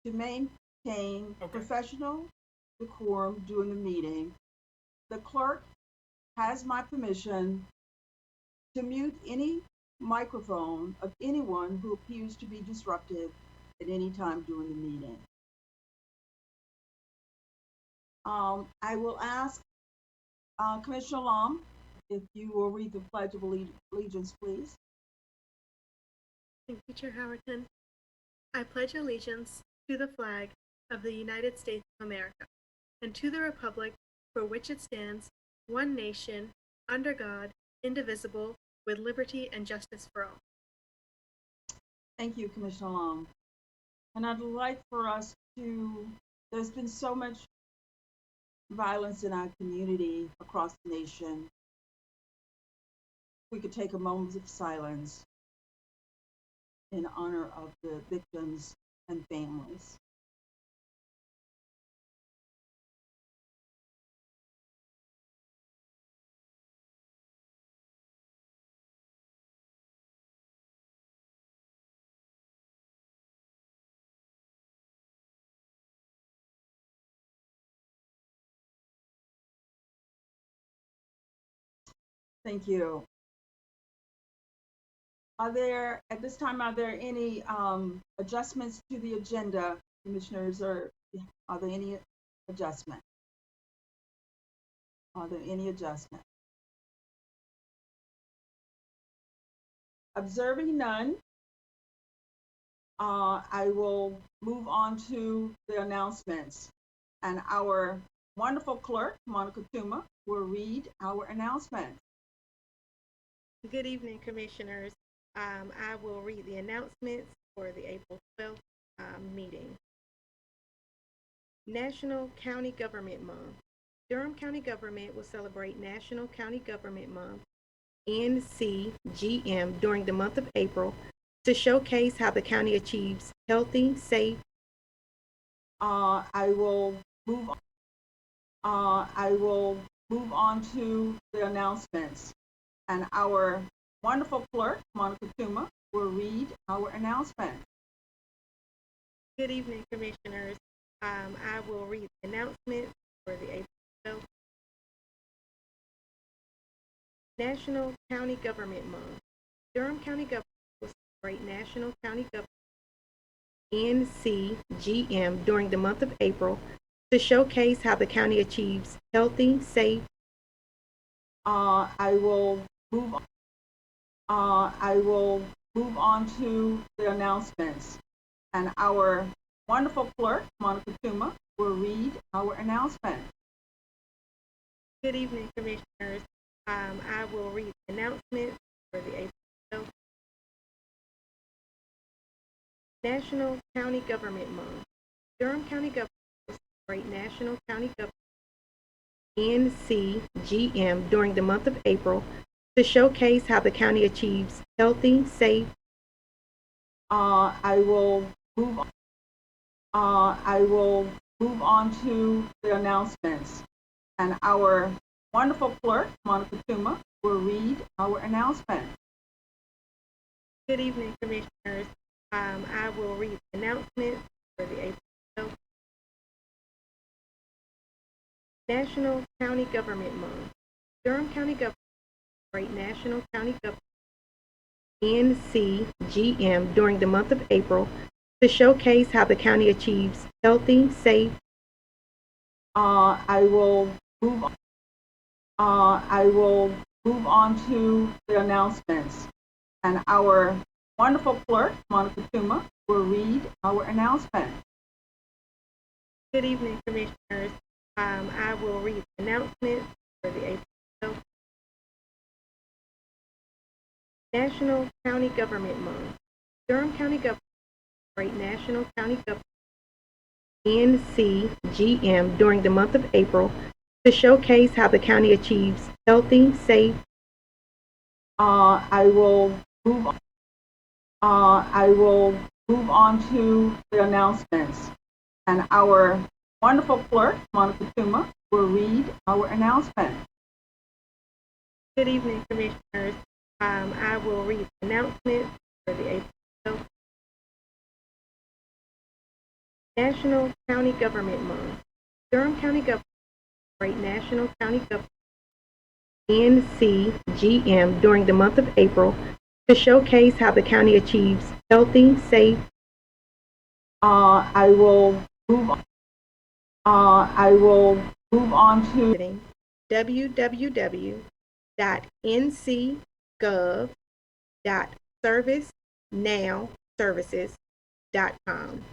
To maintain Okay. professional decorum during the meeting, the clerk has my permission to mute any microphone of anyone who appears to be disruptive at any time during the meeting. I will ask Commissioner Long if you will read the Pledge of Allegiance, please. Thank you, Chair Howerton. I pledge allegiance to the flag of the United States of America and to the republic for which it stands, one nation, under God, indivisible, with liberty and justice for all. Thank you, Commissioner Long. And I'd like for us to, there's been so much violence in our community across the nation. We could take a moment of silence in honor of the victims and families. Thank you. At this time, are there any adjustments to the agenda, commissioners, or are there any adjustments? Are there any adjustments? Observing none, I will move on to the announcements. And our wonderful clerk, Monica Tuma, will read our announcements. Good evening, Commissioners. I will read the announcements for the April 12th meeting. National County Government Month. Durham County Government will celebrate National County Government Month, NCGM, during the month of April to showcase how the county achieves healthy, safe. I will move on to the announcements. And our wonderful clerk, Monica Tuma, will read our announcements. Good evening, Commissioners. I will read the announcements for the April 12th. National County Government Month. Durham County Government will celebrate National County Government NCGM during the month of April to showcase how the county achieves healthy, safe. I will move on to the announcements. And our wonderful clerk, Monica Tuma, will read our announcements. Good evening, Commissioners. I will read the announcements for the April 12th. National County Government Month. Durham County Government will celebrate National County Government NCGM during the month of April to showcase how the county achieves healthy, safe. I will move on to the announcements. And our wonderful clerk, Monica Tuma, will read our announcements. Good evening, Commissioners. I will read the announcements for the April 12th. National County Government Month. Durham County Government will celebrate National County Government NCGM during the month of April to showcase how the county achieves healthy, safe. I will move on to the announcements. And our wonderful clerk, Monica Tuma, will read our announcements. Good evening, Commissioners. I will read the announcements for the April 12th. National County Government Month. Durham County Government will celebrate National County Government NCGM during the month of April to showcase how the county achieves healthy, safe. I will move on to the announcements. And our wonderful clerk, Monica Tuma, will read our announcements. Good evening, Commissioners. I will read the announcements for the April 12th. National County Government Month. Durham County Government celebrates National County Government NCGM during the month of April to showcase how the county achieves healthy, safe. I will move on. I will move on to www.ncgov.servicenowservices.com.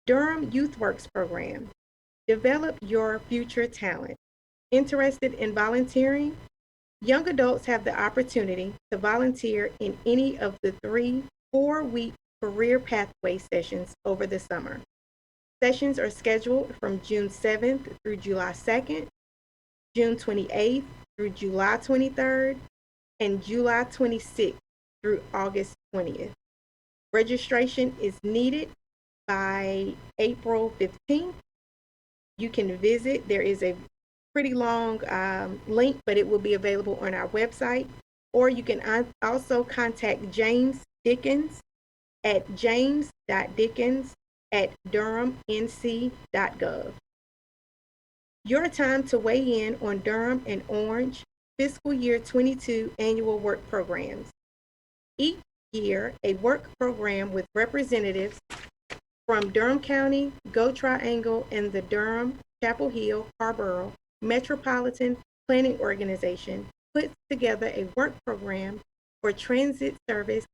Durham Youth Works Program. Develop your future talent. Interested in volunteering? Young adults have the opportunity to volunteer in any of the 3 4-week career pathway sessions over the summer. Sessions are scheduled from June 7th through July 2nd, June 28th through July 23rd, and July 26th through August 20th. Registration is needed by April 15th. You can visit, there is a pretty long link, but it will be available on our website, or you can also contact James Dickens at james.dickens@durhamnc.gov. Your time to weigh in on Durham and Orange fiscal year 22 annual work programs. Each year, a work program with representatives from Durham County, Go Triangle, and the Durham, Chapel Hill, Harborough Metropolitan Planning Organization puts together a work program for transit service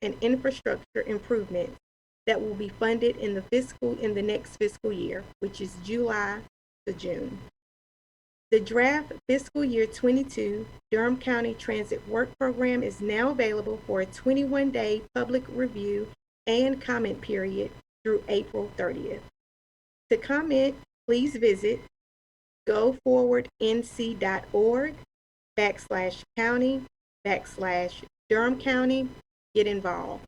and infrastructure improvements that will be funded in the next fiscal year, which is July to June. The draft fiscal year 22 Durham County Transit Work Program is now available for a 21-day public review and comment period through April 30th. To comment, please visit goforwardnc.org/county/Durham County. Get involved.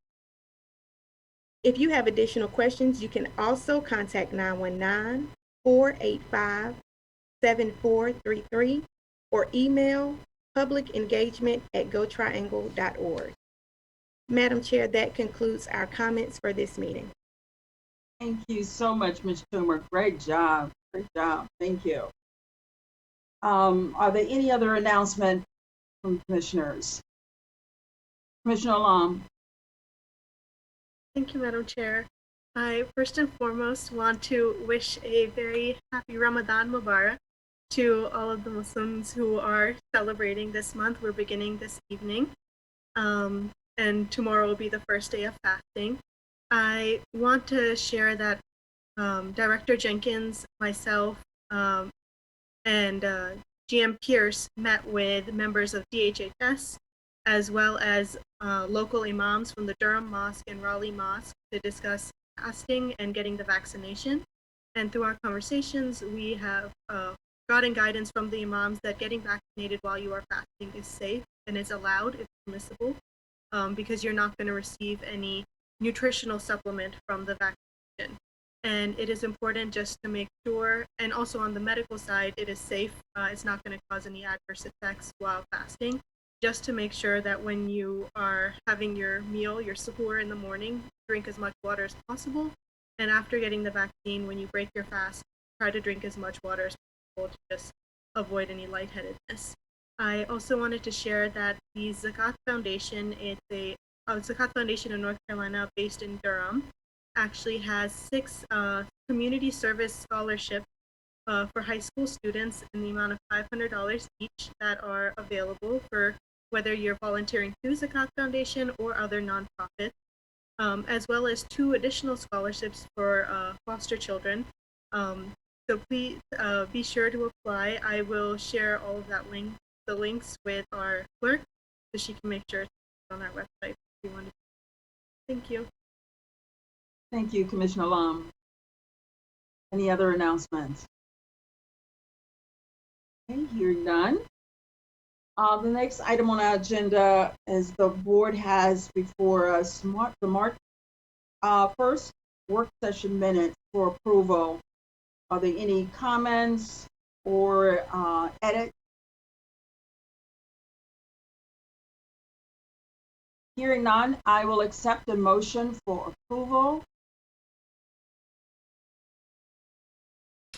If you have additional questions, you can also contact 919-485-7433 or email publicengagement@gotriangle.org. Madam Chair, that concludes our comments for this meeting. Thank you so much, Ms. Toomer. Great job. Great job. Thank you. Are there any other announcements from commissioners? Commissioner Alam. Thank you, Madam Chair. I first and foremost want to wish a very happy Ramadan Mubarak to all of the Muslims who are celebrating this month. We're beginning this evening, and tomorrow will be the first day of fasting. I want to share that Director Jenkins, myself, and GM Pierce met with members of DHHS as well as local imams from the Durham Mosque and Raleigh Mosque to discuss fasting and getting the vaccination. And through our conversations, we have gotten guidance from the imams that getting vaccinated while you are fasting is safe and it's allowed, it's permissible, because you're not going to receive any nutritional supplement from the vaccination. And it is important just to make sure, and also on the medical side, it is safe. It's not going to cause any adverse effects while fasting. Just to make sure that when you are having your meal, your suhoor in the morning, drink as much water as possible. And after getting the vaccine, when you break your fast, try to drink as much water as possible to just avoid any lightheadedness. I also wanted to share that the Zakat Foundation, it's a Zakat Foundation in North Carolina based in Durham, actually has 6 community service scholarships for high school students in the amount of $500 each that are available for whether you're volunteering through Zakat Foundation or other nonprofits, as well as 2 additional scholarships for foster children. So please be sure to apply. I will share all of the links with our clerk so she can make sure it's on our website if you want to. Thank you. Thank you, Commissioner Lum. Any other announcements? Okay, hearing none. The next item on our agenda is the board has before us the March 1st work session minutes for approval. Are there any comments or edits? Hearing none, I will accept a motion for approval.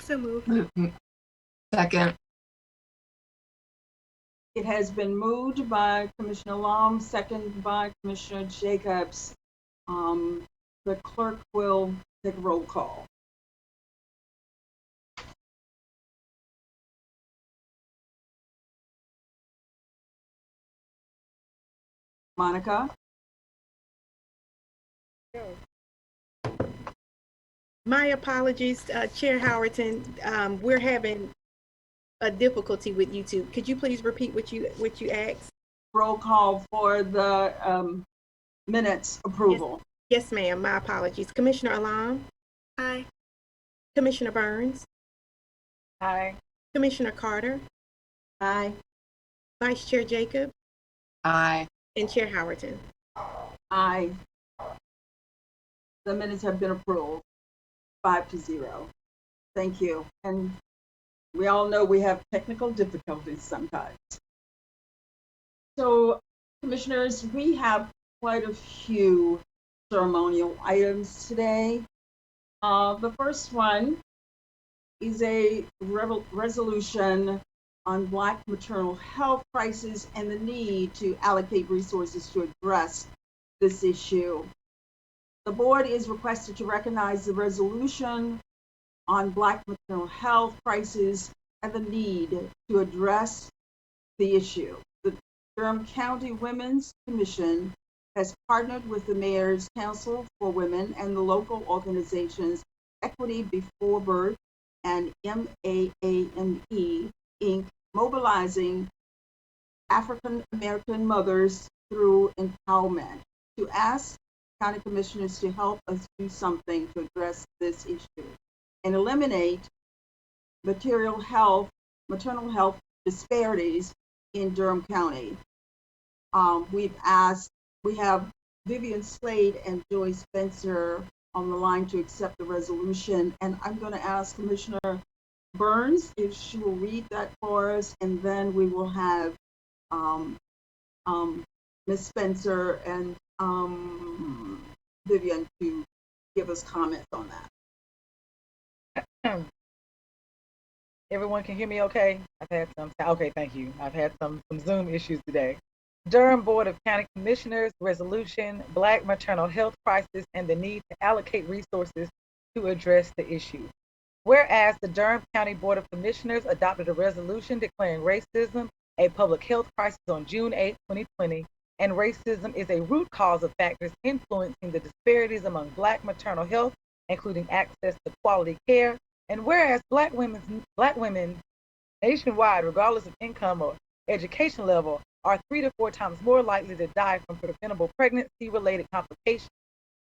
So moved. Second. It has been moved by Commissioner Lum, second by Commissioner Jacobs. The clerk will take a roll call. Monica? My apologies, Chair Howerton. We're having a difficulty with YouTube. Could you please repeat what you asked? Roll call for the minutes approval. Yes, ma'am. My apologies. Commissioner Alam, Aye. Commissioner Burns, Aye. Commissioner Carter, Aye. Vice Chair Jacob, Aye. and Chair Howerton. Aye. The minutes have been approved, 5-0. Thank you. And we all know we have technical difficulties sometimes. So, commissioners, we have quite a few ceremonial items today. The first one is a resolution on Black maternal health crisis and the need to allocate resources to address this issue. The board is requested to recognize the resolution on Black maternal health crisis and the need to address the issue. The Durham County Women's Commission has partnered with the Mayor's Council for Women and the local organizations Equity Before Birth and MAAME, Inc., mobilizing African American mothers through empowerment to ask county commissioners to help us do something to address this issue and eliminate maternal health disparities in Durham County. We have Vivian Slade and Joy Spencer on the line to accept the resolution, and I'm going to ask Commissioner Burns if she will read that for us, and then we will have Ms. Spencer and Vivian to give us comments on that. Everyone can hear me okay? Okay, thank you. I've had some Zoom issues today. Durham Board of County Commissioners resolution, Black maternal health crisis and the need to allocate resources to address the issue. Whereas the Durham County Board of Commissioners adopted a resolution declaring racism a public health crisis on June 8, 2020, and racism is a root cause of factors influencing the disparities among Black maternal health, including access to quality care. And whereas Black women nationwide, regardless of income or education level, are 3 to 4 times more likely to die from preventable pregnancy-related complications.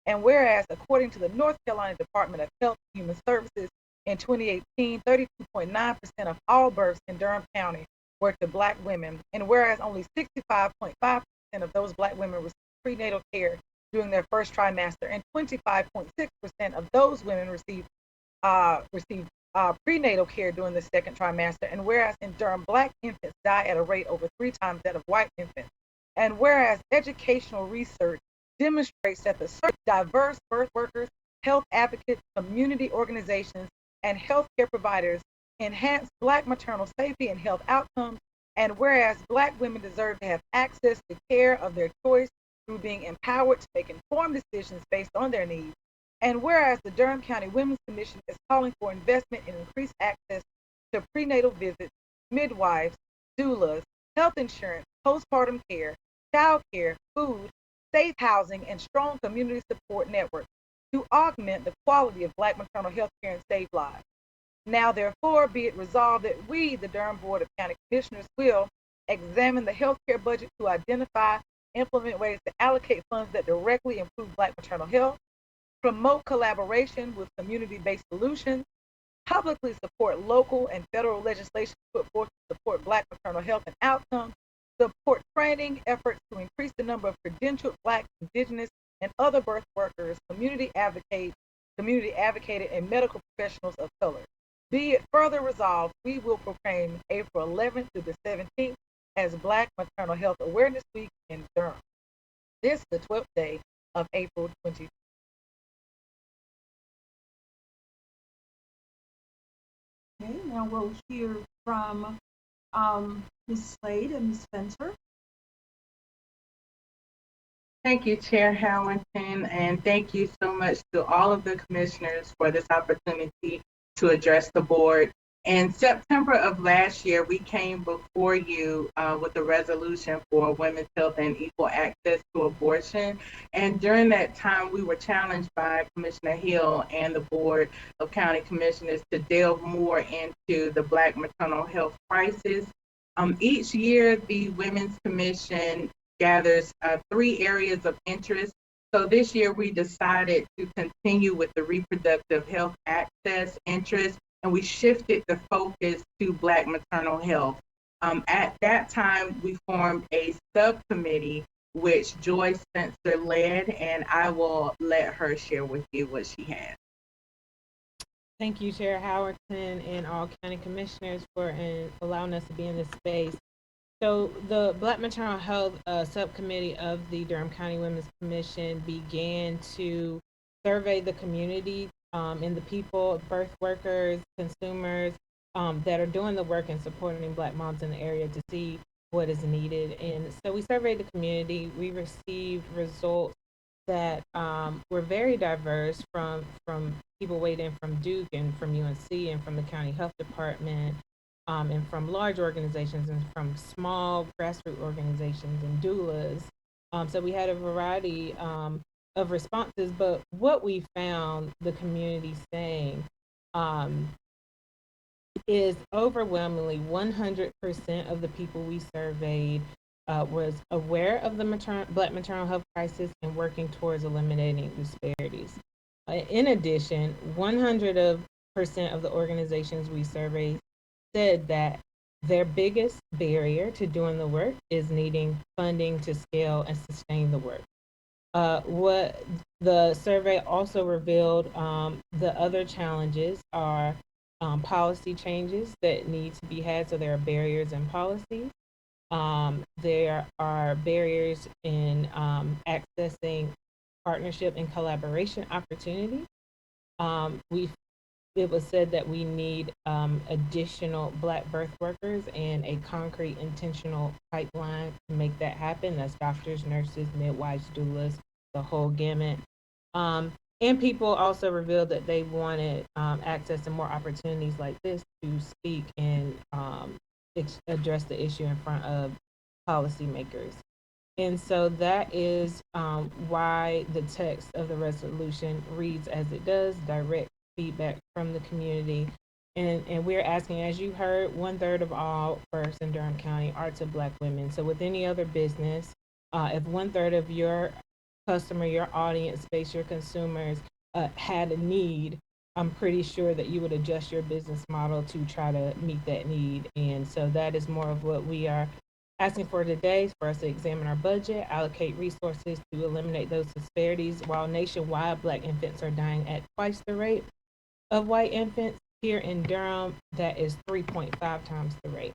And whereas, according to the North Carolina Department of Health and Human Services, in 2018, 32.9% of all births in Durham County were to Black women, and whereas only 65.5% of those Black women received prenatal care during their first trimester, and 25.6% of those women received prenatal care during the second trimester, and whereas in Durham, Black infants die at a rate over 3 times that of white infants, and whereas educational research demonstrates that the diverse birth workers, health advocates, community organizations, and healthcare providers enhance Black maternal safety and health outcomes, and whereas Black women deserve to have access to care of their choice through being empowered to make informed decisions based on their needs, and whereas the Durham County Women's Commission is calling for investment in increased access to prenatal visits, midwives, doulas, health insurance, postpartum care, child care, food, safe housing, and strong community support networks to augment the quality of Black maternal health care and save lives. Now, therefore, be it resolved that we, the Durham Board of County Commissioners, will examine the healthcare budget to identify, implement ways to allocate funds that directly improve Black maternal health, promote collaboration with community-based solutions, publicly support local and federal legislation put forth to support Black maternal health and outcomes, support training efforts to increase the number of credentialed Black, Indigenous, and other birth workers, community advocated, and medical professionals of color. Be it further resolved, we will proclaim April 11th through the 17th as Black Maternal Health Awareness Week in Durham. this, the 12th day of April 2020. Okay, now we'll hear from Ms. Slade and Ms. Spencer. Thank you, Chair Harrington, and thank you so much to all of the commissioners for this opportunity to address the board. In September of last year, we came before you with a resolution for women's health and equal access to abortion. And during that time, we were challenged by Commissioner Hill and the Board of County Commissioners to delve more into the Black maternal health crisis. Each year, the Women's Commission gathers 3 areas of interest. So this year we decided to continue with the reproductive health access interest, and we shifted the focus to Black maternal health. At that time, we formed a subcommittee which Joy Spencer led, and I will let her share with you what she has. Thank you, Chair Howerton and all county commissioners for allowing us to be in this space. So the Black Maternal Health Subcommittee of the Durham County Women's Commission began to survey the community and the people, birth workers, consumers that are doing the work and supporting Black moms in the area to see what is needed. And so we surveyed the community. We received results that were very diverse from people weighed in from Duke and from UNC and from the county health department. And from large organizations and from small grassroots organizations and doulas. So we had a variety of responses, but what we found the community saying is overwhelmingly 100% of the people we surveyed was aware of the Black maternal health crisis and working towards eliminating disparities. In addition, 100% of the organizations we surveyed said that their biggest barrier to doing the work is needing funding to scale and sustain the work. What the survey also revealed, the other challenges are policy changes that need to be had. So there are barriers in policy. There are barriers in accessing partnership and collaboration opportunities. It was said that we need additional Black birth workers and a concrete, intentional pipeline to make that happen. That's doctors, nurses, midwives, doulas, the whole gamut. And people also revealed that they wanted access to more opportunities like this to speak and address the issue in front of policymakers. And so that is why the text of the resolution reads as it does, direct feedback from the community. And we're asking, as you heard, 1/3 of all births in Durham County are to Black women. So with any other business, if 1/3 of your customer, your audience base, your consumers had a need, I'm pretty sure that you would adjust your business model to try to meet that need. And so that is more of what we are asking for today, for us to examine our budget, allocate resources to eliminate those disparities. While nationwide Black infants are dying at twice the rate of white infants, here in Durham, that is 3.5 times the rate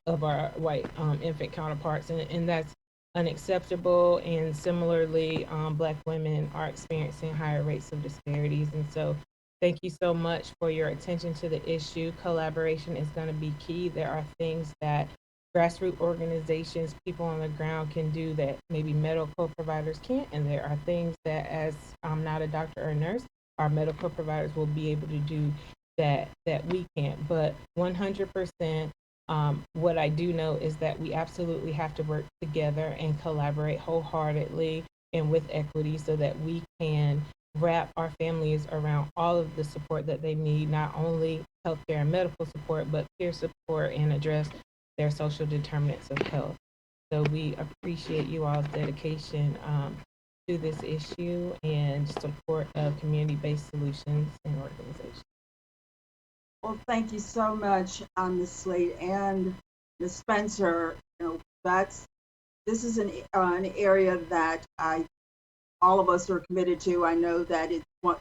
of our white infant counterparts. And that's unacceptable. And similarly, Black women are experiencing higher rates of disparities. And so thank you so much for your attention to the issue. Collaboration is going to be key. There are things that grassroots organizations, people on the ground can do that maybe medical providers can't. And there are things that, as I'm not a doctor or a nurse, our medical providers will be able to do that we can't. But 100%, what I do know is that we absolutely have to work together and collaborate wholeheartedly and with equity so that we can wrap our families around all of the support that they need, not only healthcare and medical support, but peer support and address their social determinants of health. So we appreciate you all's dedication to this issue and support of community-based solutions and organizations. Well, thank you so much, Ms. Slade and Ms. Spencer. This is an area that all of us are committed to. I know that it's one,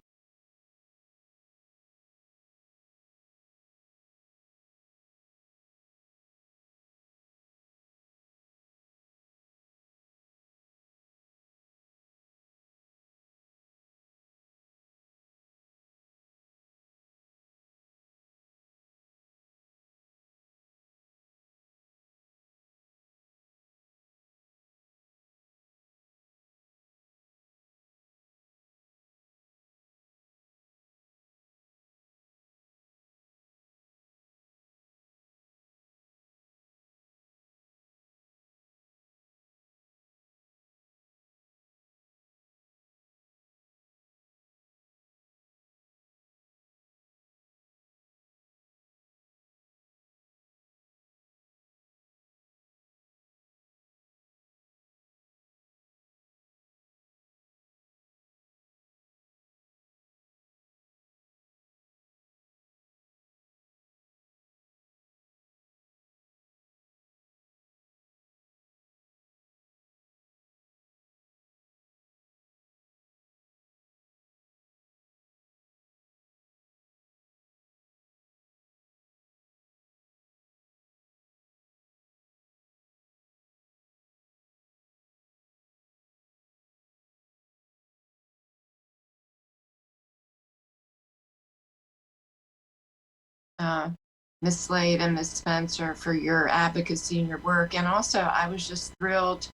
Ms. Slade and Ms. Spencer for your advocacy and your work. And also, I was just thrilled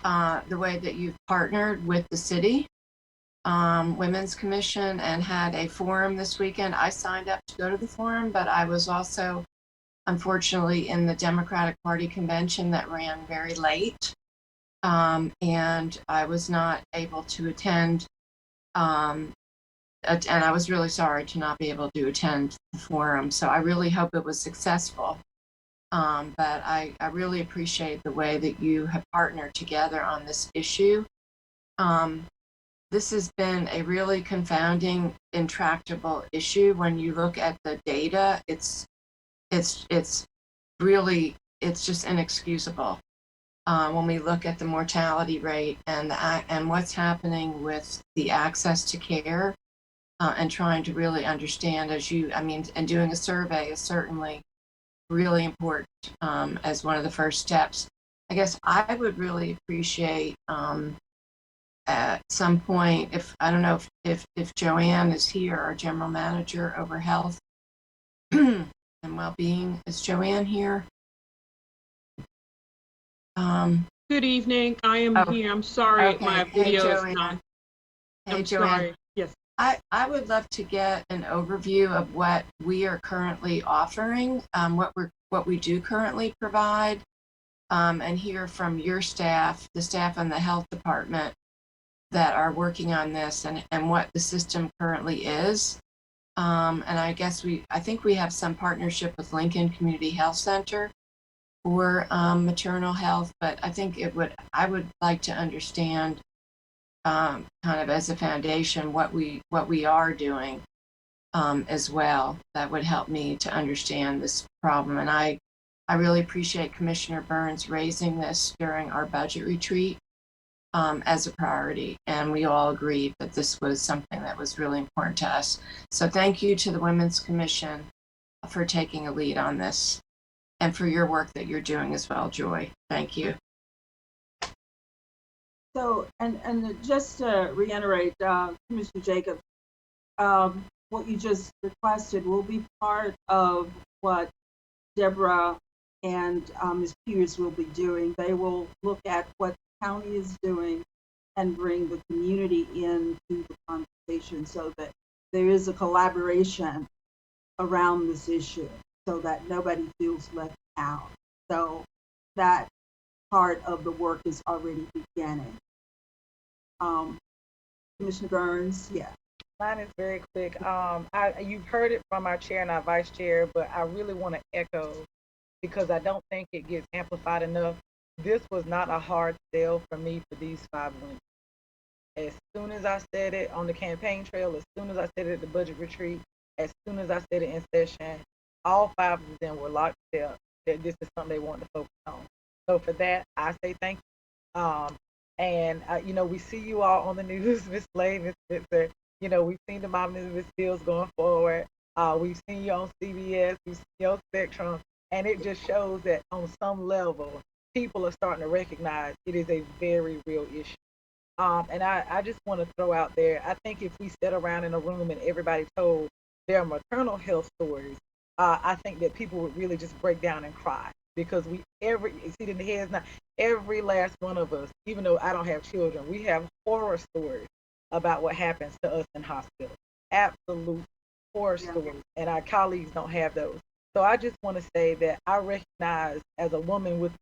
the way that you've partnered with the city Women's Commission and had a forum this weekend. I signed up to go to the forum, but I was also unfortunately in the Democratic Party convention that ran very late. And I was not able to attend. And I was really sorry to not be able to attend the forum. So I really hope it was successful. But I really appreciate the way that you have partnered together on this issue. This has been a really confounding, intractable issue. When you look at the data, it's really, it's just inexcusable. When we look at the mortality rate and what's happening with the access to care, and trying to really understand and doing a survey is certainly really important as one of the first steps. I guess I would really appreciate at some point, I don't know if Joanne is here, our general manager over health and well-being. Is Joanne here? Good evening. I am here. I'm sorry, okay. my video is not. Hey, I'm Joanne. sorry. Yes. I would love to get an overview of what we are currently offering, what we do currently provide, and hear from your staff, the staff in the health department that are working on this, and what the system currently is. And I think we have some partnership with Lincoln Community Health Center for maternal health, but I would like to understand kind of as a foundation what we are doing as well. That would help me to understand this problem. And I really appreciate Commissioner Burns raising this during our budget retreat as a priority. And we all agreed that this was something that was really important to us. So thank you to the Women's Commission for taking a lead on this and for your work that you're doing as well, Joy. Thank you. So, and just to reiterate, Commissioner Jacobs, what you just requested will be part of what Deborah and Ms. Pierce will be doing. They will look at what the county is doing and bring the community into the conversation so that there is a collaboration around this issue so that nobody feels left out. So that part of the work is already beginning. Commissioner Burns, yeah. Mine is very quick. You've heard it from our chair and our vice chair, but I really want to echo because I don't think it gets amplified enough. This was not a hard sell for me for these 5 women. As soon as I said it on the campaign trail, as soon as I said it at the budget retreat, as soon as I said it in session, all 5 of them were locked up that this is something they want to focus on. So for that, I say thank you. We see you all on the news, Ms. Slade, Ms. Spencer. We've seen the Mom and Ms. Fields going forward. We've seen you on CBS, we've seen you on Spectrum, and it just shows that on some level, people are starting to recognize it is a very real issue. And I just want to throw out there, I think if we sat around in a room and everybody told their maternal health stories, I think that people would really just break down and cry because see in the heads now, every last one of us, even though I don't have children, we have horror stories about what happens to us in hospitals. Absolute horror stories. And our colleagues don't have those. So I just want to say that I recognize as a woman with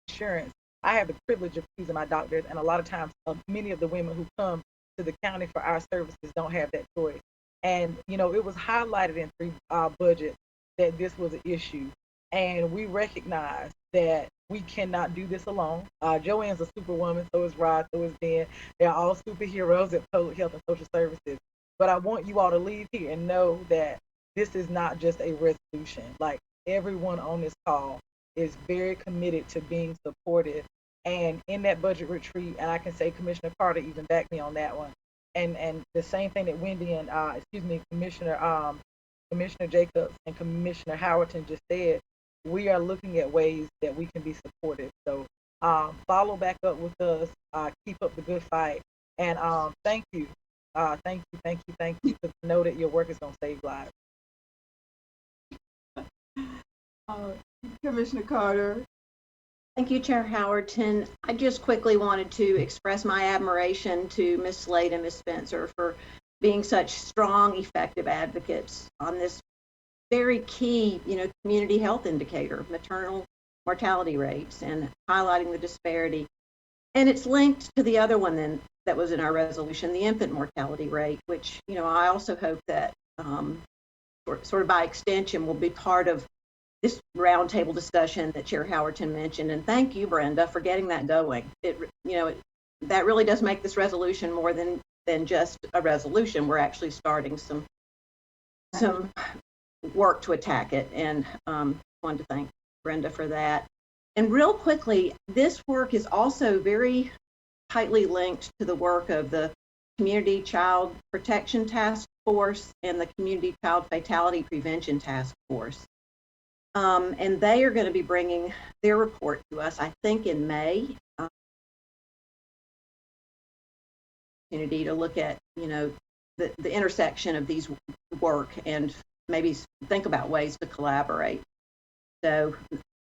insurance, I have the privilege of choosing my doctors. And a lot of times, many of the women who come to the county for our services don't have that choice. And, it was highlighted in 3 budgets that this was an issue. And we recognize that we cannot do this alone. Joanne's a superwoman, so is Rod, so is Dan. They're all superheroes at public health and social services. But I want you all to leave here and know that this is not just a resolution. Like everyone on this call is very committed to being supportive. And in that budget retreat, and I can say Commissioner Carter even backed me on that one. And the same thing that Wendy and Commissioner Jacobs and Commissioner Howerton just said, we are looking at ways that we can be supportive. So follow back up with us, keep up the good fight, and thank you. Thank you, because know that your work is going to save lives. Commissioner Carter. Thank you, Chair Howerton. I just quickly wanted to express my admiration to Ms. Slade and Ms. Spencer for being such strong, effective advocates on this very key, community health indicator, maternal mortality rates, and highlighting the disparity. And it's linked to the other one then that was in our resolution, the infant mortality rate, which, I also hope that sort of by extension will be part of this roundtable discussion that Chair Howerton mentioned. And thank you, Brenda, for getting that going. That really does make this resolution more than just a resolution. We're actually starting some work to attack it, and wanted to thank Brenda for that. And real quickly, this work is also very tightly linked to the work of the Community Child Protection Task Force and the Community Child Fatality Prevention Task Force. And they are going to be bringing their report to us, I think, in May. Opportunity to look at, the intersection of these work and maybe think about ways to collaborate. So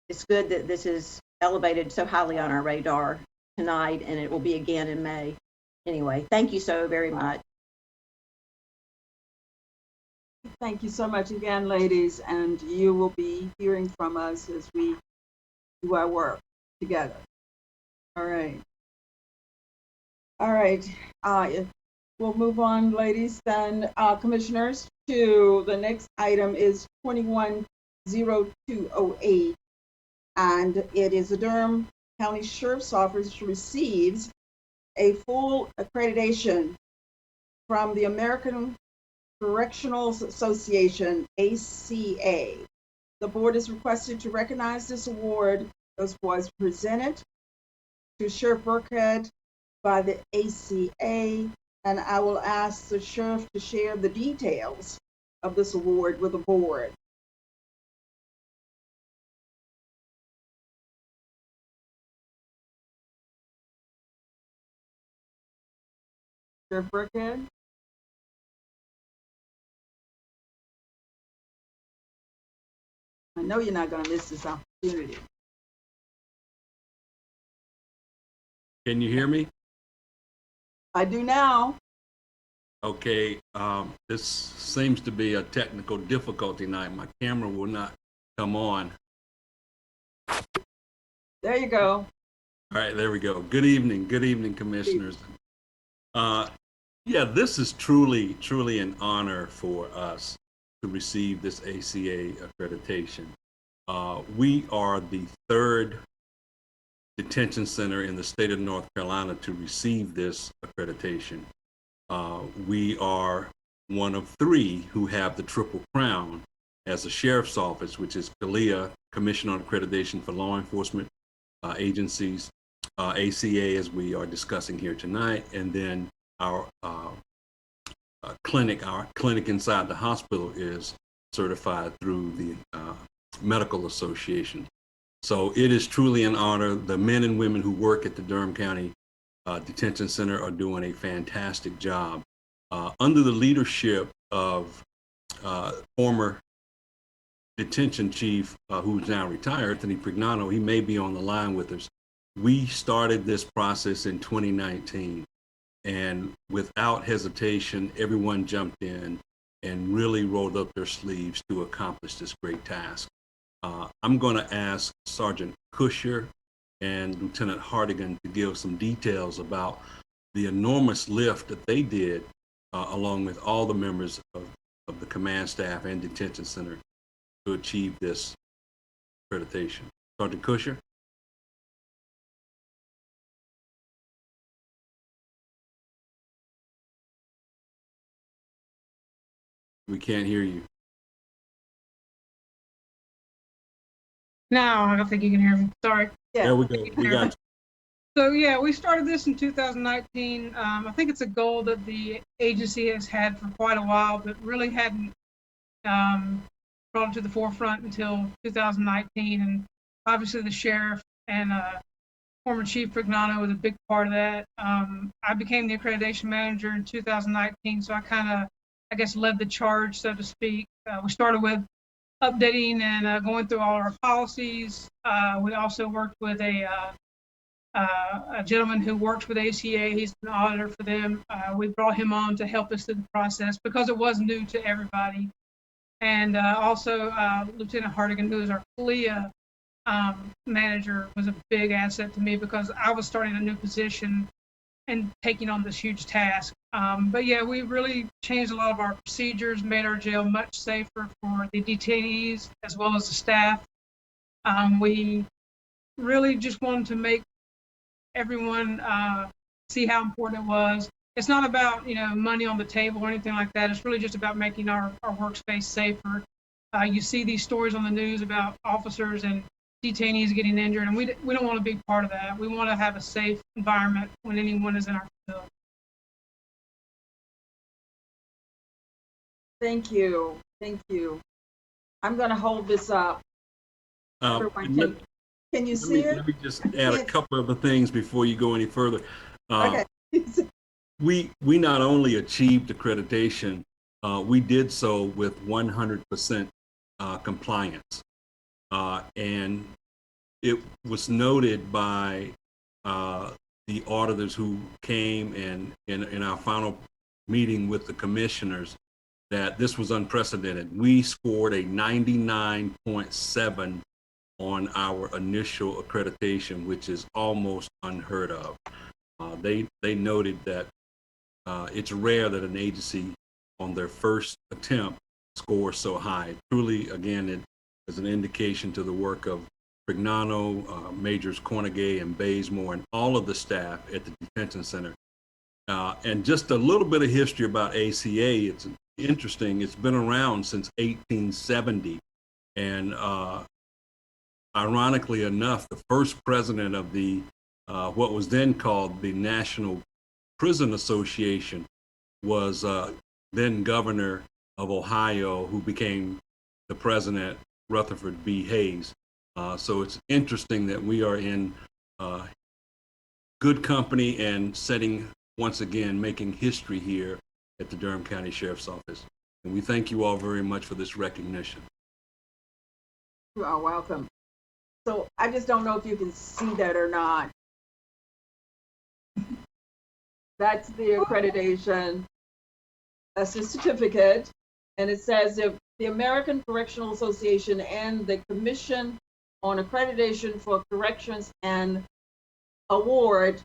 it's good that this is elevated so highly on our radar tonight, and it will be again in May. Anyway, thank you so very much. Thank you so much again, ladies, and you will be hearing from us as we do our work together. All right. All right. We'll move on, ladies, then, commissioners, to the next item is 210208, and it is the Durham County Sheriff's Office receives a full accreditation from the American Correctional Association, ACA. The board is requested to recognize this award as was presented to Sheriff Burkhead by the ACA, and I will ask the sheriff to share the details of this award with the board. Sheriff Burkhead? I know you're not going to miss this opportunity. Can you hear me? I do now. Okay, this seems to be a technical difficulty tonight. My camera will not come on. There you go. All right, there we go. Good evening, commissioners. Yeah, this is truly an honor for us to receive this ACA accreditation. We are the third detention center in the state of North Carolina to receive this accreditation. We are one of three who have the Triple Crown as a sheriff's office, which is CALEA, Commission on Accreditation for Law Enforcement Agencies, ACA, as we are discussing here tonight, and then our clinic inside the hospital is certified through the Medical Association. So it is truly an honor. The men and women who work at the Durham County Detention Center are doing a fantastic job. Under the leadership of former detention chief, who's now retired, Anthony Prignano, he may be on the line with us. We started this process in 2019, and without hesitation, everyone jumped in and really rolled up their sleeves to accomplish this great task. I'm going to ask Sergeant Cusher and Lieutenant Hardigan to give some details about the enormous lift that they did, along with all the members of the command staff and detention center, to achieve this accreditation. Sergeant Cusher? We can't hear you. Now I don't think you can hear me. Sorry. Yeah. There we go. We got you. So yeah, we started this in 2019. I think it's a goal that the agency has had for quite a while, but really hadn't brought it to the forefront until 2019. And obviously the sheriff and former Chief Prignano was a big part of that. I became the accreditation manager in 2019, so I kind of, I guess, led the charge, so to speak. We started with updating and going through all our policies. We also worked with a gentleman who works with ACA. He's an auditor for them. We brought him on to help us through the process because it was new to everybody. And also Lieutenant Hardigan, who is our CLIA manager, was a big asset to me because I was starting a new position and taking on this huge task. But yeah, we really changed a lot of our procedures, made our jail much safer for the detainees as well as the staff. We really just wanted to make everyone see how important it was. It's not about, money on the table or anything like that. It's really just about making our workspace safer. You see these stories on the news about officers and detainees getting injured, and we don't want to be part of that. We want to have a safe environment when anyone is in our facility. Thank you. Thank you. I'm going to hold this up. Everyone, can you see it? Let me just add a couple of the things before you go any further. Okay. We not only achieved accreditation, we did so with 100% compliance. And it was noted by the auditors who came and in our final meeting with the commissioners that this was unprecedented. We scored a 99.7 on our initial accreditation, which is almost unheard of. They noted that it's rare that an agency on their first attempt scores so high. Truly, again, it is an indication to the work of Prignano, Majors Cornegay and Bazemore, and all of the staff at the detention center. And just a little bit of history about ACA. It's interesting. It's been around since 1870. And ironically enough, the first president of the what was then called the National Prison Association was then governor of Ohio, who became the president, Rutherford B. Hayes. So it's interesting that we are in good company and setting, once again, making history here at the Durham County Sheriff's Office. And we thank you all very much for this recognition. You are welcome. So I just don't know if you can see that or not. That's the accreditation. That's the certificate. And it says if the American Correctional Association and the Commission on Accreditation for Corrections and award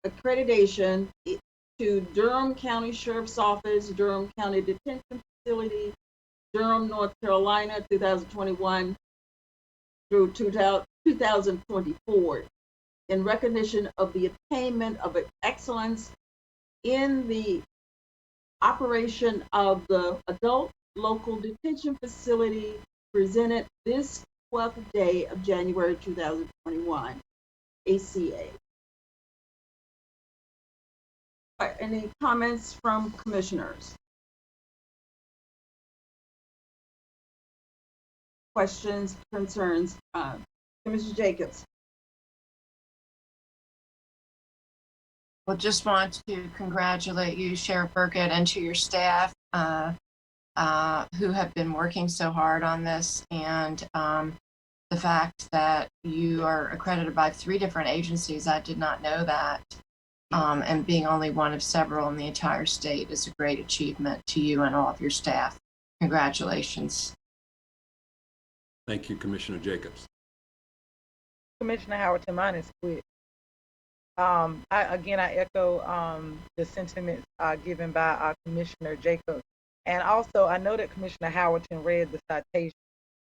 accreditation to Durham County Sheriff's Office, Durham County Detention Facility, Durham, North Carolina, 2021 through 2024, in recognition of the attainment of excellence in the operation of the adult local detention facility, presented this 12th day of January 2021, ACA. Any comments from commissioners? Questions, concerns? Commissioner Jacobs. Well, just want to congratulate you, Sheriff Burkett, and to your staff who have been working so hard on this, and the fact that you are accredited by 3 different agencies. I did not know that. And being only one of several in the entire state is a great achievement to you and all of your staff. Congratulations. Thank you, Commissioner Jacobs. Commissioner Howard, mine is quick. I echo the sentiments given by Commissioner Jacobs. And also, I know that Commissioner Howerton read the citation,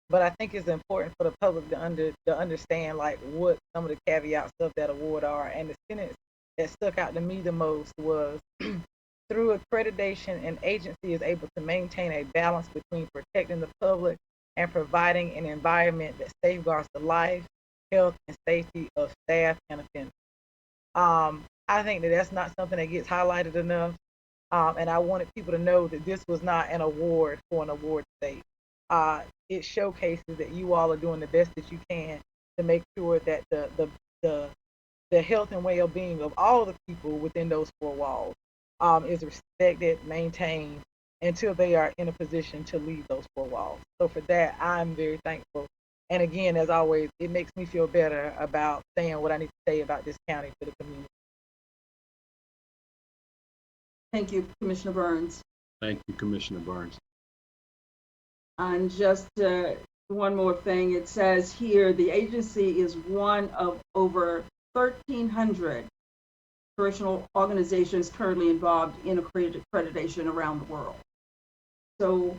but I think it's important for the public to understand like what some of the caveats of that award are. And the sentence that stuck out to me the most was, through accreditation, an agency is able to maintain a balance between protecting the public and providing an environment that safeguards the life, health, and safety of staff and offenders. I think that that's not something that gets highlighted enough. And I wanted people to know that this was not an award for an award state. It showcases that you all are doing the best that you can to make sure that the health and well-being of all the people within those 4 walls is respected, maintained, until they are in a position to leave those four walls. So for that, I'm very thankful. And again, as always, it makes me feel better about saying what I need to say about this county to the community. Thank you, Commissioner Burns. Thank you, Commissioner Burns. And just one more thing, it says here, the agency is one of over 1,300 correctional organizations currently involved in accreditation around the world. So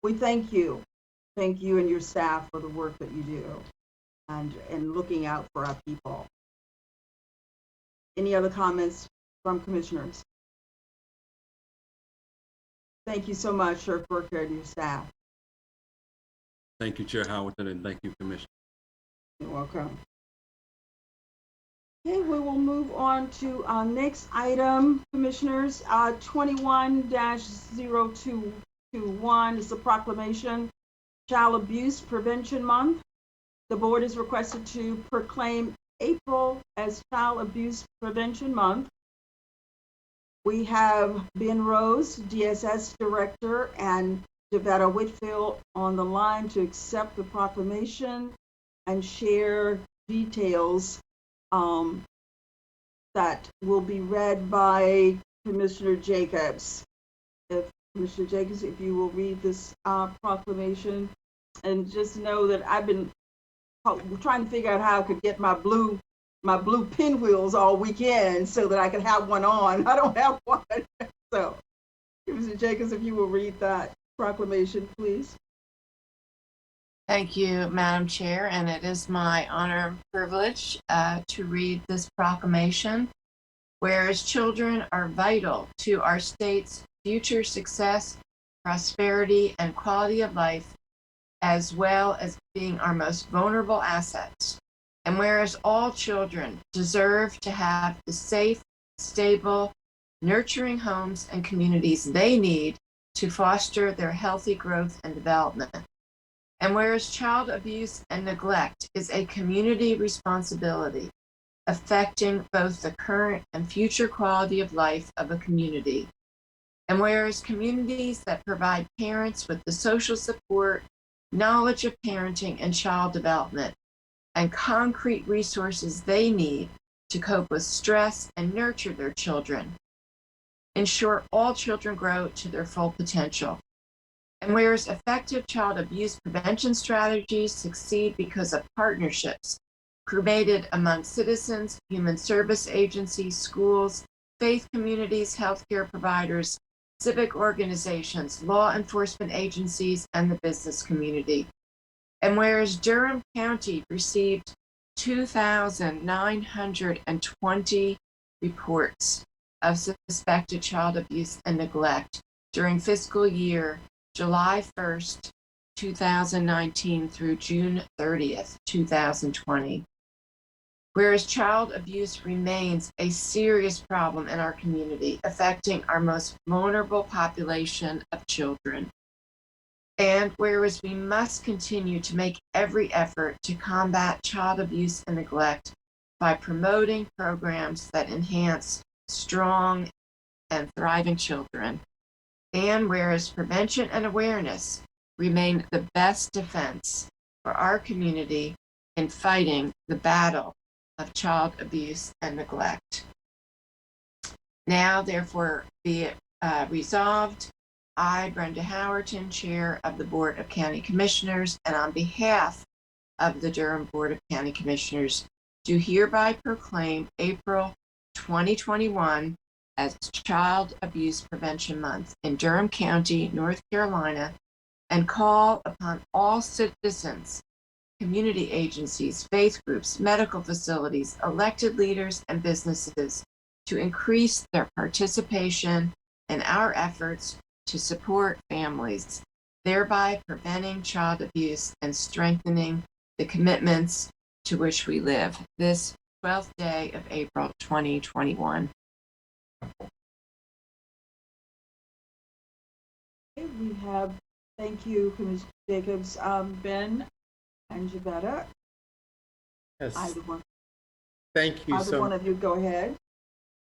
we thank you and your staff for the work that you do and looking out for our people. Any other comments from commissioners? Thank you so much, Sheriff Burkhead, and your staff. Thank you, Chair Howerton, and thank you, Commissioner. You're welcome. Okay, we will move on to our next item, Commissioners. 21-0221 is the proclamation, Child Abuse Prevention Month. The board is requested to proclaim April as Child Abuse Prevention Month. We have Ben Rose, DSS Director, and Javetta Whitfield on the line to accept the proclamation and share details that will be read by Commissioner Jacobs. Commissioner Jacobs, if you will read this proclamation, and just know that I've been trying to figure out how I could get my blue pinwheels all weekend so that I could have one on. I don't have one. So, Commissioner Jacobs, if you will read that proclamation, please. Thank you, Madam Chair, and it is my honor and privilege to read this proclamation. Whereas children are vital to our state's future success, prosperity, and quality of life, as well as being our most vulnerable assets. And whereas all children deserve to have the safe, stable, nurturing homes and communities they need to foster their healthy growth and development. And whereas child abuse and neglect is a community responsibility affecting both the current and future quality of life of a community. And whereas communities that provide parents with the social support, knowledge of parenting and child development, and concrete resources they need to cope with stress and nurture their children, ensure all children grow to their full potential. And whereas effective child abuse prevention strategies succeed because of partnerships created among citizens, human service agencies, schools, faith communities, healthcare providers, civic organizations, law enforcement agencies, and the business community. And whereas Durham County received 2,920 reports of suspected child abuse and neglect during fiscal year July 1st, 2019 through June 30th, 2020. Whereas child abuse remains a serious problem in our community, affecting our most vulnerable population of children. And whereas we must continue to make every effort to combat child abuse and neglect by promoting programs that enhance strong and thriving children. And whereas prevention and awareness remain the best defense for our community in fighting the battle of child abuse and neglect. Now, therefore, be it resolved, I, Brenda Howerton, Chair of the Board of County Commissioners, and on behalf of the Durham Board of County Commissioners, do hereby proclaim April 2021 as Child Abuse Prevention Month in Durham County, North Carolina, and call upon all citizens, community agencies, faith groups, medical facilities, elected leaders, and businesses to increase their participation in our efforts to support families, thereby preventing child abuse and strengthening the commitments to which we live. This 12th day of April 2021. Okay, we have, thank you, Commissioner Jacobs, Ben and Javetta. Yes. Either one. Thank you Either one of you, go ahead.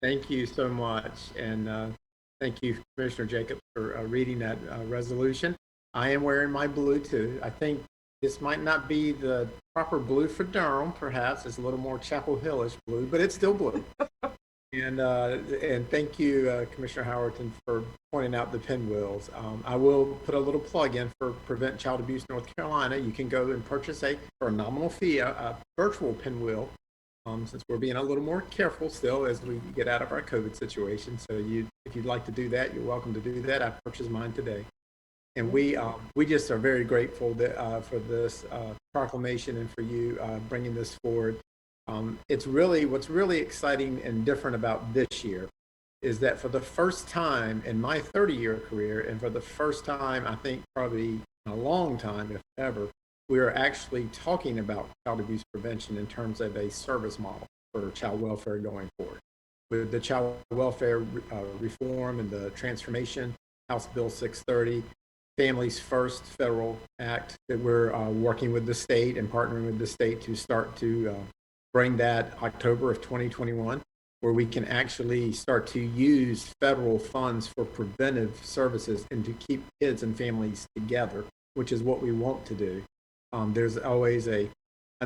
Thank you so much. And Thank you, Commissioner Jacobs, for reading that resolution. I am wearing my blue too. I think this might not be the proper blue for Durham, perhaps. It's a little more Chapel Hillish blue, but it's still blue. And thank you, Commissioner Howerton, for pointing out the pinwheels. I will put a little plug in for Prevent Child Abuse North Carolina. You can go and purchase for a nominal fee, a virtual pinwheel, since we're being a little more careful still as we get out of our COVID situation. So if you'd like to do that, you're welcome to do that. I purchased mine today. And we just are very grateful that, for this proclamation and for you bringing this forward. What's really exciting and different about this year is that for the first time in my 30-year career, and for the first time, I think probably in a long time, if ever, we are actually talking about child abuse prevention in terms of a service model for child welfare going forward. With the child welfare reform and the transformation, House Bill 630, Families First federal act that we're working with the state and partnering with the state to start to bring that October of 2021, where we can actually start to use federal funds for preventive services and to keep kids and families together, which is what we want to do. There's always a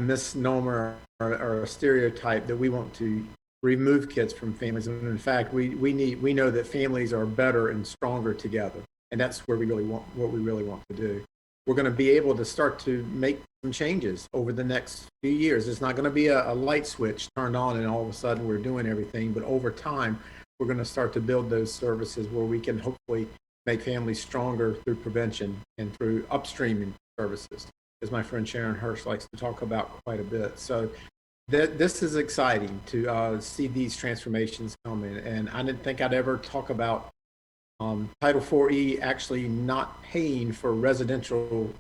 misnomer or a stereotype that we want to remove kids from families. And in fact, we know that families are better and stronger together. And that's where we really want to do. We're going to be able to start to make some changes over the next few years. It's not going to be a light switch turned on and all of a sudden we're doing everything, but over time, we're going to start to build those services where we can hopefully make families stronger through prevention and through upstreaming services, as my friend Sharon Hirsch likes to talk about quite a bit. So this is exciting to see these transformations coming. And I didn't think I'd ever talk about Title 4E actually not paying for residential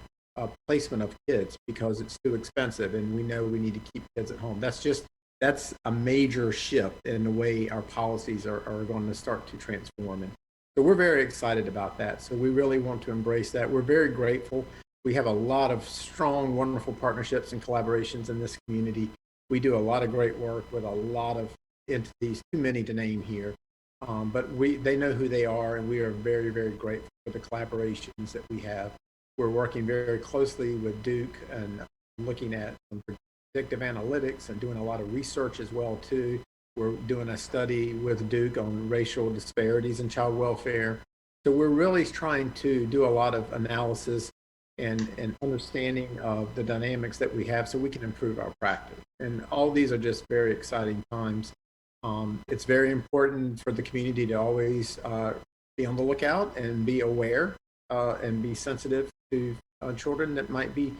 placement of kids because it's too expensive, and we know we need to keep kids at home. That's a major shift in the way our policies are going to start to transform. And so we're very excited about that. So we really want to embrace that. We're very grateful. We have a lot of strong, wonderful partnerships and collaborations in this community. We do a lot of great work with a lot of entities, too many to name here. But they know who they are, and we are very, very grateful for the collaborations that we have. We're working very closely with Duke and looking at some predictive analytics and doing a lot of research as well, too. We're doing a study with Duke on racial disparities in child welfare. So we're really trying to do a lot of analysis and understanding of the dynamics that we have so we can improve our practice. And all these are just very exciting times. It's very important for the community to always be on the lookout and be aware and be sensitive to children that might be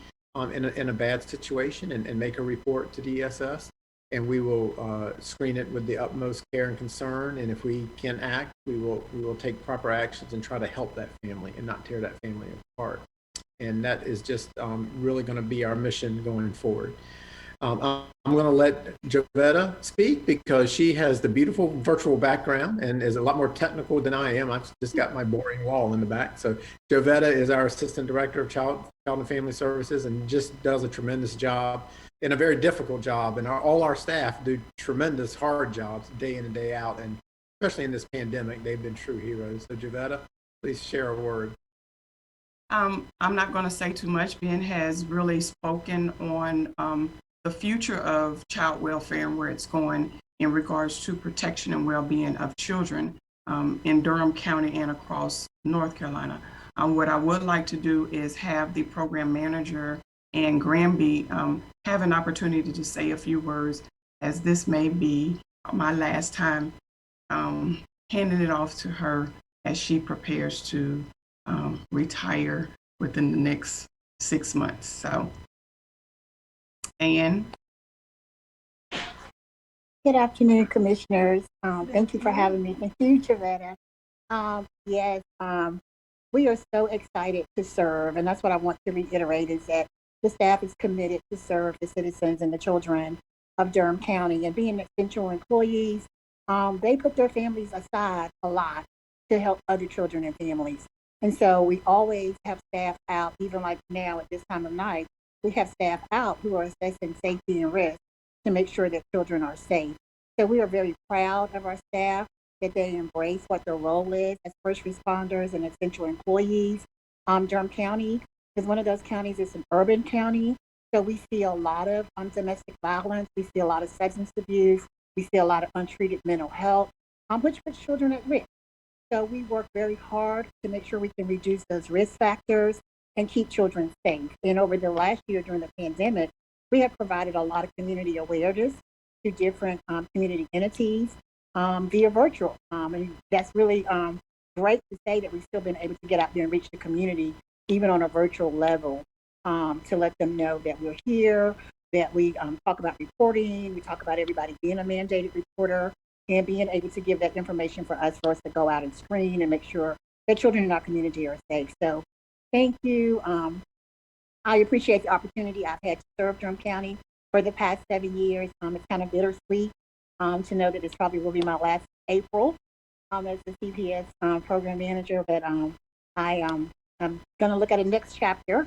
in a bad situation and make a report to DSS. And we will screen it with the utmost care and concern. And if we can act, we will take proper actions and try to help that family and not tear that family apart. And that is just really going to be our mission going forward. I'm going to let Jovetta speak because she has the beautiful virtual background and is a lot more technical than I am. I've just got my boring wall in the back. So Jovetta is our Assistant Director of Child and Family Services and just does a tremendous job and a very difficult job. And all our staff do tremendous hard jobs day in and day out. And especially in this pandemic, they've been true heroes. So Jovetta, please share a word. I'm not going to say too much. Ben has really spoken on the future of child welfare and where it's going in regards to protection and well-being of children in Durham County and across North Carolina. What I would like to do is have the program manager and Granby have an opportunity to say a few words, as this may be my last time handing it off to her as she prepares to retire within the next 6 months. So, Ann. Good afternoon, commissioners. Thank you for having me. Thank you, Jovetta. Yes, we are so excited to serve, and that's what I want to reiterate is that the staff is committed to serve the citizens and the children of Durham County. And being essential employees, they put their families aside a lot to help other children and families. And so we always have staff out, even like now at this time of night, we have staff out who are assessing safety and risk to make sure that children are safe. So we are very proud of our staff. that they embrace what their role is as first responders and essential employees. Durham County is one of those counties. It's an urban county, so we see a lot of domestic violence. We see a lot of substance abuse. We see a lot of untreated mental health, which puts children at risk. So we work very hard to make sure we can reduce those risk factors and keep children safe. And over the last year during the pandemic, we have provided a lot of community awareness to different community entities via virtual. And that's really great to say that we've still been able to get out there and reach the community, even on a virtual level, to let them know that we're here, that we talk about reporting, we talk about everybody being a mandated reporter, and being able to give that information for us to go out and screen and make sure that children in our community are safe. So thank you. I appreciate the opportunity I've had to serve Durham County for the past 7 years. It's kind of bittersweet to know that this probably will be my last April as the CPS program manager, but I'm going to look at a next chapter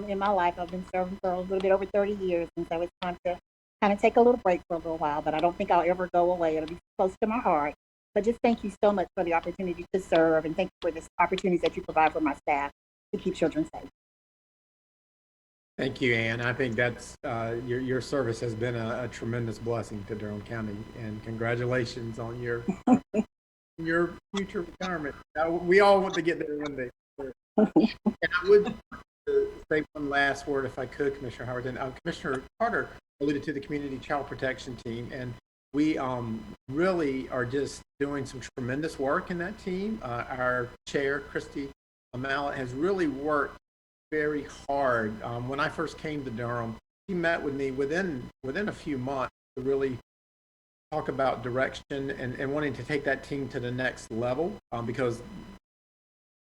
in my life. I've been serving for a little bit over 30 years, and so it's time to kind of take a little break for a little while, but I don't think I'll ever go away. It'll be close to my heart. But just thank you so much for the opportunity to serve, and thank you for the opportunities that you provide for my staff to keep children safe. Thank you, Ann. I think that's your service has been a tremendous blessing to Durham County, and congratulations on your future retirement. We all want to get there one day. And I would say one last word, if I could, Commissioner Howard. And Commissioner Carter alluded to the Community Child Protection Team, and we really are just doing some tremendous work in that team. Our chair, Christy Mallet, has really worked very hard. When I first came to Durham, he met with me within a few months to really talk about direction and wanting to take that team to the next level, because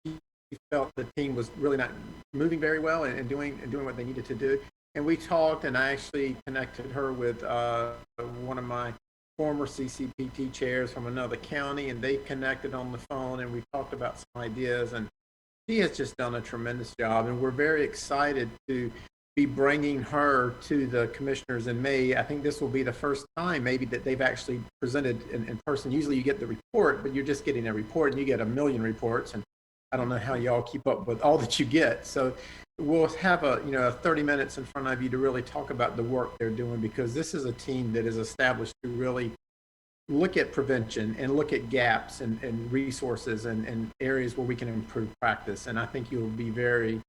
he felt the team was really not moving very well and doing what they needed to do. And we talked, and I actually connected her with one of my former CCPT chairs from another county, and they connected on the phone, and we talked about some ideas, and she has just done a tremendous job, and we're very excited to be bringing her to the commissioners in May. I think this will be the first time maybe that they've actually presented in person. Usually you get the report, but you're just getting a report, and you get a million reports, and I don't know how y'all keep up with all that you get. So we'll have a 30 minutes in front of you to really talk about the work they're doing, because this is a team that is established to really look at prevention and look at gaps and resources and areas where we can improve practice. And I think you'll be very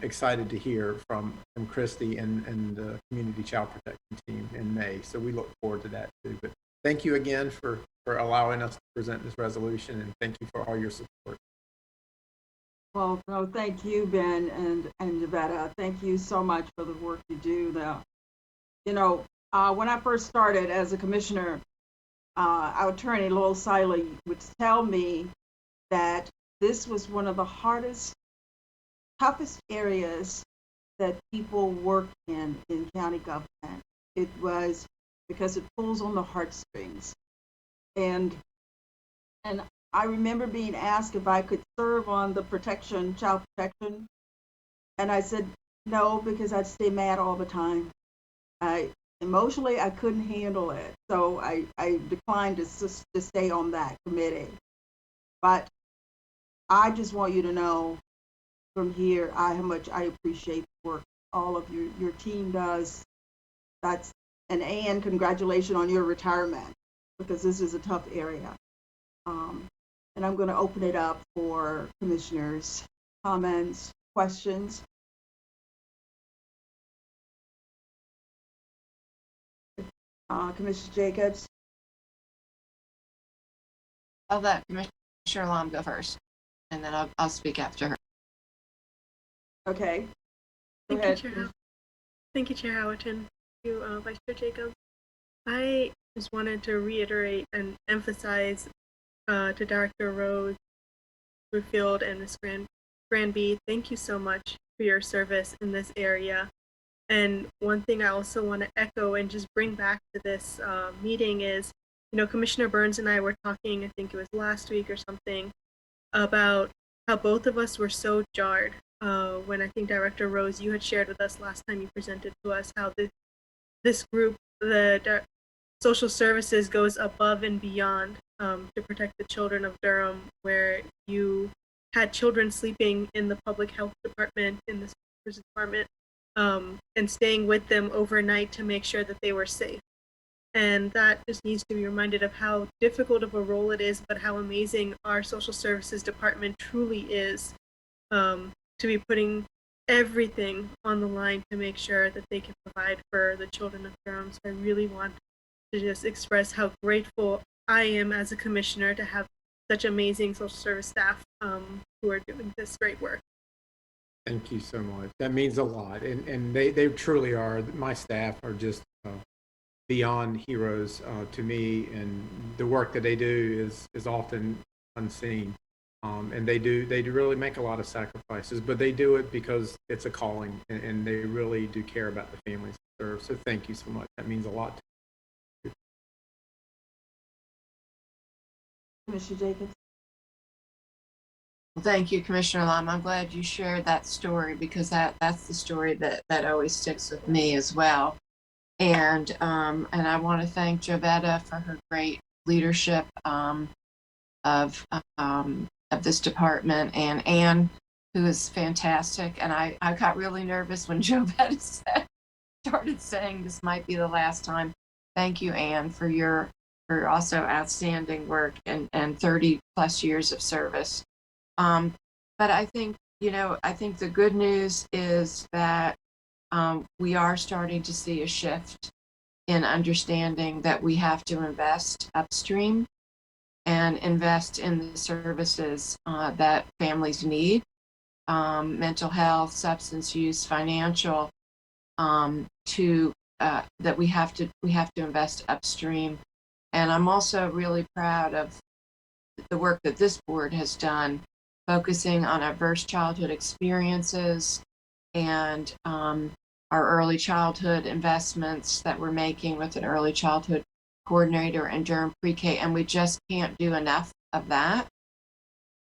excited to hear from Christy and the Community Child Protection Team in May. So we look forward to that too. But thank you again for allowing us to present this resolution, and thank you for all your support. Well, no, thank you, Ben and Yvette. Thank you so much for the work you do. When I first started as a commissioner, our attorney, Lowell Siley, would tell me that this was one of the hardest, toughest areas that people work in county government. It was because it pulls on the heartstrings. And I remember being asked if I could serve on the child protection. And I said no, because I'd stay mad all the time. Emotionally, I couldn't handle it. So I declined to stay on that committee. But I just want you to know from here how much I appreciate the work all of your team does. And Ann, congratulations on your retirement, because this is a tough area. And I'm going to open it up for commissioners' comments, questions. Commissioner Jacobs? I'll let Commissioner Lom go first, and then I'll speak after her. Okay. Thank you, Chair. Thank you, Chair Howerton. Thank you, Vice Chair Jacobs. I just wanted to reiterate and emphasize to Director Rose, Rufield, and Ms. Granby, thank you so much for your service in this area. And one thing I also want to echo and just bring back to this meeting is, Commissioner Burns and I were talking, I think it was last week or something, about how both of us were so jarred when I think Director Rose, you had shared with us last time you presented to us how this group, the social services, goes above and beyond to protect the children of Durham, where you had children sleeping in the public health department, in the services department, and staying with them overnight to make sure that they were safe. And that just needs to be reminded of how difficult of a role it is, but how amazing our social services department truly is, to be putting everything on the line to make sure that they can provide for the children of Durham. So I really want to just express how grateful I am as a commissioner to have such amazing social service staff who are doing this great work. Thank you so much. That means a lot. And they truly are. My staff are just beyond heroes to me. And the work that they do is often unseen. And they do really make a lot of sacrifices, but they do it because it's a calling, and they really do care about the families they serve. So thank you so much. That means a lot to me. Commissioner Jacobs? Well, thank you, Commissioner Lum. I'm glad you shared that story, because that's the story that always sticks with me as well. And I want to thank Jovetta for her great leadership of this department, and Anne, who is fantastic. And I got really nervous when Jovetta started saying this might be the last time. Thank you, Anne, for your also outstanding work and 30 plus years of service. But I think the good news is that we are starting to see a shift in understanding that we have to invest upstream and invest in the services that families need, mental health, substance use, financial, that we have to invest upstream. And I'm also really proud of the work that this board has done, focusing on adverse childhood experiences and our early childhood investments that we're making with an early childhood coordinator and Durham Pre-K, and we just can't do enough of that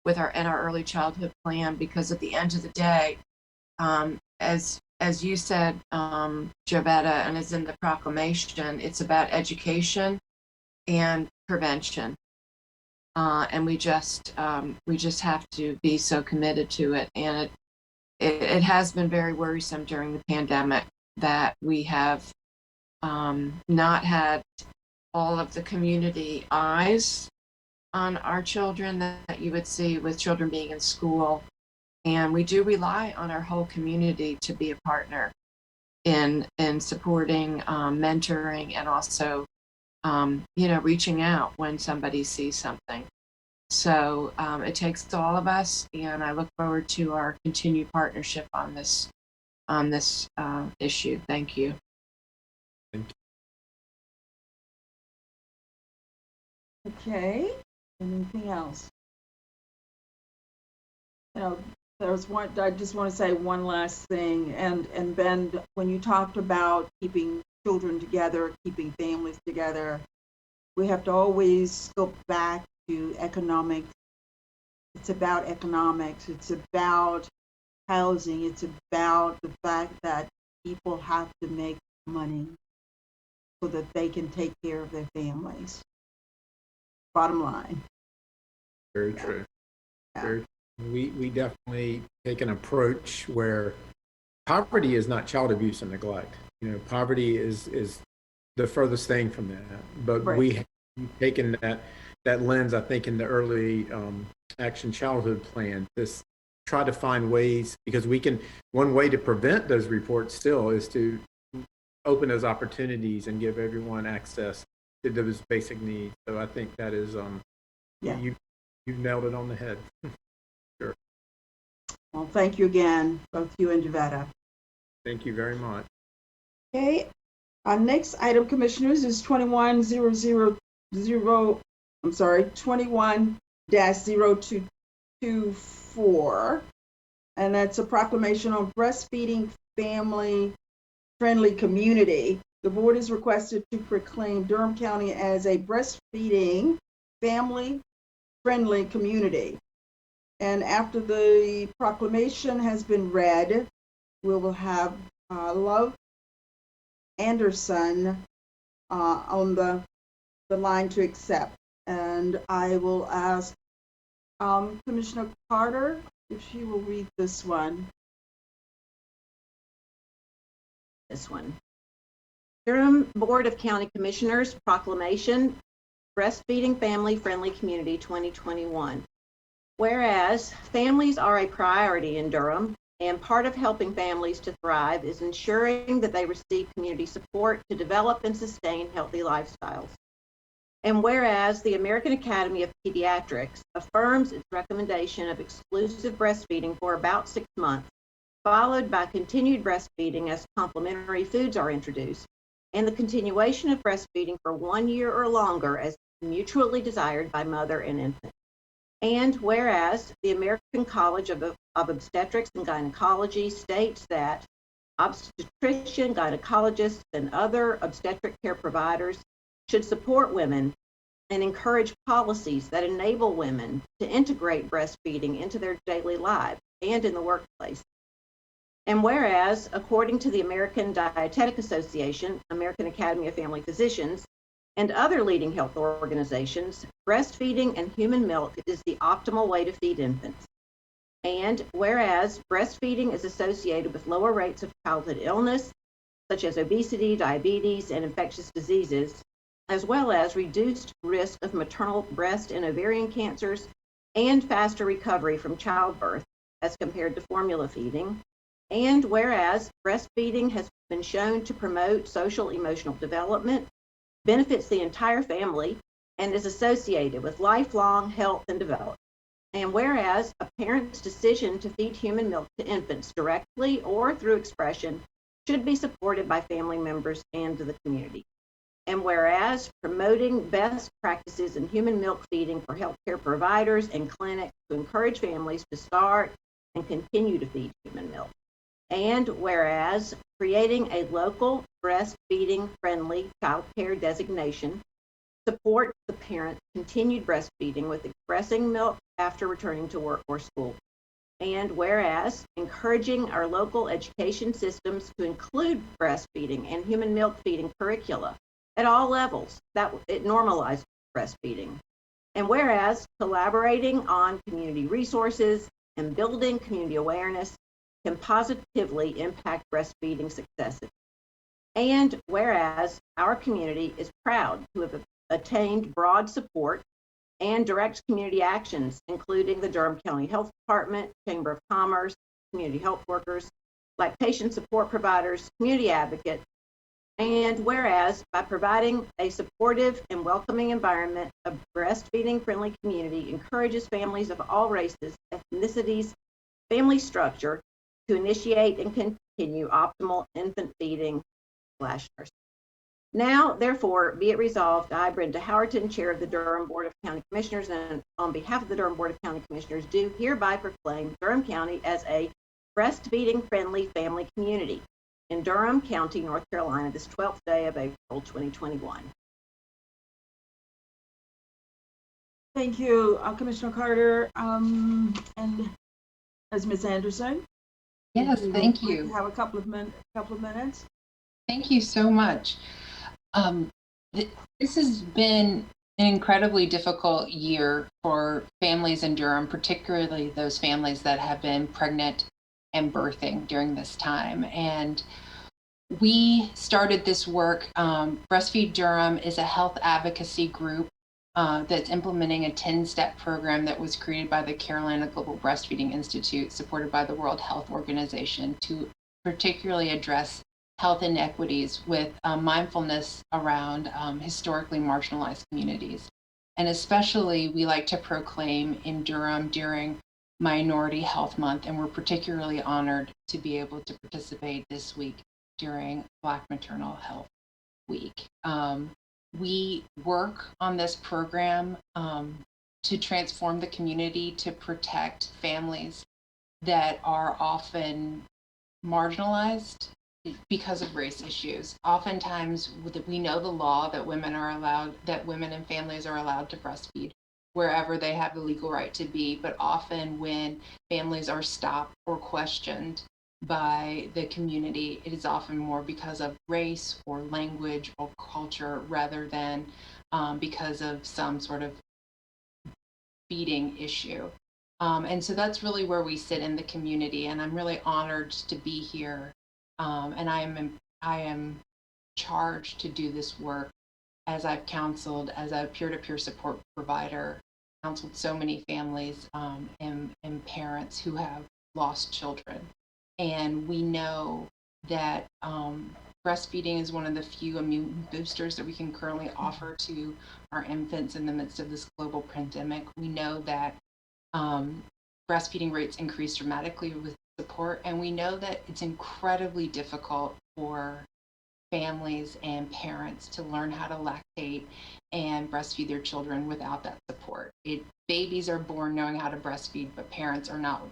with our early childhood plan, because at the end of the day, as you said, Jovetta, and is in the proclamation, it's about education and prevention, and we just have to be so committed to it. And it has been very worrisome during the pandemic that we have not had all of the community eyes on our children that you would see with children being in school. And we do rely on our whole community to be a partner in supporting, mentoring, and also, reaching out when somebody sees something. So it takes all of us, and I look forward to our continued partnership on this issue. Thank you. Thank you. Okay, anything else? There's one, I just want to say one last thing. And Ben, when you talked about keeping children together, keeping families together, we have to always go back to economics. It's about economics. It's about housing. It's about the fact that people have to make money so that they can take care of their families. Bottom line. Very true. Very, we definitely take an approach where poverty is not child abuse and neglect. Poverty is the furthest thing from that. But right. We have taken that lens, I think, in the early action childhood plan, this try to find ways, because one way to prevent those reports still is to open those opportunities and give everyone access to those basic needs. So I think that is, you've nailed it on the head. Sure. Well, thank you again, both you and Jovetta. Thank you very much. Okay, our next item, Commissioners, is 21-0224, and that's a proclamation on breastfeeding family-friendly community. The board is requested to proclaim Durham County as a breastfeeding family-friendly community. And after the proclamation has been read, we will have Love Anderson on the line to accept. And I will ask Commissioner Carter if she will read this one. This one. Durham Board of County Commissioners Proclamation, Breastfeeding Family Friendly Community 2021. Whereas families are a priority in Durham, and part of helping families to thrive is ensuring that they receive community support to develop and sustain healthy lifestyles. And whereas the American Academy of Pediatrics affirms its recommendation of exclusive breastfeeding for about 6 months, followed by continued breastfeeding as complementary foods are introduced, and the continuation of breastfeeding for 1 year or longer as mutually desired by mother and infant. And whereas the American College of Obstetrics and Gynecology states that obstetrician, gynecologists, and other obstetric care providers should support women and encourage policies that enable women to integrate breastfeeding into their daily lives and in the workplace. And whereas, according to the American Dietetic Association, American Academy of Family Physicians, and other leading health organizations, breastfeeding and human milk is the optimal way to feed infants. And whereas breastfeeding is associated with lower rates of childhood illness, such as obesity, diabetes, and infectious diseases, as well as reduced risk of maternal breast and ovarian cancers and faster recovery from childbirth as compared to formula feeding. And whereas breastfeeding has been shown to promote social emotional development, benefits the entire family, and is associated with lifelong health and development. And whereas a parent's decision to feed human milk to infants directly or through expression should be supported by family members and the community. And whereas promoting best practices in human milk feeding for healthcare providers and clinics to encourage families to start and continue to feed human milk. And whereas creating a local breastfeeding friendly child care designation supports the parent's continued breastfeeding with expressing milk after returning to work or school. And whereas encouraging our local education systems to include breastfeeding and human milk feeding curricula at all levels, that it normalized breastfeeding. And whereas collaborating on community resources and building community awareness can positively impact breastfeeding successes. And whereas our community is proud to have attained broad support and direct community actions, including the Durham County Health Department, Chamber of Commerce, community health workers, lactation support providers, community advocates. And whereas by providing a supportive and welcoming environment, a breastfeeding friendly community encourages families of all races, ethnicities, family structure to initiate and continue optimal infant feeding / nursing. Now, therefore, be it resolved, I, Brenda Howerton, Chair of the Durham Board of County Commissioners, and on behalf of the Durham Board of County Commissioners, do hereby proclaim Durham County as a breastfeeding-friendly family community in Durham County, North Carolina, this 12th day of April, 2021. Thank you, Commissioner Carter. And as Ms. Anderson? Yes, thank you. We have a couple of minutes. Thank you so much. This has been an incredibly difficult year for families in Durham, particularly those families that have been pregnant and birthing during this time. And we started this work. Breastfeed Durham is a health advocacy group that's implementing a 10-step program that was created by the Carolina Global Breastfeeding Institute, supported by the World Health Organization, to particularly address health inequities with mindfulness around historically marginalized communities. And especially we like to proclaim in Durham during Minority Health Month, and we're particularly honored to be able to participate this week during Black Maternal Health Week. We work on this program to transform the community, to protect families that are often marginalized because of race issues. Oftentimes, we know the law that women and families are allowed to breastfeed wherever they have the legal right to be, but often when families are stopped or questioned by the community, it is often more because of race or language or culture rather than because of some sort of feeding issue. And so that's really where we sit in the community, and I'm really honored to be here. And I am charged to do this work as I've counseled as a peer-to-peer support provider, counseled so many families and parents who have lost children. And we know that breastfeeding is one of the few immune boosters that we can currently offer to our infants in the midst of this global pandemic. We know that breastfeeding rates increase dramatically with support, and we know that it's incredibly difficult for families and parents to learn how to lactate and breastfeed their children without that support. Babies are born knowing how to breastfeed, but parents are not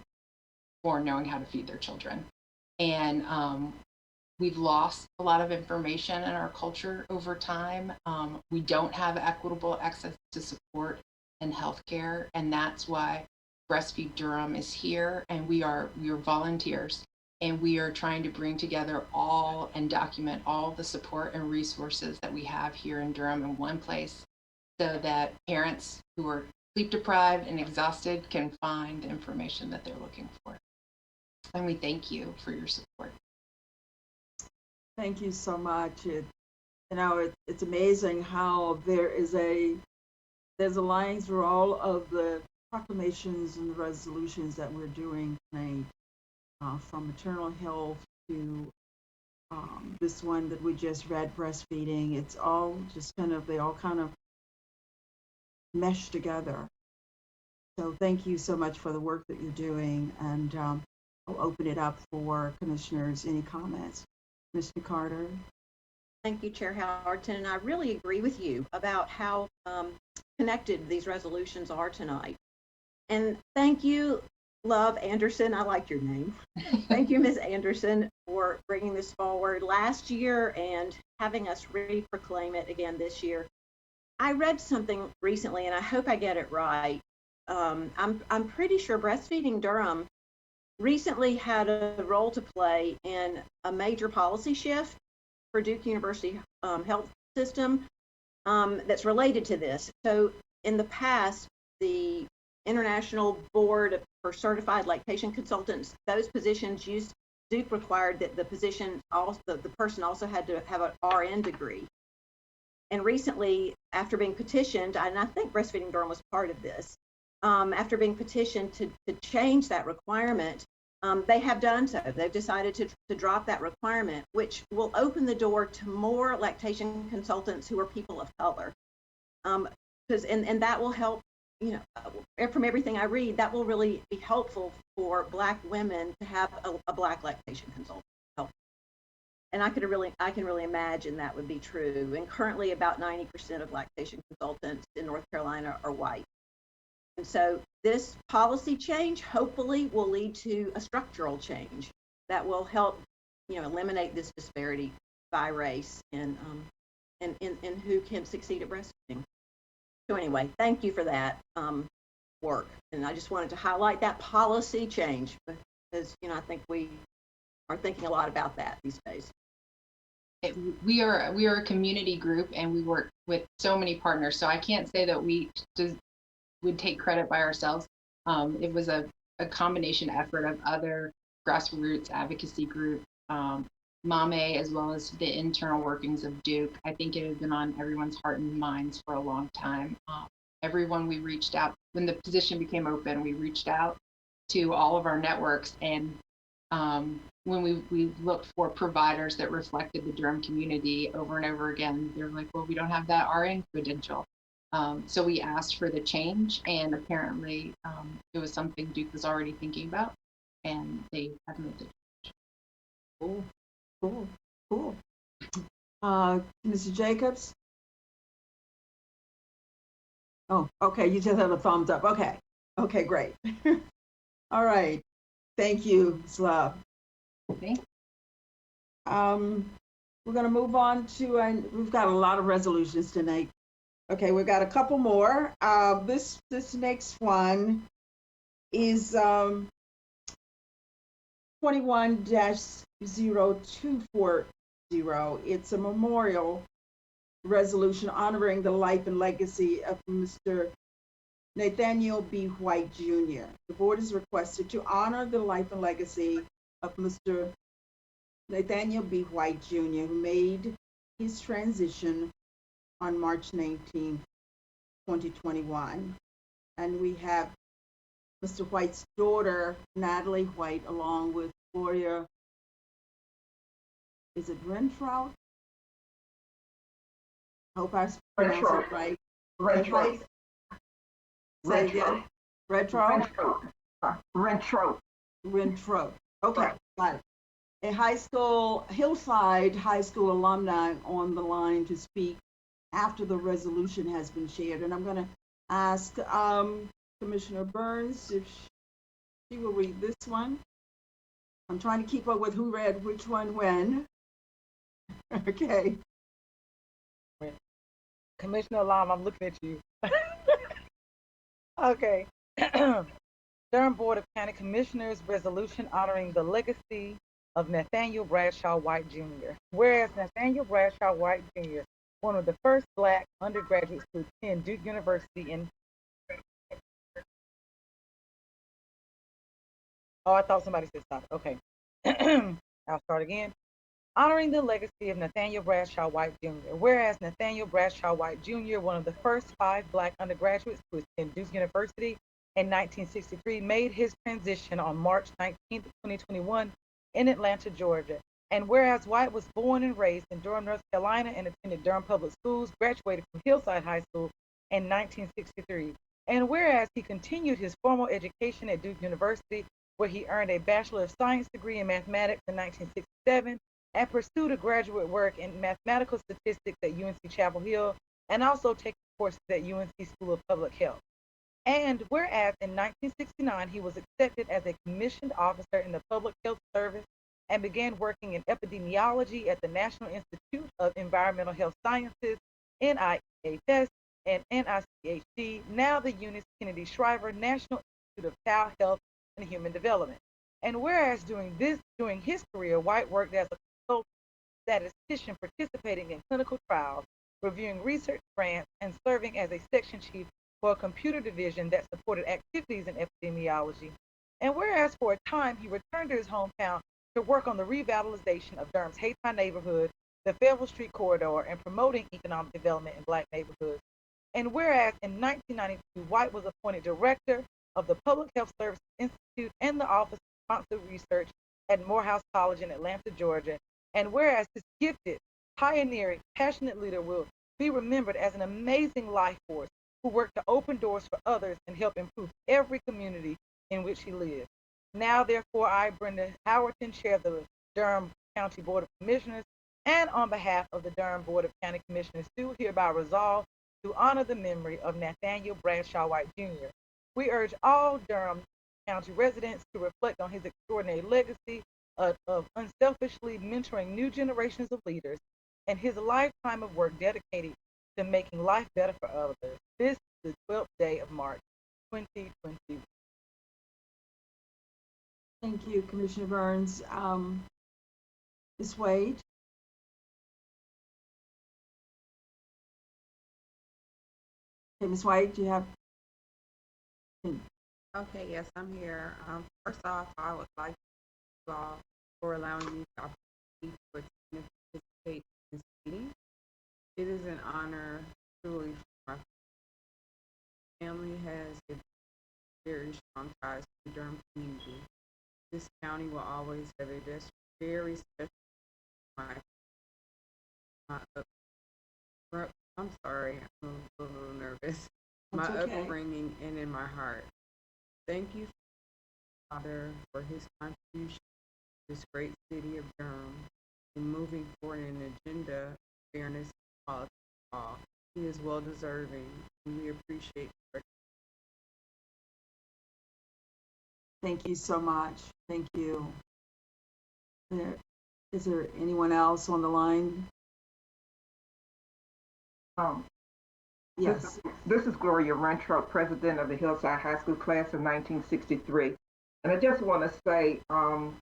born knowing how to feed their children. And we've lost a lot of information in our culture over time. We don't have equitable access to support and healthcare, and that's why Breastfeed Durham is here, and we are volunteers, and we are trying to bring together all and document all the support and resources that we have here in Durham in one place, so that parents who are sleep deprived and exhausted can find the information that they're looking for. And we thank you for your support. Thank you so much. It's amazing how there's a line through all of the proclamations and the resolutions that we're doing tonight, from maternal health to this one that we just read, breastfeeding. It's all just they all kind of mesh together. So thank you so much for the work that you're doing, and I'll open it up for commissioners. Any comments? Mr. Carter? Thank you, Chair Howerton, and I really agree with you about how connected these resolutions are tonight. And thank you, Love Anderson, I like your name. Thank you, Ms. Anderson, for bringing this forward last year and having us re-proclaim it again this year. I read something recently, and I hope I get it right. I'm pretty sure Breastfeeding Durham recently had a role to play in a major policy shift for Duke University health system that's related to this. So in the past, the International Board for Certified Lactation Consultants, those positions Duke required that the person also had to have an RN degree. And recently, after being petitioned, and I think Breastfeeding Durham was part of this, after being petitioned to change that requirement, they have done so. They've decided to drop that requirement, which will open the door to more lactation consultants who are people of color. And that will help, from everything I read, that will really be helpful for Black women to have a Black lactation consultant. And I can really imagine that would be true. And currently about 90% of lactation consultants in North Carolina are white. And so this policy change hopefully will lead to a structural change that will help, eliminate this disparity by race and who can succeed at breastfeeding. So anyway, thank you for that work. And I just wanted to highlight that policy change because, I think we are thinking a lot about that these days. We are a community group, and we work with so many partners. So I can't say that we would take credit by ourselves. It was a combination effort of other grassroots advocacy groups, MAME, as well as the internal workings of Duke. I think it has been on everyone's heart and minds for a long time. Everyone we reached out, when the position became open, we reached out to all of our networks, and when we looked for providers that reflected the Durham community over and over again, they're like, well, we don't have that RN credential. So we asked for the change, and apparently it was something Duke was already thinking about, and they have made the change. Cool. Mrs. Jacobs? Oh, okay, you just have a thumbs up. Okay, great. All right, thank you, Slav. Okay. We're gonna move on to, and we've got a lot of resolutions tonight. Okay, we've got a couple more. This next one is 21-0240. It's a memorial resolution honoring the life and legacy of Mr. Nathaniel B. White Jr. The board is requested to honor the life and legacy of Mr. Nathaniel B. White Jr., who made his transition on March 19, 2021. And we have Mr. White's daughter, Natalie White, along with Gloria, is it Rentrout? Hope I pronounced it right. Rentrout. Say again. Rentrout? Rentrout. Rentrout. Okay, got it. A high school, Hillside High School alumni on the line to speak after the resolution has been shared. And I'm going to ask Commissioner Burns if she will read this one. I'm trying to keep up with who read which one when. Okay. Commissioner Alam, I'm looking at you. Okay. Durham Board of County Commissioners resolution honoring the legacy of Nathaniel Bradshaw White Jr. Whereas Nathaniel Bradshaw White Jr., one of the first Black undergraduates to attend Duke University in... Oh, I thought somebody said stop. Okay. I'll start again. Honoring the legacy of Nathaniel Bradshaw White Jr. Whereas Nathaniel Bradshaw White Jr., one of the first 5 Black undergraduates to attend Duke University in 1963, made his transition on March 19, 2021 in Atlanta, Georgia. And whereas White was born and raised in Durham, North Carolina and attended Durham Public Schools, graduated from Hillside High School in 1963. And whereas he continued his formal education at Duke University, where he earned a Bachelor of Science degree in mathematics in 1967, and pursued a graduate work in mathematical statistics at UNC Chapel Hill, and also taking courses at UNC School of Public Health. And whereas in 1969, he was accepted as a commissioned officer in the Public Health Service and began working in epidemiology at the National Institute of Environmental Health Sciences, NIHS, and NICHD, now the Eunice Kennedy Shriver National Institute of Child Health and Human Development. And whereas during his career, White worked as a statistician participating in clinical trials, reviewing research grants, and serving as a section chief for a computer division that supported activities in epidemiology. And whereas for a time he returned to his hometown to work on the revitalization of Durham's Haytime neighborhood, the Fayetteville Street corridor, and promoting economic development in Black neighborhoods. And whereas in 1992, White was appointed director of the Public Health Services Institute and the Office of Sponsored Research at Morehouse College in Atlanta, Georgia. And whereas this gifted, pioneering, passionate leader will be remembered as an amazing life force who worked to open doors for others and help improve every community in which he lived. Now, therefore, I, Brenda Howerton, Chair of the Durham County Board of Commissioners, and on behalf of the Durham Board of County Commissioners, do hereby resolve to honor the memory of Nathaniel Bradshaw White Jr. We urge all Durham County residents to reflect on his extraordinary legacy of unselfishly mentoring new generations of leaders and his lifetime of work dedicated to making life better for others. This is the 12th day of March, 2020. Thank you, Commissioner Burns. Ms. Wade? Okay, Ms. Wade, do you have? Okay, yes, I'm here. First off, I would like to thank you all for allowing me the opportunity to participate in this meeting. It is an honor, truly, for my family has very strong ties to the Durham community. This county will always have a very special I'm sorry, I'm a little nervous. That's my okay. upbringing and in my heart. Thank you, Father, for his contribution to this great city of Durham in moving forward an agenda of fairness and equality for all. He is well deserving, and we appreciate your. Thank you so much. Thank you. Is there anyone else on the line? Yes. This is Gloria Rentrout, president of the Hillside High School class of 1963. And I just want to say all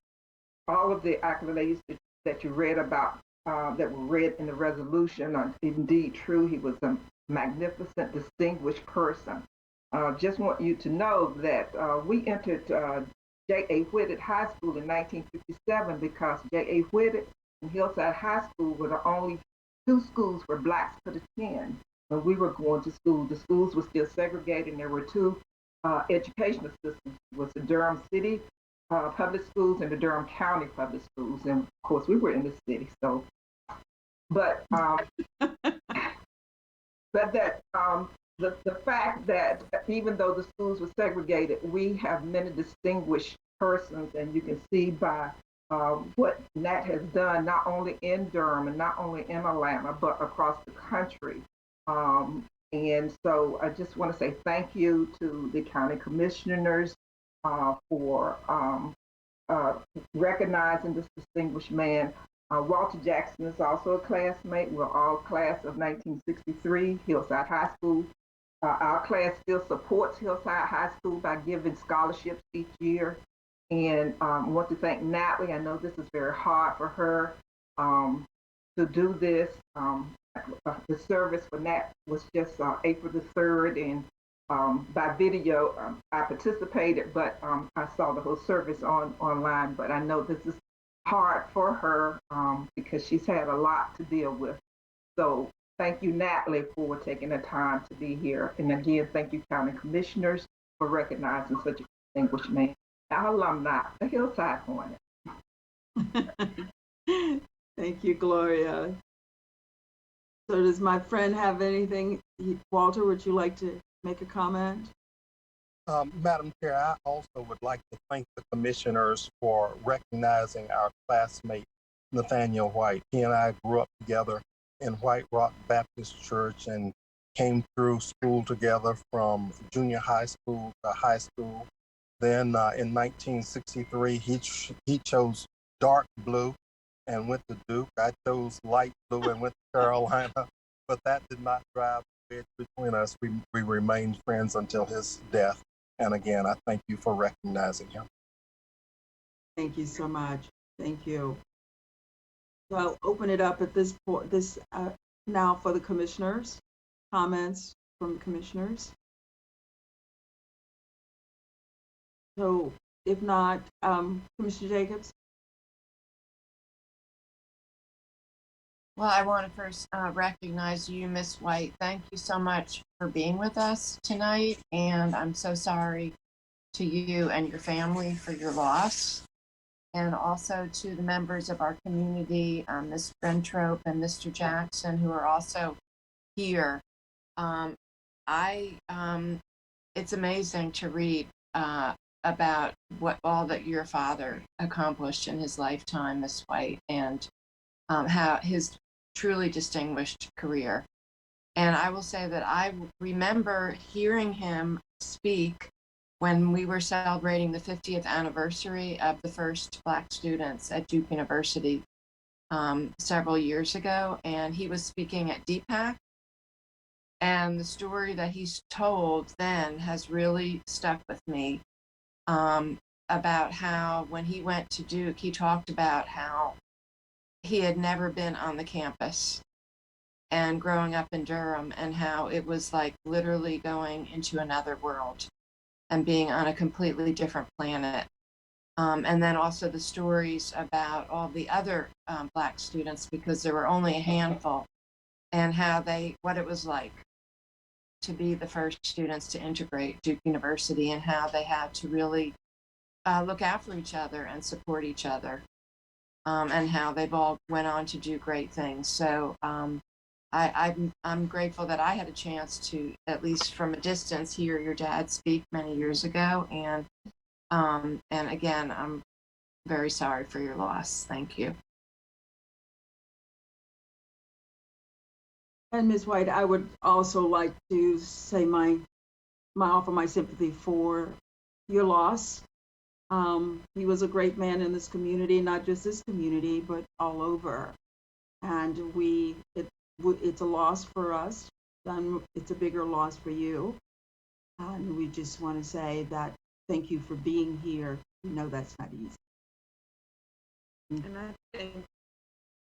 of the accolades that you read about that were read in the resolution are indeed true. He was a magnificent, distinguished person. Just want you to know that we entered J.A. Whitted High School in 1957 because J.A. Whitted and Hillside High School were the only two schools where blacks could attend. When we were going to school, the schools were still segregated, and there were two educational systems. It was the Durham City public schools and the Durham County public schools. And of course, we were in the city. So, but that the fact that even though the schools were segregated, we have many distinguished persons, and you can see by what Nat has done, not only in Durham and not only in Atlanta, but across the country. And so I just want to say thank you to the county commissioners for recognizing this distinguished man. Walter Jackson is also a classmate. We're all class of 1963, Hillside High School. Our class still supports Hillside High School by giving scholarships each year. And I want to thank Natalie. I know this is very hard for her to do this. The service for Nat was just April the 3rd, and by video I participated, but I saw the whole service online. But I know this is hard for her because she's had a lot to deal with. So thank you, Natalie, for taking the time to be here. And again, thank you, county commissioners, for recognizing such a distinguished man. Our alumni, the Hillside Hornet. Thank you, Gloria. So does my friend have anything? Walter, would you like to make a comment? Madam Chair, I also would like to thank the commissioners for recognizing our classmate, Nathaniel White. He and I grew up together in White Rock Baptist Church and came through school together from junior high school to high school. Then in 1963, he chose dark blue and went to Duke. I chose light blue and went to Carolina, but that did not drive the wedge between us. We remained friends until his death. And again, I thank you for recognizing him. Thank you so much. Thank you. So I'll open it up at this point, now for the commissioners. Comments from the commissioners. So if not, Commissioner Jacobs. Well, I want to first recognize you, Miss White. Thank you so much for being with us tonight. And I'm so sorry to you and your family for your loss. And also to the members of our community, Ms. Brentrope and Mr. Jackson, who are also here. It's amazing to read about what all that your father accomplished in his lifetime, Miss White, and how his truly distinguished career. And I will say that I remember hearing him speak when we were celebrating the 50th anniversary of the first Black students at Duke University several years ago. And he was speaking at DPAC. And the story that he's told then has really stuck with me about how when he went to Duke, he talked about how he had never been on the campus and growing up in Durham, and how it was like literally going into another world and being on a completely different planet. And then also the stories about all the other Black students, because there were only a handful, and how what it was like to be the first students to integrate Duke University, and how they had to really look out for each other and support each other. And how they've all went on to do great things. So I'm grateful that I had a chance to, at least from a distance, hear your dad speak many years ago. And again, I'm very sorry for your loss. Thank you. And Ms. White, I would also like to say offer my sympathy for your loss. He was a great man in this community, not just this community, but all over. And it's a loss for us, and it's a bigger loss for you. And we just want to say that thank you for being here. We know that's not easy. And I think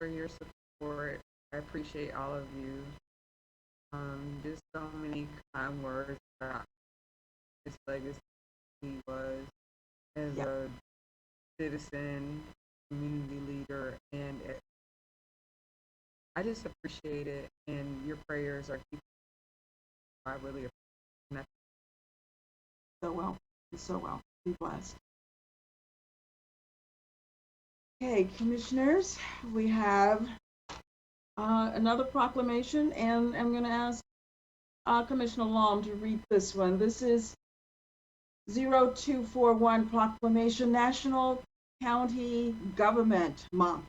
for your support. I appreciate all of you. Just so many kind words about his legacy he was as a citizen, community leader, and I just appreciate it. And your prayers are keeping. I really appreciate it. So well, so well. Be blessed. Okay, commissioners, we have another proclamation, and I'm going to ask Commissioner Lom to read this one. This is 0241 Proclamation, National County Government Month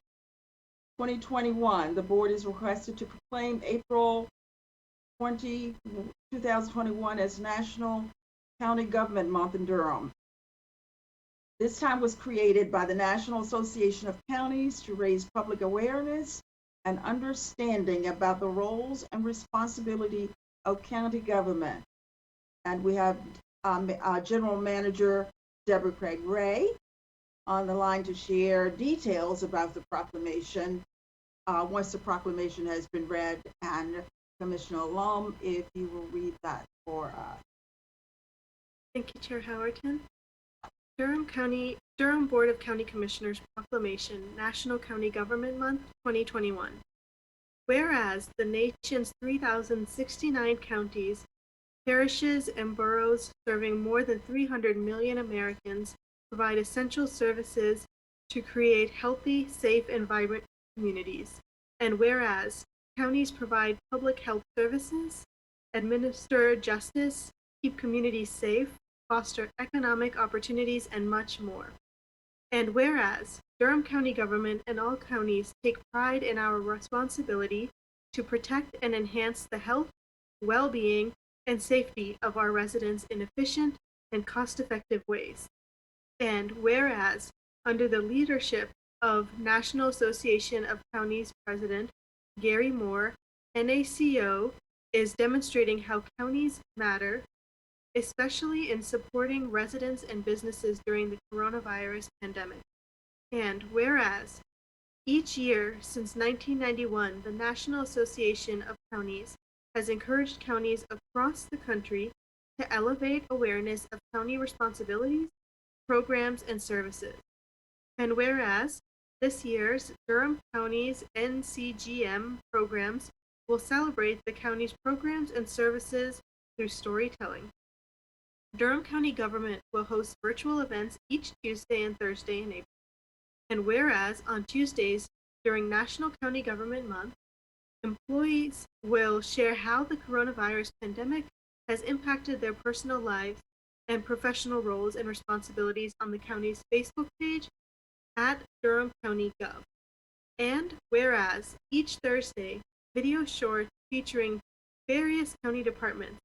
2021. The board is requested to proclaim April 20, 2021 as National County Government Month in Durham. This time was created by the National Association of Counties to raise public awareness and understanding about the roles and responsibility of county government. And we have General Manager Deborah Craig Ray on the line to share details about the proclamation once the proclamation has been read. And Commissioner Lom, if you will read that for us. Thank you, Chair Howerton. Durham Board of County Commissioners Proclamation, National County Government Month 2021. Whereas the nation's 3,069 counties, parishes, and boroughs serving more than 300 million Americans provide essential services to create healthy, safe, and vibrant communities. And whereas counties provide public health services, administer justice, keep communities safe, foster economic opportunities, and much more. And whereas Durham County government and all counties take pride in our responsibility to protect and enhance the health, well-being, and safety of our residents in efficient and cost-effective ways. And whereas under the leadership of National Association of Counties President Gary Moore, NACO is demonstrating how counties matter, especially in supporting residents and businesses during the coronavirus pandemic. And whereas each year since 1991, the National Association of Counties has encouraged counties across the country to elevate awareness of county responsibilities, programs, and services. And whereas this year's Durham County's NCGM programs will celebrate the county's programs and services through storytelling. Durham County government will host virtual events each Tuesday and Thursday in April. And whereas on Tuesdays during National County Government Month, employees will share how the coronavirus pandemic has impacted their personal lives and professional roles and responsibilities on the county's Facebook page at Durham County Gov. And whereas each Thursday, video shorts featuring various county departments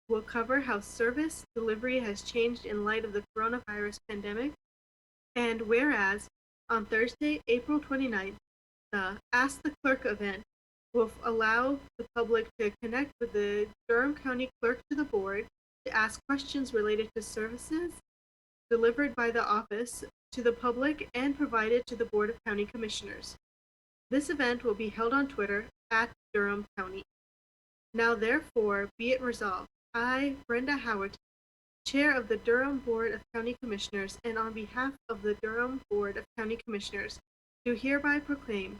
will cover how service delivery has changed in light of the coronavirus pandemic. And whereas on Thursday, April 29th, the Ask the Clerk event will allow the public to connect with the Durham County Clerk to the board to ask questions related to services delivered by the office to the public and provided to the Board of County Commissioners. This event will be held on Twitter at Durham County. Now therefore be it resolved, I, Brenda Howard, Chair of the Durham Board of County Commissioners, and on behalf of the Durham Board of County Commissioners, do hereby proclaim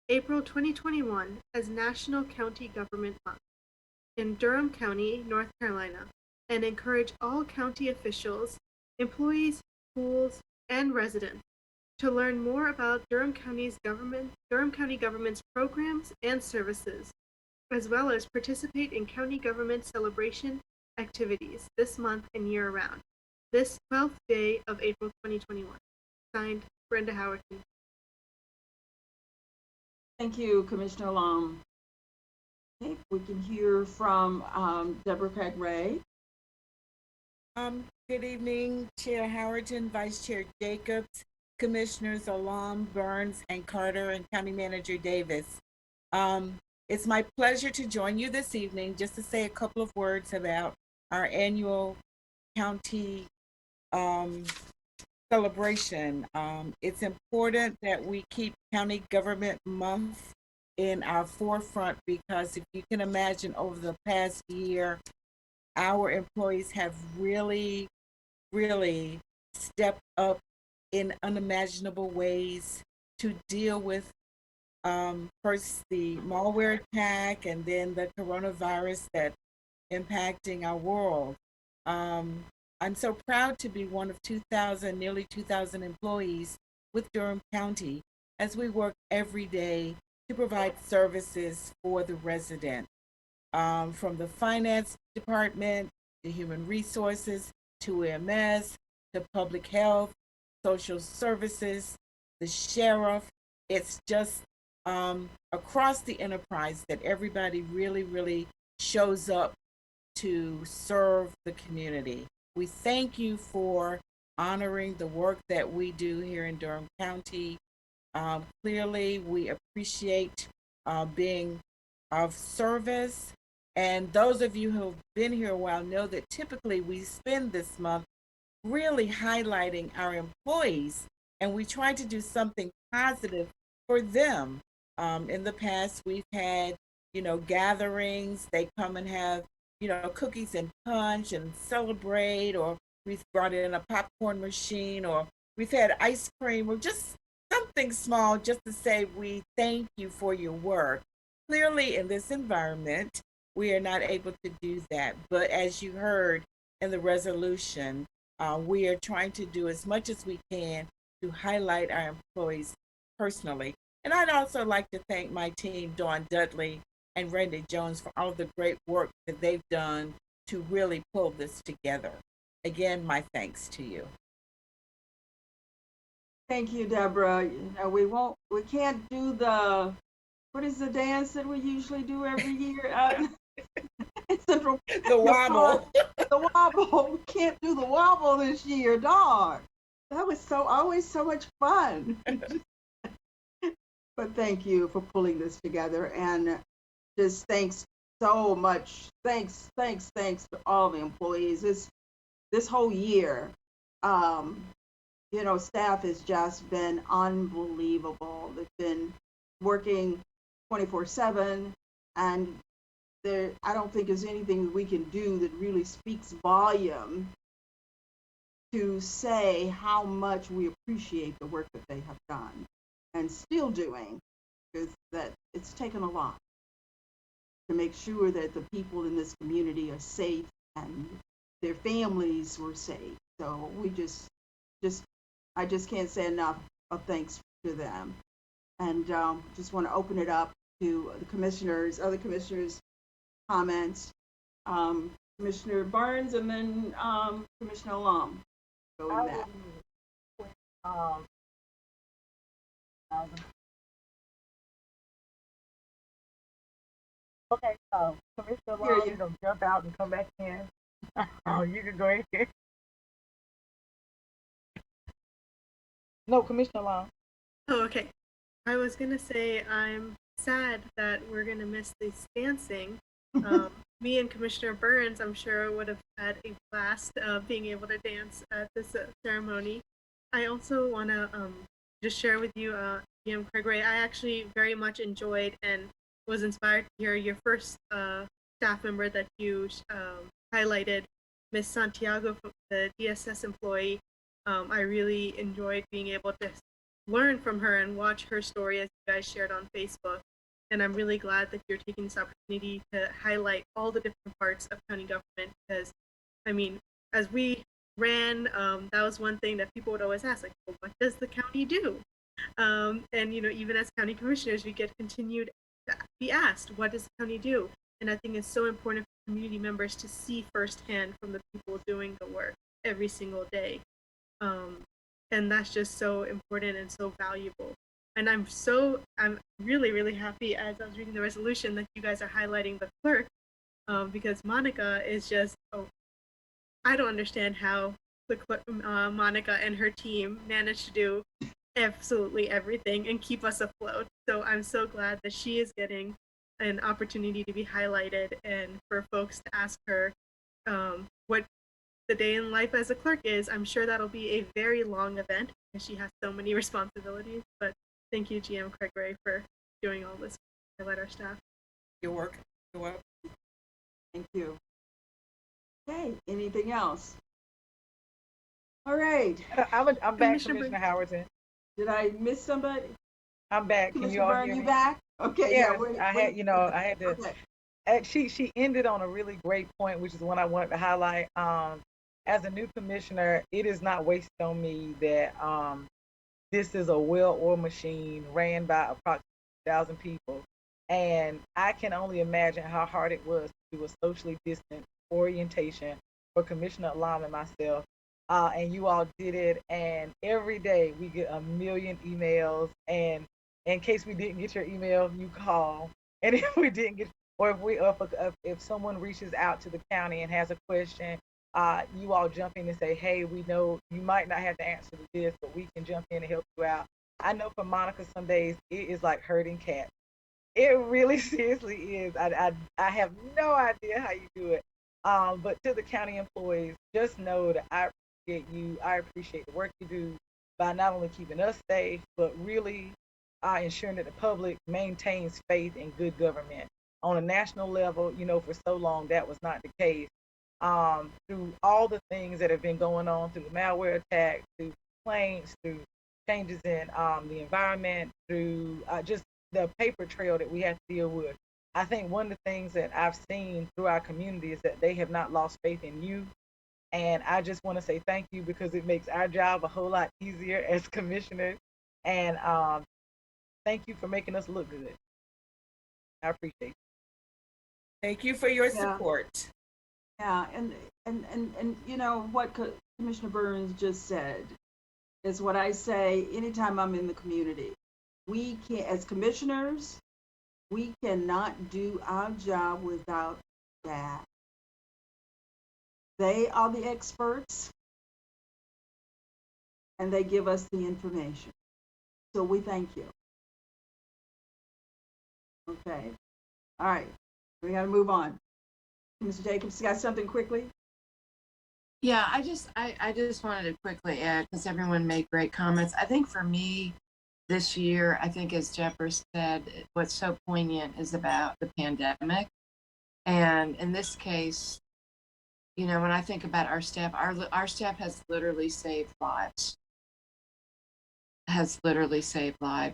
April 2021 as National County Government Month in Durham County, North Carolina, and encourage all county officials, employees, schools, and residents to learn more about Durham County government's programs and services, as well as participate in county government celebration activities this month and year-round, this 12th day of April 2021. Signed, Brenda Howerton. Thank you, Commissioner Lom. Okay, we can hear from Deborah Craig Ray. Good evening, Chair Howerton, Vice Chair Jacobs, Commissioners Alam, Burns, and Carter, and County Manager Davis. It's my pleasure to join you this evening just to say a couple of words about our annual county celebration. It's important that we keep County Government Month in our forefront because if you can imagine over the past year, our employees have really, really stepped up in unimaginable ways to deal with first the malware attack and then the coronavirus that impacting our world. I'm so proud to be one of 2,000, nearly 2,000 employees with Durham County as we work every day to provide services for the resident. From the finance department to human resources to EMS to public health, social services, the sheriff. It's just across the enterprise that everybody really, really shows up to serve the community. We thank you for honoring the work that we do here in Durham County. Clearly, we appreciate being of service. And those of you who have been here a while know that typically we spend this month really highlighting our employees, and we try to do something positive for them. In the past, we've had, gatherings. They come and have, cookies and punch and celebrate, or we've brought in a popcorn machine, or we've had ice cream, or just something small just to say we thank you for your work. Clearly, in this environment, we are not able to do that. But as you heard in the resolution, we are trying to do as much as we can to highlight our employees personally. And I'd also like to thank my team, Dawn Dudley and Randy Jones, for all of the great work that they've done to really pull this together. Again, my thanks to you. Thank you, Deborah. We can't do what is the dance that we usually do every year? Central. The wobble. The wobble. We can't do the wobble this year, dog. That was always so much fun. But thank you for pulling this together, and just thanks so much. Thanks to all the employees. This whole year, staff has just been unbelievable. They've been working 24/7, and I don't think there's anything we can do that really speaks volume to say how much we appreciate the work that they have done and still doing, because that it's taken a lot to make sure that the people in this community are safe and their families were safe. So I just can't say enough of thanks to them. And just want to open it up to the other commissioners' comments. Commissioner Burns and then Commissioner Lum. Going back. Okay, Commissioner Lum, you're going to jump out and come back in. Oh, you can go ahead. No, Commissioner Lum. Oh, okay. I was going to say I'm sad that we're going to miss this dancing. Me and Commissioner Burns, I'm sure, would have had a blast being able to dance at this ceremony. I also want to just share with you, PM Craig Ray, I actually very much enjoyed and was inspired to hear your first staff member that you highlighted, Miss Santiago, the DSS employee. I really enjoyed being able to learn from her and watch her story as you guys shared on Facebook. And I'm really glad that you're taking this opportunity to highlight all the different parts of county government, because, I mean, as we ran, that was one thing that people would always ask, like, well, what does the county do? And, even as county commissioners, we get continued to be asked, what does the county do? And I think it's so important for community members to see firsthand from the people doing the work every single day. And that's just so important and so valuable. And I'm really, really happy as I was reading the resolution that you guys are highlighting the clerk, because Monica is just, I don't understand how the Monica and her team managed to do absolutely everything and keep us afloat. So I'm so glad that she is getting an opportunity to be highlighted and for folks to ask her what the day in life as a clerk is. I'm sure that'll be a very long event because she has so many responsibilities. But thank you, GM Craigray, for doing all this. I let our staff. Your work. You're welcome. Thank you. Okay, anything else? All right. I'm back, Commissioner Howerton. Did I miss somebody? I'm back. Can you all Commissioner Byrne, hear you me? back? Okay, Yes, yeah. I had to. Okay. She ended on a really great point, which is one I wanted to highlight. As a new commissioner, it is not wasted on me that this is a well-oiled machine ran by approximately 1,000 people, and I can only imagine how hard it was to do a socially distant orientation for Commissioner Alam and myself. And you all did it, and every day we get a million emails, and in case we didn't get your email, you call, and if we didn't get, or if someone reaches out to the county and has a question, you all jump in and say, hey, we know you might not have the answer to this, but we can jump in and help you out. I know for Monica, some days it is like herding cats. It really seriously is. I have no idea how you do it. But to the county employees, just know that I appreciate you. I appreciate the work you do by not only keeping us safe, but really ensuring that the public maintains faith in good government. On a national level, for so long, that was not the case. Through all the things that have been going on, through the malware attack, through complaints, through changes in the environment, through just the paper trail that we have to deal with. I think one of the things that I've seen through our community is that they have not lost faith in you. And I just want to say thank you, because it makes our job a whole lot easier as commissioners. And thank you for making us look good. I appreciate it. Thank you for your support. Yeah, and what Commissioner Burns just said is what I say anytime I'm in the community. We can, as commissioners, we cannot do our job without that. They are the experts, and they give us the information. So we thank you. Okay. All right. We got to move on. Mr. Jacobs, got something quickly? Yeah, I just wanted to quickly add, because everyone made great comments. I think for me this year, I think as Jeffrey said, what's so poignant is about the pandemic. And in this case, when I think about our staff has literally saved lives.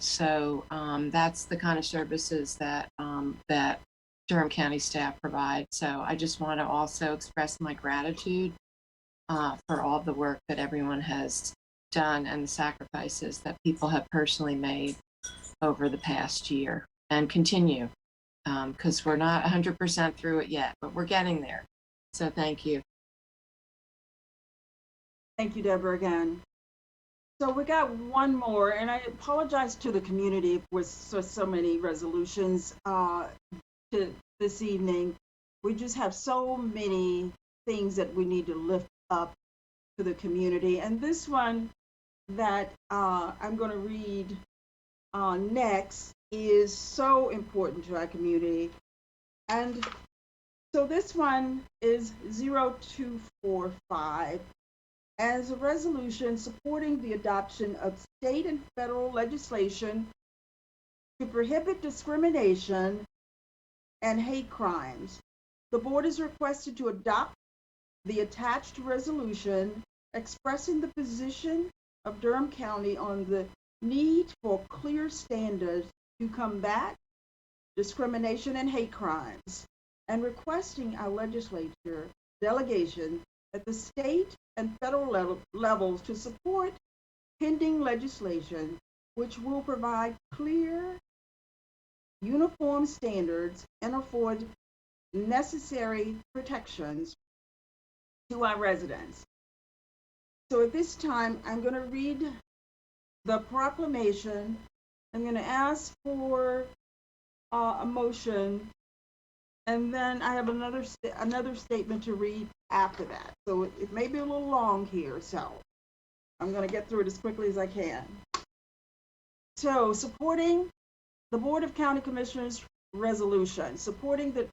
So that's the kind of services that Durham County staff provide. So I just want to also express my gratitude for all the work that everyone has done and the sacrifices that people have personally made over the past year and continue, because we're not 100% through it yet, but we're getting there. So thank you. Thank you, Deborah, again. So we got one more, and I apologize to the community for so many resolutions this evening. We just have so many things that we need to lift up to the community. And this one that I'm going to read next is so important to our community. And so this one is 0245. As a resolution supporting the adoption of state and federal legislation to prohibit discrimination and hate crimes. The board is requested to adopt the attached resolution expressing the position of Durham County on the need for clear standards to combat discrimination and hate crimes, and requesting our legislature delegation at the state and federal levels to support pending legislation which will provide clear, uniform standards and afford necessary protections to our residents. So at this time, I'm going to read the proclamation. I'm going to ask for a motion, and then I have another statement to read after that. So it may be a little long here, so I'm going to get through it as quickly as I can. So supporting the Board of County Commissioners resolution, supporting the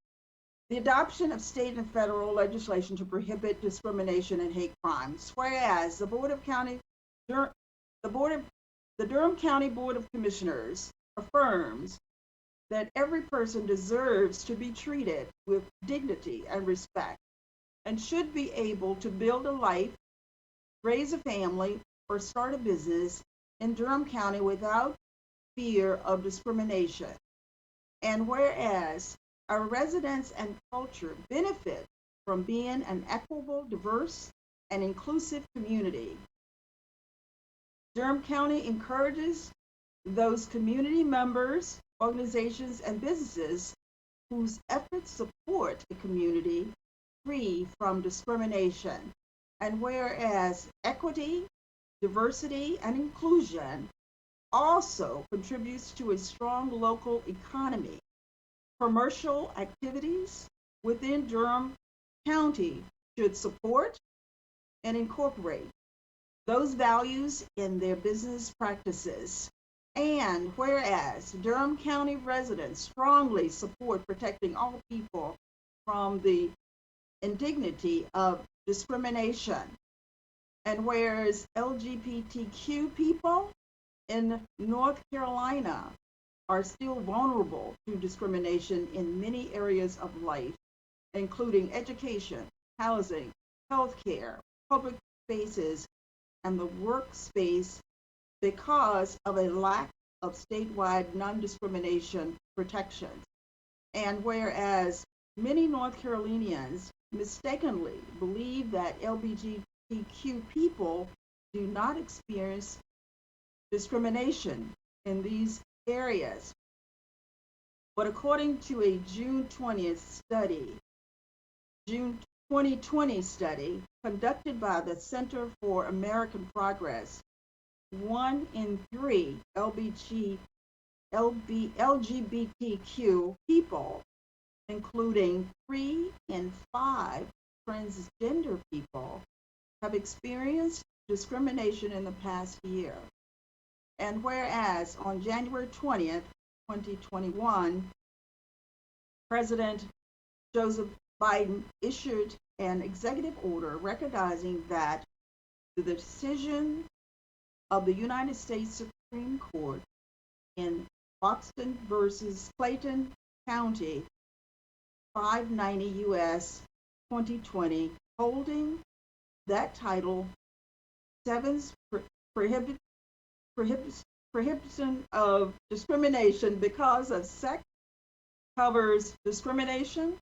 The adoption of state and federal legislation to prohibit discrimination and hate crimes. Whereas the Durham County Board of Commissioners affirms that every person deserves to be treated with dignity and respect and should be able to build a life, raise a family, or start a business in Durham County without fear of discrimination. And whereas our residents and culture benefit from being an equitable, diverse, and inclusive community, Durham County encourages those community members, organizations, and businesses whose efforts support the community free from discrimination. And whereas equity, diversity, and inclusion also contributes to a strong local economy, commercial activities within Durham County should support and incorporate those values in their business practices. And whereas Durham County residents strongly support protecting all people from the indignity of discrimination, and whereas LGBTQ people in North Carolina are still vulnerable to discrimination in many areas of life, including education, housing, healthcare, public spaces, and the workspace because of a lack of statewide non-discrimination protections. And whereas many North Carolinians mistakenly believe that LGBTQ people do not experience discrimination in these areas. But according to a June 2020 study conducted by the Center for American Progress, 1 in 3 LGBTQ people, including 3 in 5 transgender people, have experienced discrimination in the past year. And whereas on January 20th, 2021, President Joseph Biden issued an executive order recognizing that the decision of the United States Supreme Court in Buxton versus Clayton County, 590 U.S. 2020, holding that Title VII's prohibition of discrimination because of sex covers discrimination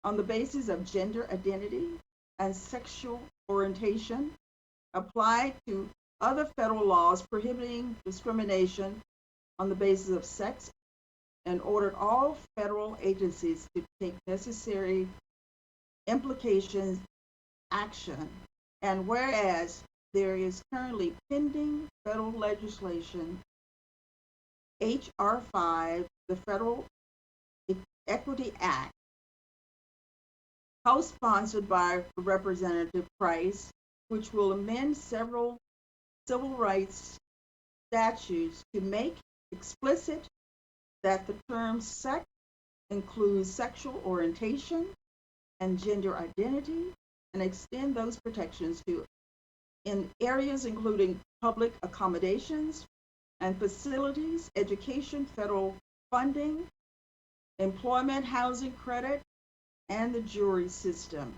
on the basis of gender identity and sexual orientation applied to other federal laws prohibiting discrimination on the basis of sex, and ordered all federal agencies to take necessary implications action. And whereas there is currently pending federal legislation, H.R. 5, the Federal Equity Act, co-sponsored by Representative Price, which will amend several civil rights statutes to make explicit that the term sex includes sexual orientation and gender identity, and extend those protections to in areas including public accommodations and facilities, education, federal funding, employment, housing credit, and the jury system.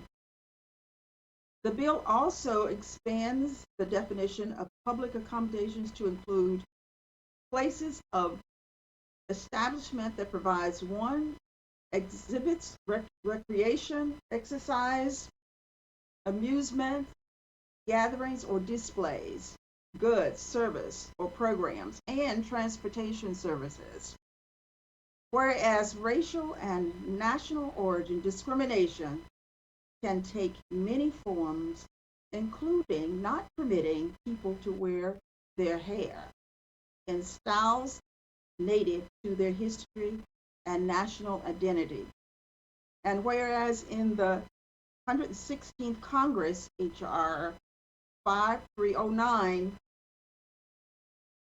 The bill also expands the definition of public accommodations to include places of establishment that provides exhibits, recreation, exercise, amusement, gatherings or displays, goods, service, or programs, and transportation services. Whereas racial and national origin discrimination can take many forms, including not permitting people to wear their hair in styles native to their history and national identity. And whereas in the 116th Congress, H.R. 5309,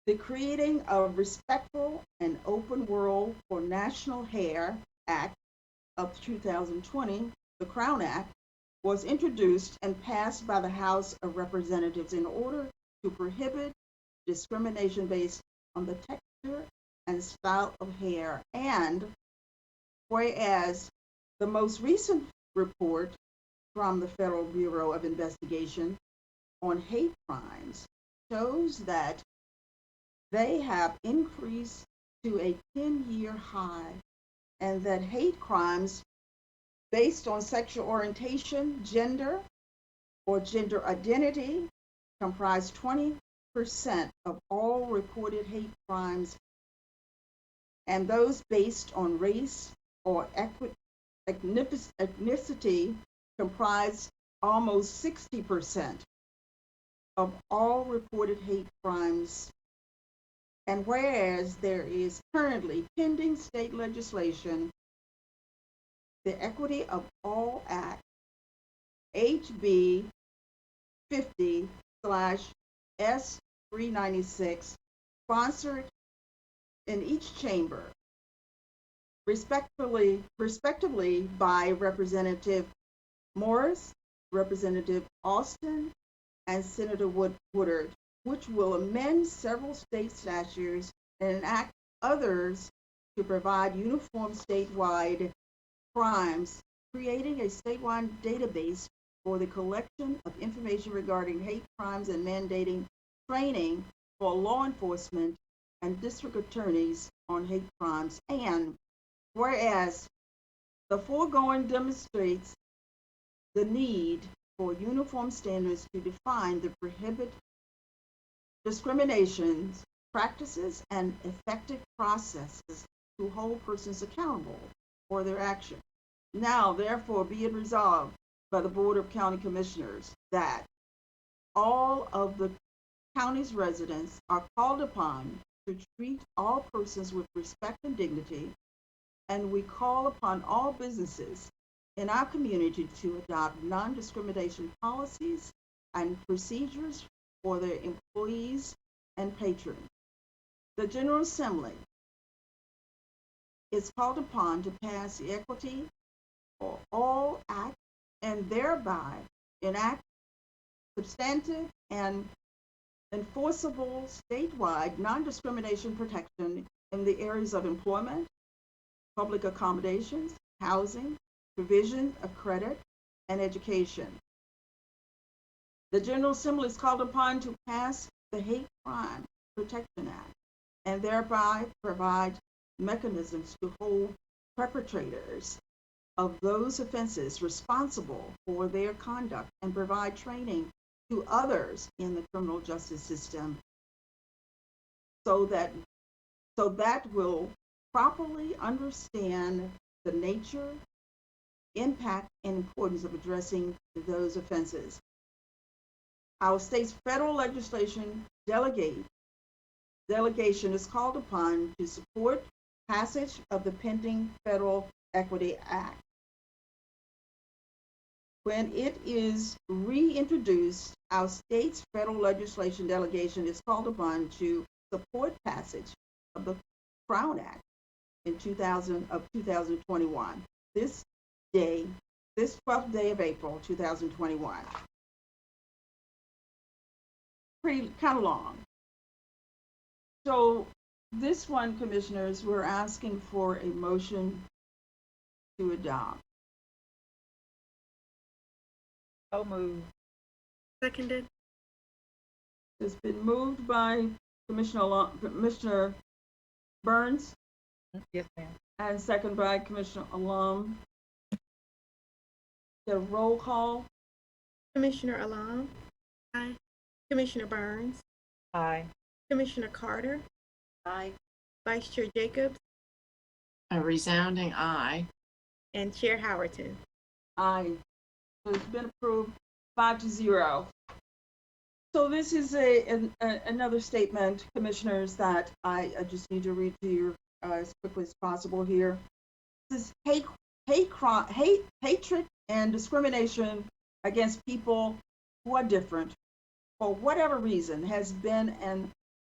the Creating a Respectful and Open World for National Hair Act of 2020, the Crown Act, was introduced and passed by the House of Representatives in order to prohibit discrimination based on the texture and style of hair. And whereas the most recent report from the Federal Bureau of Investigation on hate crimes shows that they have increased to a 10-year high, and that hate crimes based on sexual orientation, gender, or gender identity comprise 20% of all reported hate crimes, and those based on race or ethnicity comprise almost 60% of all reported hate crimes. And whereas there is currently pending state legislation, the Equity of All Act, HB 50/S396, sponsored in each chamber, respectively by Representative Morris, Representative Austin, and Senator Woodard, which will amend several state statutes and enact others to provide uniform statewide crimes, creating a statewide database for the collection of information regarding hate crimes and mandating training for law enforcement and district attorneys on hate crimes. And whereas the foregoing demonstrates the need for uniform standards to define the prohibit discriminations, practices, and effective processes to hold persons accountable for their action. Now, therefore, be it resolved by the Board of County Commissioners that all of the county's residents are called upon to treat all persons with respect and dignity, and we call upon all businesses in our community to adopt non-discrimination policies and procedures for their employees and patrons. The General Assembly is called upon to pass the Equity for All Act and thereby enact substantive and enforceable statewide non-discrimination protection in the areas of employment, public accommodations, housing, provision of credit, and education. The General Assembly is called upon to pass the Hate Crime Protection Act and thereby provide mechanisms to hold perpetrators of those offenses responsible for their conduct and provide training to others in the criminal justice system so that will properly understand the nature, impact, and importance of addressing those offenses. Our state's federal legislation delegation is called upon to support passage of the pending Federal Equity Act. When it is reintroduced, our state's federal legislation delegation is called upon to support passage of the Crown Act in 2021. This 12th day of April, 2021. Pretty kind of long. So this one, Commissioners, we're asking for a motion to adopt. So moved. Seconded. It's been moved by Commissioner Burns. Yes, ma'am. And second by Commissioner Alum. The roll call. Commissioner Alum. Aye. Commissioner Burns. Aye. Commissioner Carter. Aye. Vice Chair Jacobs. A resounding aye. And Chair Howerton. Aye. So it's been approved 5-0. So this is another statement, Commissioners, that I just need to read to you as quickly as possible here. This is hatred and discrimination against people who are different, for whatever reason, has been an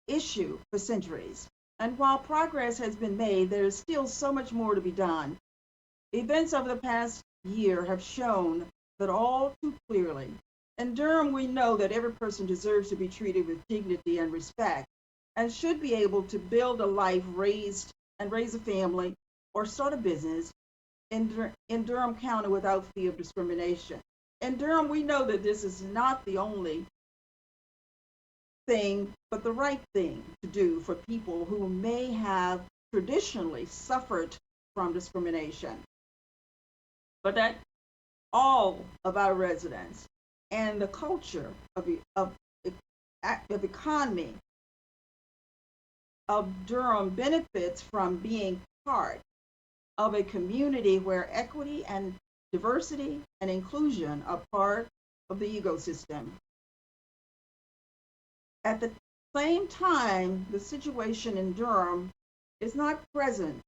issue for centuries. And while progress has been made, there is still so much more to be done. Events over the past year have shown that all too clearly. In Durham, we know that every person deserves to be treated with dignity and respect and should be able to build a life, raise a family, or start a business in Durham County without fear of discrimination. In Durham, we know that this is not the only thing, but the right thing to do for people who may have traditionally suffered from discrimination. But that all of our residents and the culture of economy of Durham benefits from being part of a community where equity and diversity and inclusion are part of the ecosystem. At the same time, the situation in Durham is not present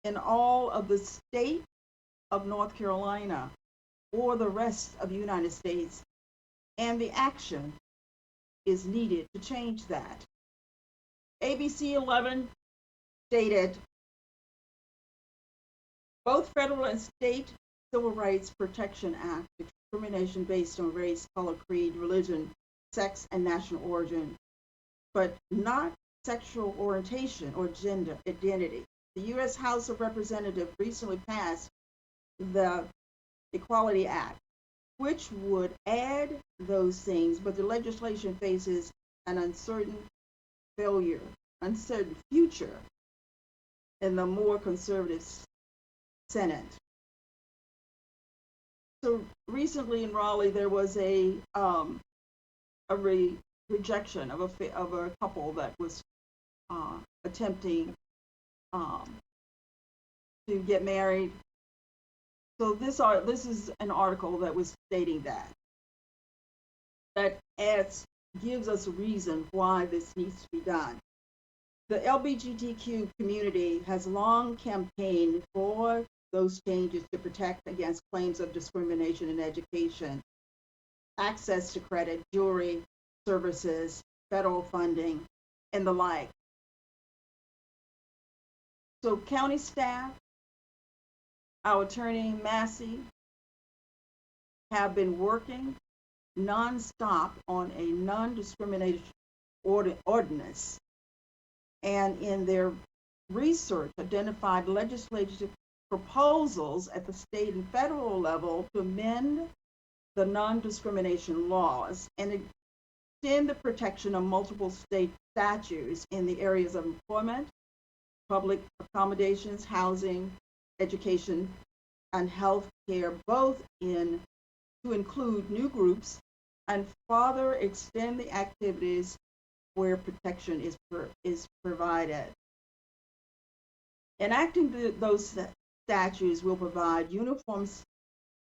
in all of the state of North Carolina or the rest of the United States, and the action is needed to change that. ABC 11 stated, both federal and state Civil Rights Protection Act, discrimination based on race, color, creed, religion, sex, and national origin, but not sexual orientation or gender identity. The U.S. House of Representatives recently passed the Equality Act, which would add those things, but the legislation faces an uncertain future in the more conservative Senate. So recently in Raleigh, there was a rejection of a couple that was attempting to get married. So this is an article that was stating that gives us a reason why this needs to be done. The LGBTQ community has long campaigned for those changes to protect against claims of discrimination in education, access to credit, jury services, federal funding, and the like. So county staff, our attorney Massey, have been working nonstop on a non-discrimination ordinance, and in their research identified legislative proposals at the state and federal level to amend the non-discrimination laws and extend the protection of multiple state statutes in the areas of employment, public accommodations, housing, education, and health care, both to include new groups and further extend the activities where protection is provided. Enacting those statutes will provide uniform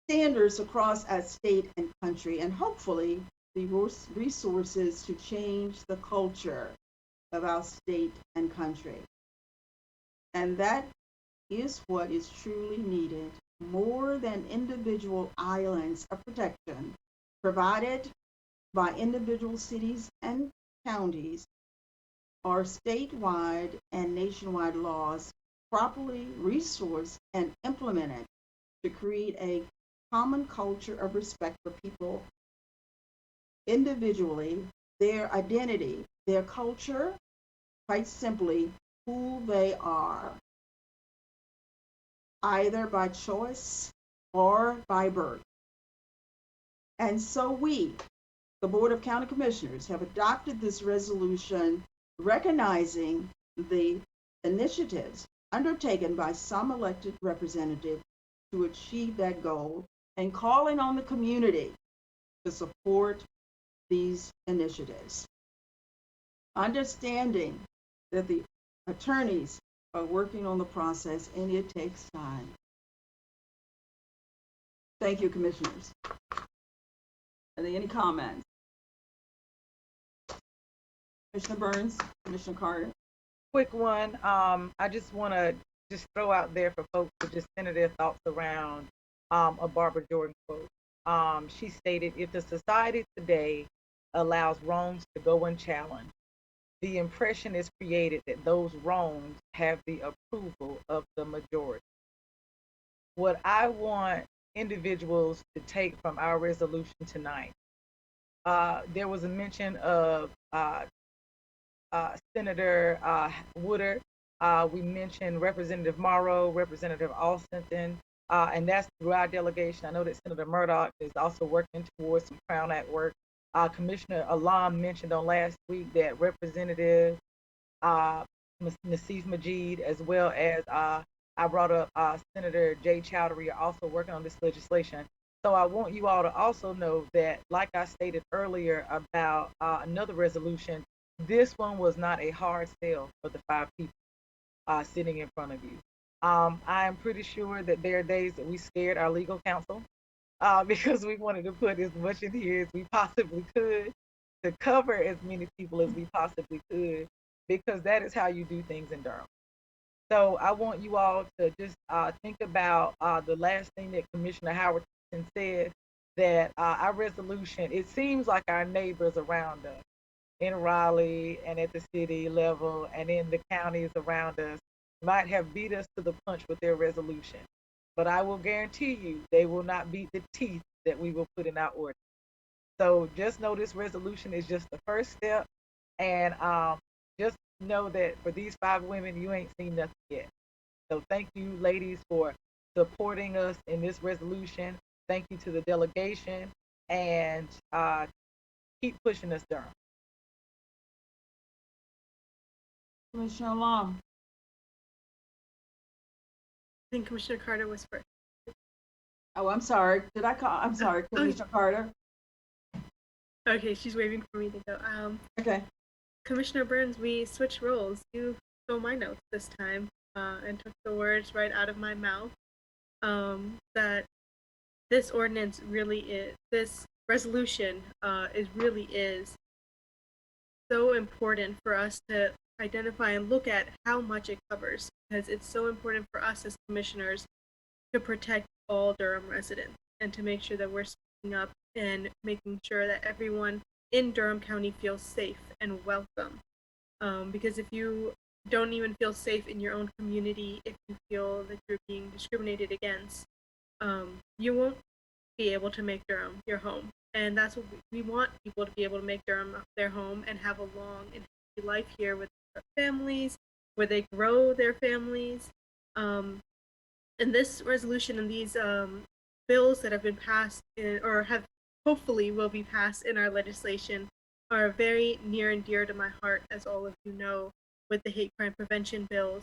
standards across our state and country, and hopefully the resources to change the culture of our state and country. And that is what is truly needed, more than individual islands of protection provided by individual cities and counties, or statewide and nationwide laws properly resourced and implemented to create a common culture of respect for people individually, their identity, their culture, quite simply who they are, either by choice or by birth. And so we, the Board of County Commissioners, have adopted this resolution recognizing the initiatives undertaken by some elected representatives to achieve that goal and calling on the community to support these initiatives. Understanding that the attorneys are working on the process and it takes time. Thank you, Commissioners. Are there any comments? Commissioner Burns, Commissioner Carter. Quick one. I just want to throw out there for folks to just center their thoughts around a Barbara Jordan quote. She stated, "If the society today allows wrongs to go unchallenged, the impression is created that those wrongs have the approval of the majority." what I want individuals to take from our resolution tonight. There was a mention of Senator Woodard. We mentioned Representative Morrow, Representative Alston, and that's through our delegation. I know that Senator Murdoch is also working towards some Crown Act work. Commissioner Alam mentioned on last week that Representative Nassif Majid, as well as I brought up Senator Jay Chowdhury, are also working on this legislation. So I want you all to also know that, like I stated earlier about another resolution, this one was not a hard sell for the 5 people sitting in front of you. I am pretty sure that there are days that we scared our legal counsel because we wanted to put as much in here as we possibly could to cover as many people as we possibly could, because that is how you do things in Durham. So I want you all to just think about the last thing that Commissioner Howard said, that our resolution, it seems like our neighbors around us in Raleigh and at the city level and in the counties around us might have beat us to the punch with their resolution. But I will guarantee you they will not beat the teeth that we will put in our ordinance. So just know this resolution is just the first step, and just know that for these 5 women, you ain't seen nothing yet. So thank you, ladies, for supporting us in this resolution. Thank you to the delegation, and keep pushing us, Durham. Commissioner Alam. I think Commissioner Carter was first. Oh, I'm sorry. Did I call? I'm sorry, Commissioner Carter. Okay, she's waiting for me to go. Okay. Commissioner Burns, we switched roles. You stole my notes this time and took the words right out of my mouth. That this ordinance really is, this resolution really is so important for us to identify and look at how much it covers, because it's so important for us as commissioners to protect all Durham residents and to make sure that we're speaking up and making sure that everyone in Durham County feels safe and welcome. Because if you don't even feel safe in your own community, if you feel that you're being discriminated against, you won't be able to make Durham your home. And that's what we want, people to be able to make Durham their home and have a long and happy life here with their families, where they grow their families. And this resolution and these bills that have been passed or have hopefully will be passed in our legislation are very near and dear to my heart, as all of you know, with the hate crime prevention bills.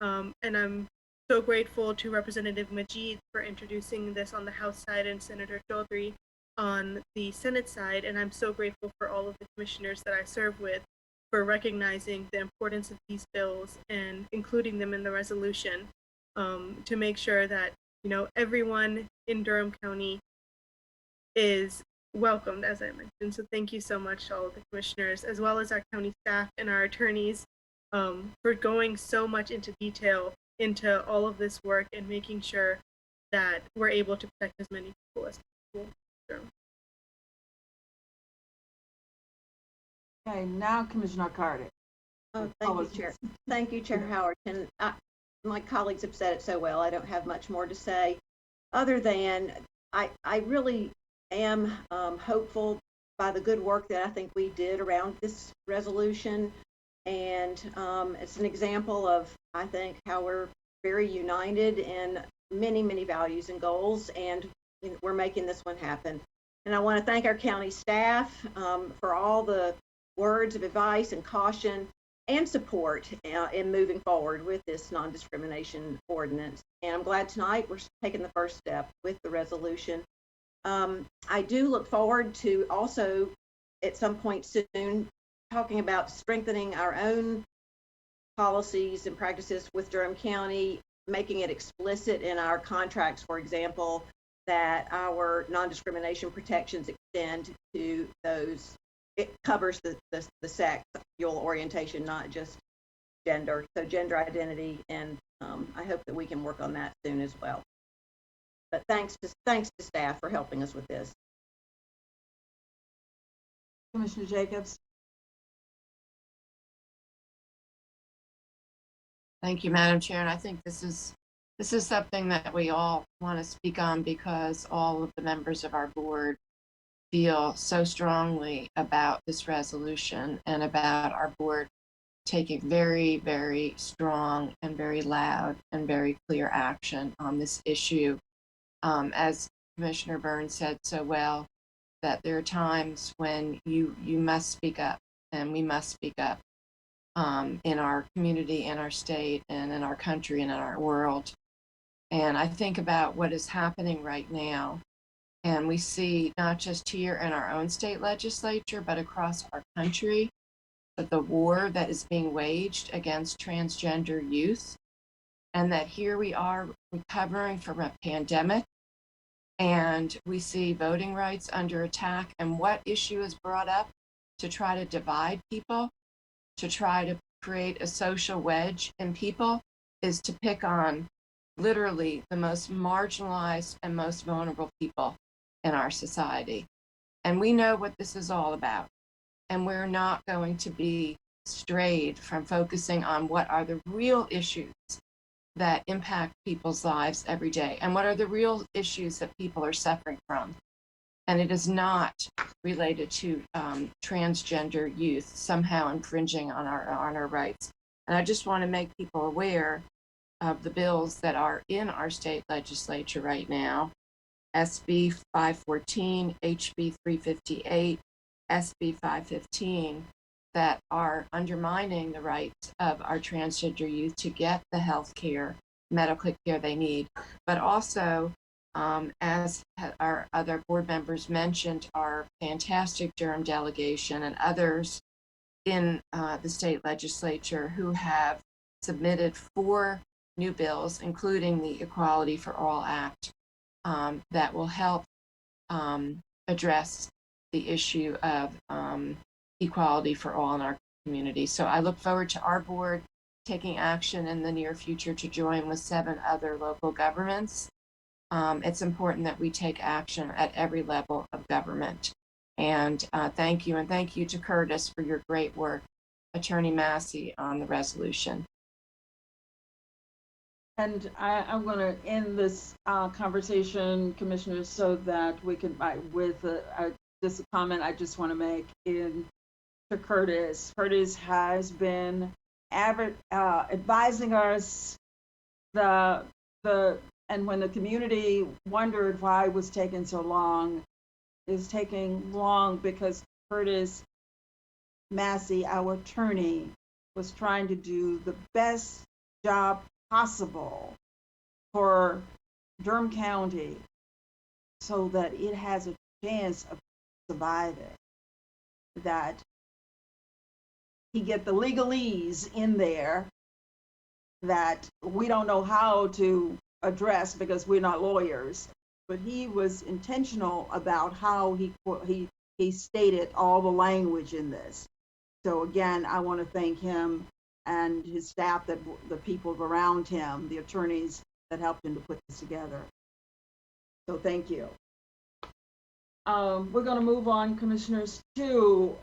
And I'm so grateful to Representative Majid for introducing this on the House side and Senator Chaudhry on the Senate side. And I'm so grateful for all of the commissioners that I serve with for recognizing the importance of these bills and including them in the resolution to make sure that, you know, everyone in Durham County is welcomed, as I mentioned. So thank you so much to all of the commissioners, as well as our county staff and our attorneys, for going so much into detail into all of this work and making sure that we're able to protect as many people as possible. Okay, now Commissioner Carter. Oh, thank you, Chair. Thank you, Chair Howard. And my colleagues have said it so well, I don't have much more to say, other than I really am hopeful by the good work that I think we did around this resolution. And it's an example of, I think, how we're very united in many, many values and goals, and we're making this one happen. And I want to thank our county staff for all the words of advice and caution and support in moving forward with this non-discrimination ordinance. And I'm glad tonight we're taking the first step with the resolution. I do look forward to also at some point soon talking about strengthening our own policies and practices with Durham County, making it explicit in our contracts, for example, that our non-discrimination protections extend to those. It covers the sexual orientation, not just gender. So gender identity, and I hope that we can work on that soon as well. But thanks to staff for helping us with this. Commissioner Jacobs. Thank you, Madam Chair. And I think this is This is something that we all want to speak on because all of the members of our board feel so strongly about this resolution and about our board taking very, very strong and very loud and very clear action on this issue. As Commissioner Burns said so well, that there are times when you must speak up, and we must speak up in our community, in our state, and in our country, and in our world. And I think about what is happening right now, and we see not just here in our own state legislature, but across our country, that the war that is being waged against transgender youth, and that here we are recovering from a pandemic, and we see voting rights under attack. And what issue is brought up to try to divide people, to try to create a social wedge in people, is to pick on literally the most marginalized and most vulnerable people in our society. And we know what this is all about. And we're not going to be strayed from focusing on what are the real issues that impact people's lives every day, and what are the real issues that people are suffering from. And it is not related to transgender youth somehow infringing on our rights. And I just want to make people aware of the bills that are in our state legislature right now: SB 514, HB 358, SB 515, that are undermining the rights of our transgender youth to get the health care, medical care they need. But also, as our other board members mentioned, our fantastic Durham delegation and others in the state legislature who have submitted 4 new bills, including the Equality for All Act, that will help address the issue of equality for all in our community. So I look forward to our board taking action in the near future to join with 7 other local governments. It's important that we take action at every level of government. And thank you. And thank you to Curtis for your great work, Attorney Massey, on the resolution. And I'm going to end this conversation, Commissioners, so that we can, with just a comment I just want to make to Curtis. Curtis has been advising us and when the community wondered why it was taking so long, it's taking long because Curtis Massey, our attorney, was trying to do the best job possible for Durham County so that it has a chance of surviving, that he get the legalese in there that we don't know how to address because we're not lawyers, but he was intentional about how he stated all the language in this. So again, I want to thank him and his staff, that the people around him, the attorneys that helped him to put this together. So thank you. We're going to move on, Commissioners, to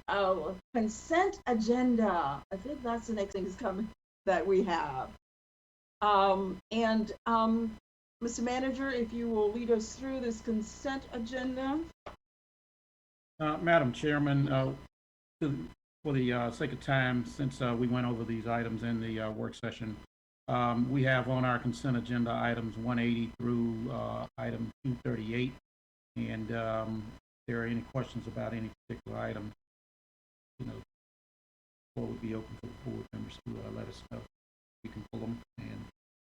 consent agenda. I think that's the next thing is coming that we have. Mr. Manager, if you will lead us through this consent agenda. Madam Chairman, for the sake of time, since we went over these items in the work session, we have on our consent agenda items 180 through item 238. And if there are any questions about any particular item, the floor would be open for the board members to let us know. We can pull them and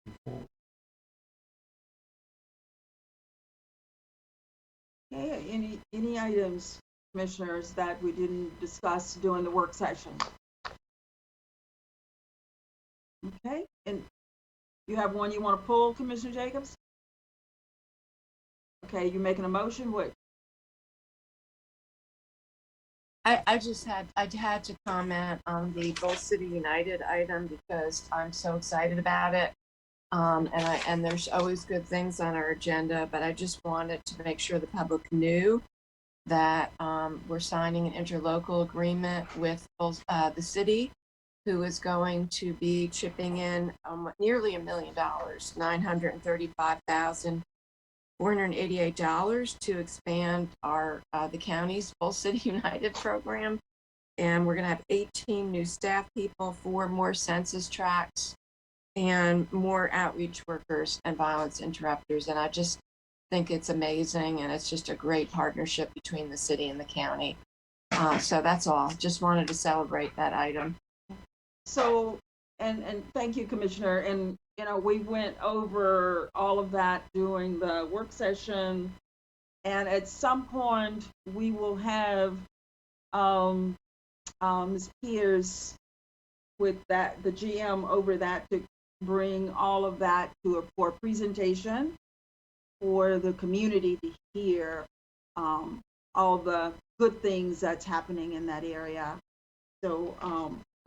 move forward. Okay, any items, Commissioners, that we didn't discuss during the work session? Okay, and you have one you want to pull, Commissioner Jacobs? Okay, you making a motion? What? I had to comment on the Bold City United item because I'm so excited about it. And there's always good things on our agenda, but I just wanted to make sure the public knew that we're signing an interlocal agreement with both the city who is going to be chipping in nearly $1 million, $935,488 to expand our the county's Full City United program. And we're going to have 18 new staff people, 4 more census tracts, and more outreach workers and violence interrupters. And I just think it's amazing, and it's just a great partnership between the city and the county. So that's all. Just wanted to celebrate that item. So, and thank you, Commissioner. And, you know, we went over all of that during the work session. And at some point, we will have Ms. Pierce with that, the GM over that, to bring all of that for a presentation for the community to hear all the good things that's happening in that area. So,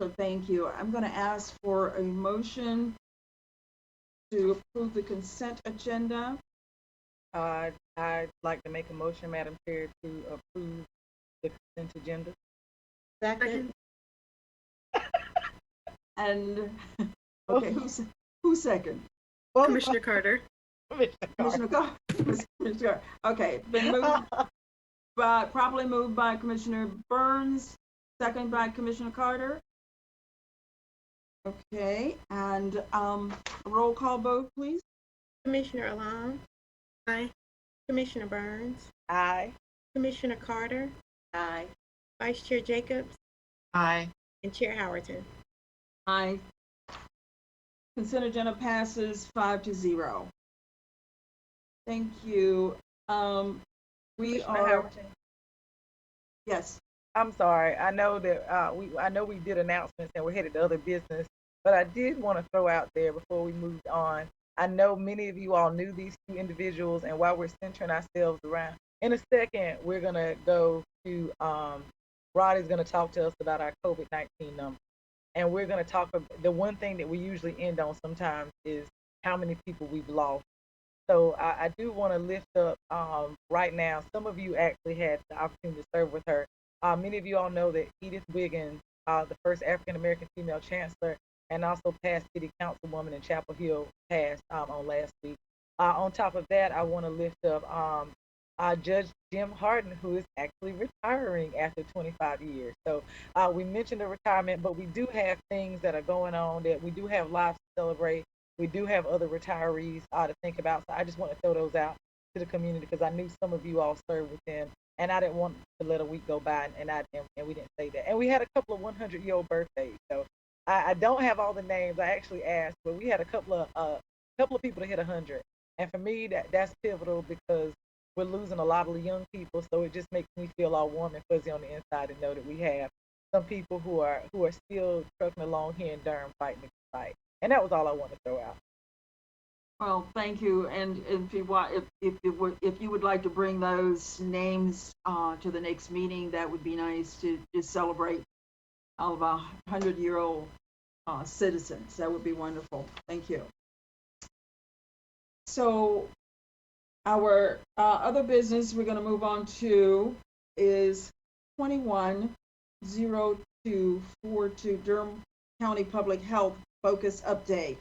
so thank you. I'm going to ask for a motion to approve the consent agenda. I'd like to make a motion, Madam Chair, to approve the consent agenda. Second. And, okay, who's second? Commissioner Carter. Commissioner Carter. Okay, been moved by, probably moved by Commissioner Burns, second by Commissioner Carter. Okay, and roll call vote, please. Commissioner Alam. Aye. Commissioner Burns. Aye. Commissioner Carter. Aye. Vice Chair Jacobs. Aye. And Chair Howerton. Aye. Consent agenda passes 5-0. Thank you. We are. Yes. I'm sorry. I know that we did announcements and we're headed to other business, but I did want to throw out there before we moved on. I know many of you all knew these two individuals, and while we're centering ourselves around, in a second we're gonna go to Rod is gonna talk to us about our COVID-19 number, and we're gonna talk about the one thing that we usually end on sometimes is how many people we've lost. So I do want to lift up right now. Some of you actually had the opportunity to serve with her. Many of you all know that Edith Wiggins, the first African-American female chancellor, and also past city councilwoman in Chapel Hill, passed on last week. On top of that, I want to lift up Judge Jim Harden, who is actually retiring after 25 years. So we mentioned the retirement, but we do have things that are going on that we do have lives to celebrate. We do have other retirees to think about. So I just want to throw those out to the community because I knew some of you all served with them, and I didn't want to let a week go by and we didn't say that. And we had a couple of 100-year-old birthdays. So I don't have all the names. I actually asked, but we had a couple of people to hit 100. And for me, that's pivotal because we're losing a lot of young people. So it just makes me feel all warm and fuzzy on the inside to know that we have some people who are still trucking along here in Durham fighting the fight. And that was all I wanted to throw out. Well, thank you. And if you would like to bring those names to the next meeting, that would be nice to just celebrate all of our 100-year-old citizens. That would be wonderful. Thank you. So our other business we're going to move on to is 210242 Durham County Public Health Focus Update.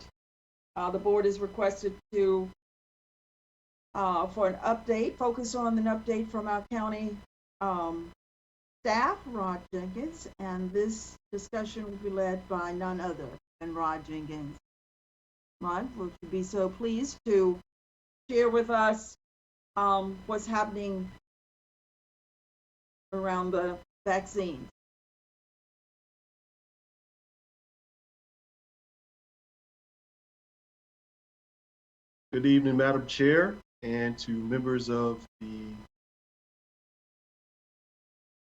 The board is requested to for an update, focus on an update from our county staff, Rod Jenkins, and this discussion will be led by none other than Rod Jenkins. Rod, would you be so pleased to share with us what's happening around the vaccine? Good evening, Madam Chair, and to members of the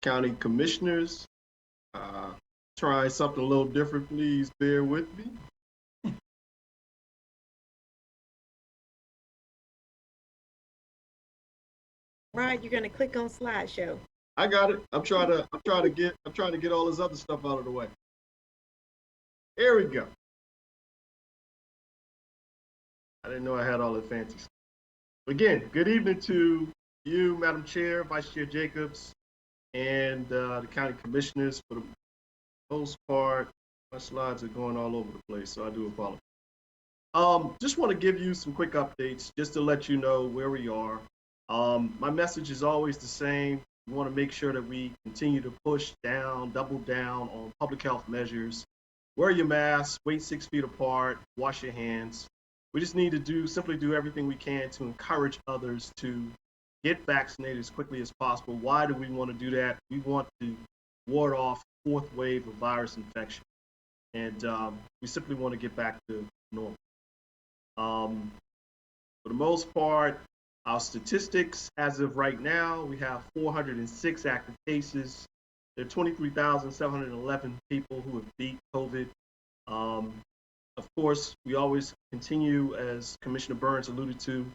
county commissioners. Trying something a little different, please bear with me. Right, you're gonna click on slideshow. I got it. I'm trying to get all this other stuff out of the way. Here we go. I didn't know I had all the fancy stuff. Again, good evening to you, Madam Chair, Vice Chair Jacobs, and the county commissioners. For the most part, My slides are going all over the place, so I do apologize. Just want to give you some quick updates just to let you know where we are. My message is always the same. We want to make sure that we continue to push down, double down on public health measures. Wear your mask, wait 6 feet apart, wash your hands. We just need to simply do everything we can to encourage others to get vaccinated as quickly as possible. Why do we want to do that? We want to ward off fourth wave of virus infection. And we simply want to get back to normal. For the most part, our statistics as of right now, we have 406 active cases. There are 23,711 people who have beat COVID. Of course, we always continue, as Commissioner Burns alluded to,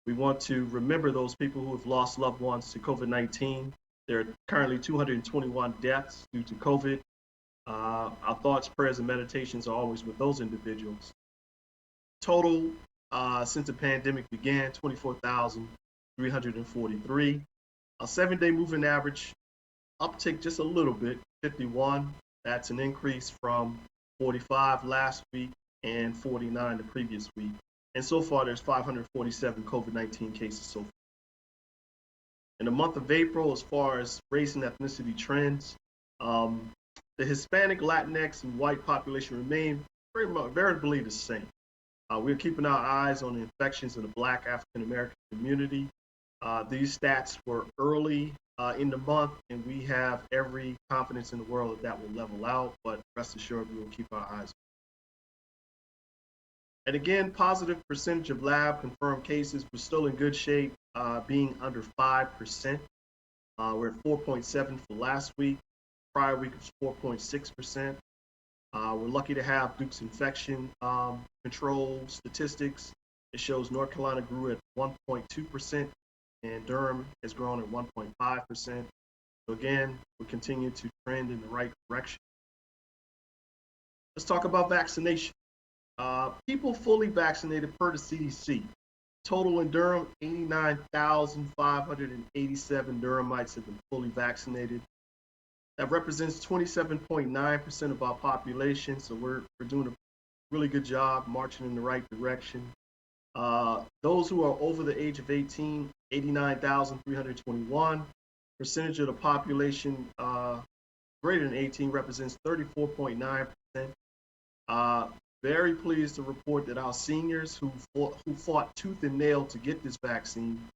we want to remember those people who have lost loved ones to COVID-19. There are currently 221 deaths due to COVID. Our thoughts, prayers, and meditations are always with those individuals. Total, since the pandemic began, 24,343. Our 7-day moving average uptick just a little bit, 51. That's an increase from 45 last week and 49 the previous week. And so far, there's 547 COVID-19 cases so far. In the month of April, as far as race and ethnicity trends, the Hispanic, Latinx, and white population remain veritably the same. We're keeping our eyes on the infections in the Black African American community. These stats were early in the month, and we have every confidence in the world that will level out, but rest assured we will keep our eyes on. And again, positive percentage of lab confirmed cases, we're still in good shape, being under 5%. We're at 4.7 for last week. Prior week was 4.6%. We're lucky to have Duke's infection control statistics. It shows North Carolina grew at 1.2% and Durham has grown at 1.5%. So again, we continue to trend in the right direction. Let's talk about vaccination. People fully vaccinated per the CDC. Total in Durham, 89,587 Durhamites have been fully vaccinated. That represents 27.9% of our population, so we're doing a really good job marching in the right direction. Those who are over the age of 18, 89,321. Percentage of the population greater than 18 represents 34.9%. Very pleased to report that our seniors who fought tooth and nail to get this vaccine,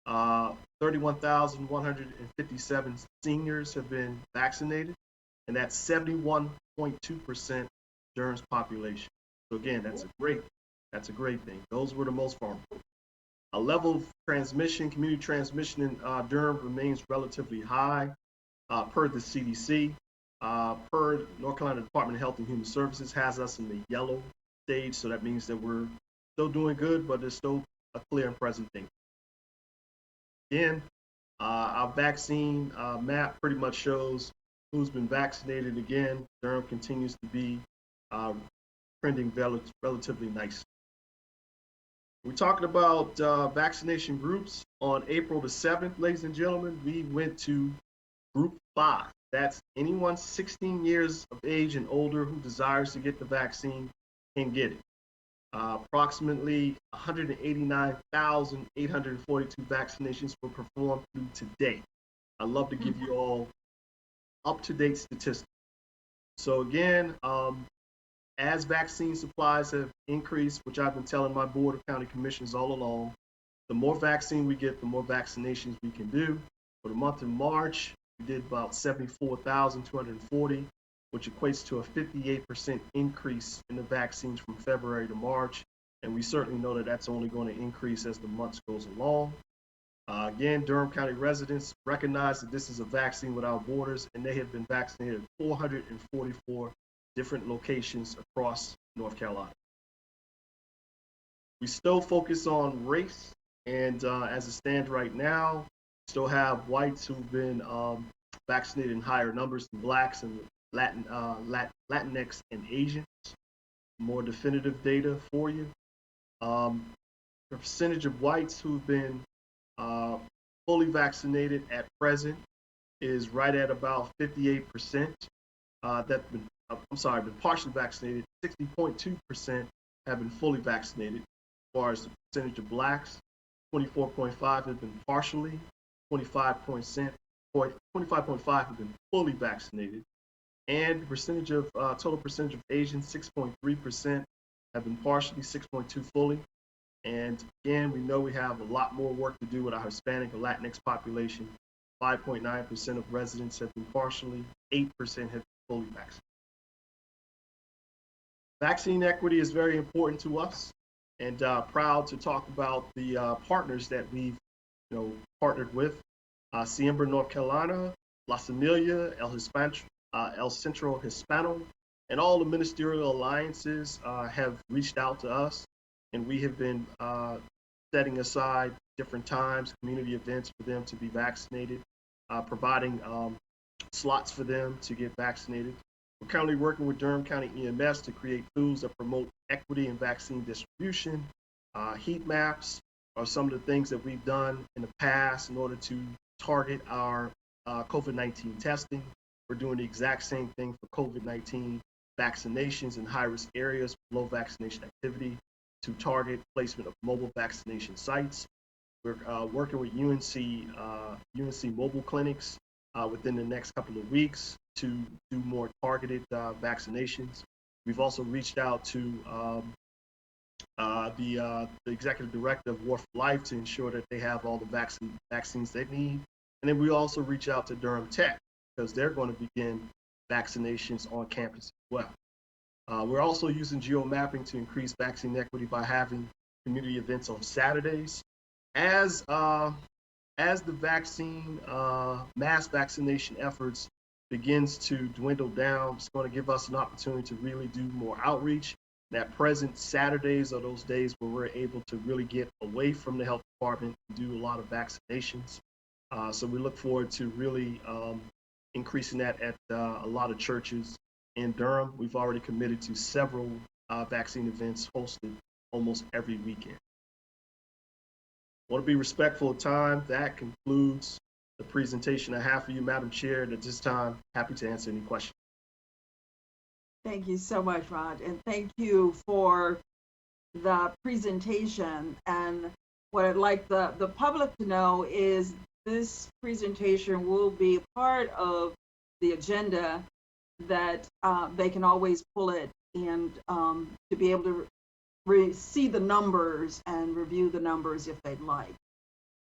31,157 seniors have been vaccinated, and that's 71.2% Durham's population. So again, that's a great thing. Those were the most vulnerable. A level of transmission, community transmission in Durham remains relatively high per the CDC. Per North Carolina Department of Health and Human Services has us in the yellow stage, so that means that we're still doing good, but there's still a clear and present thing. Again, our vaccine map pretty much shows who's been vaccinated. Again, Durham continues to be trending relatively nice. We're talking about vaccination groups. On April the 7th, ladies and gentlemen, we went to Group 5. That's anyone 16 years of age and older who desires to get the vaccine can get it. Approximately 189,842 vaccinations were performed through today. I'd love to give you all up-to-date statistics. So again, as vaccine supplies have increased, which I've been telling my Board of County Commissioners all along, the more vaccine we get, the more vaccinations we can do. For the month of March, we did about 74,240, which equates to a 58% increase in the vaccines from February to March. And we certainly know that that's only going to increase as the months goes along. Again, Durham County residents recognize that this is a vaccine without borders, and they have been vaccinated at 444 different locations across North Carolina. We still focus on race, and as it stands right now, still have whites who've been vaccinated in higher numbers than blacks and Latinx and Asians. More definitive data for you. The percentage of whites who've been fully vaccinated at present is right at about 58%. That's been I'm sorry, been partially vaccinated. 60.2% have been fully vaccinated. As far as the percentage of blacks, 24.5 have been partially, 25.5 have been fully vaccinated. And the percentage of total percentage of Asians, 6.3% have been partially, 6.2 fully. And again, we know we have a lot more work to do with our Hispanic and Latinx population. 5.9% of residents have been partially, 8% have been fully vaccinated. Vaccine equity is very important to us, and proud to talk about the partners that we've partnered with. Siembra, North Carolina, La Familia, El Centro Hispano, and all the ministerial alliances have reached out to us, and we have been setting aside different times, community events for them to be vaccinated, providing slots for them to get vaccinated. We're currently working with Durham County EMS to create tools that promote equity in vaccine distribution. Heat maps are some of the things that we've done in the past in order to target our COVID-19 testing. We're doing the exact same thing for COVID-19 vaccinations in high-risk areas with low vaccination activity to target placement of mobile vaccination sites. We're working with UNC mobile clinics within the next couple of weeks to do more targeted vaccinations. We've also reached out to the executive director of War for Life to ensure that they have all the vaccines they need. And then we also reach out to Durham Tech because they're going to begin vaccinations on campus as well. We're also using geomapping to increase vaccine equity by having community events on Saturdays. As the vaccine, mass vaccination efforts begins to dwindle down, it's going to give us an opportunity to really do more outreach. And at present, Saturdays are those days where we're able to really get away from the health department and do a lot of vaccinations. So we look forward to really increasing that at a lot of churches in Durham. We've already committed to several vaccine events hosted almost every weekend. I want to be respectful of time. That concludes the presentation I have for you, Madam Chair. And at this time, happy to answer any questions. Thank you so much, Rod, and thank you for the presentation. And what I'd like the public to know is this presentation will be part of the agenda that they can always pull it and to be able to see the numbers and review the numbers if they'd like.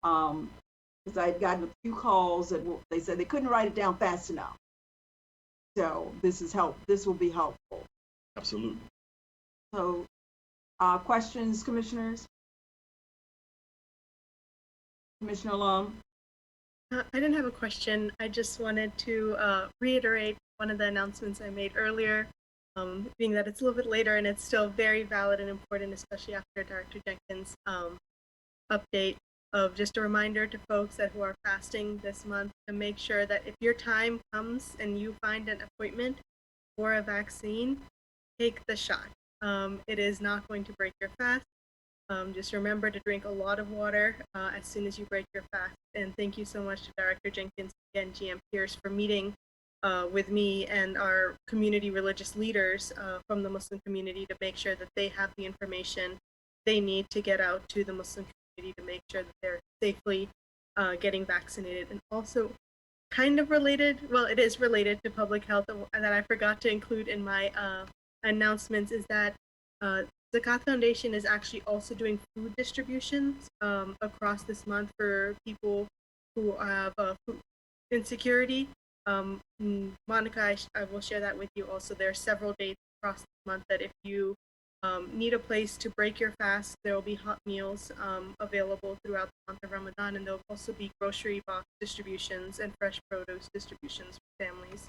Because I'd gotten a few calls that they said they couldn't write it down fast enough. So this will be helpful. Absolutely. So questions, commissioners? Commissioner Long? I didn't have a question. I just wanted to reiterate one of the announcements I made earlier, being that it's a little bit later and it's still very valid and important, especially after Director Jenkins' update of just a reminder to folks who are fasting this month to make sure that if your time comes and you find an appointment for a vaccine, take the shot. It is not going to break your fast. Just remember to drink a lot of water as soon as you break your fast. And thank you so much to Director Jenkins and GM Pierce for meeting with me and our community religious leaders from the Muslim community to make sure that they have the information they need to get out to the Muslim community to make sure that they're safely getting vaccinated. And also kind of related, well, it is related to public health that I forgot to include in my announcements is that Zakat Foundation is actually also doing food distributions across this month for people who have food insecurity. Monica, I will share that with you also. There are several dates across the month that if you need a place to break your fast, there will be hot meals available throughout the month of Ramadan, and there will also be grocery box distributions and fresh produce distributions for families.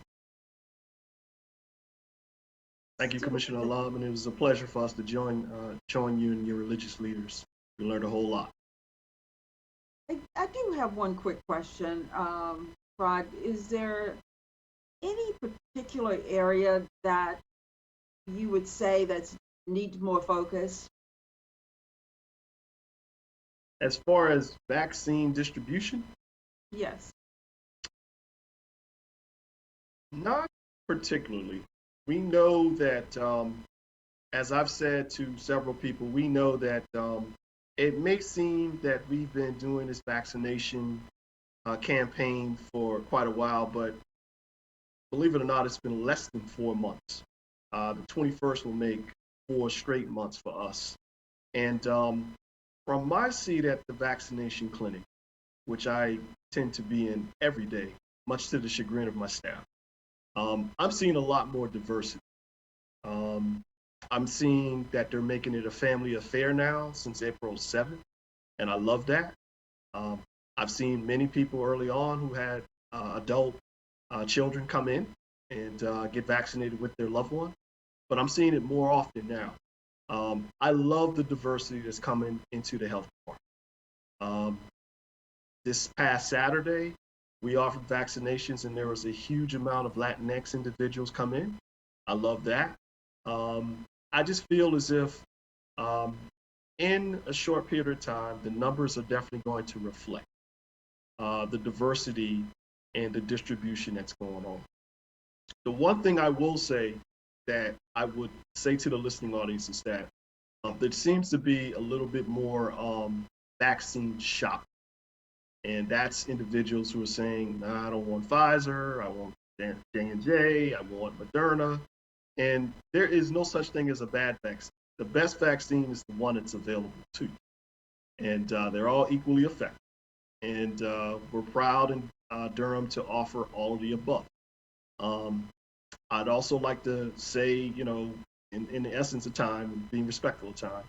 Thank you, Commissioner Alam, and it was a pleasure for us to join you and your religious leaders. We learned a whole lot. I do have one quick question, Rod. Is there any particular area that you would say that needs more focus? As far as vaccine distribution? Yes. Not particularly. we know that, as I've said to several people, we know that it may seem that we've been doing this vaccination campaign for quite a while, but believe it or not, it's been less than 4 months. The 21st will make 4 straight months for us. And from my seat at the vaccination clinic, which I tend to be in every day, much to the chagrin of my staff, I'm seeing a lot more diversity. I'm seeing that they're making it a family affair now since April 7th, and I love that. I've seen many people early on who had adult children come in and get vaccinated with their loved one, but I'm seeing it more often now. I love the diversity that's coming into the health department. This past Saturday, we offered vaccinations and there was a huge amount of Latinx individuals come in. I love that. I just feel as if in a short period of time, the numbers are definitely going to reflect the diversity and the distribution that's going on. The one thing I will say that I would say to the listening audience is that there seems to be a little bit more vaccine shopping. And that's individuals who are saying, nah, I don't want Pfizer, I want J&J, I want Moderna. And there is no such thing as a bad vaccine. The best vaccine is the one that's available to you. And they're all equally effective. And we're proud in Durham to offer all of the above. I'd also like to say, you know, in the essence of time, and being respectful of time,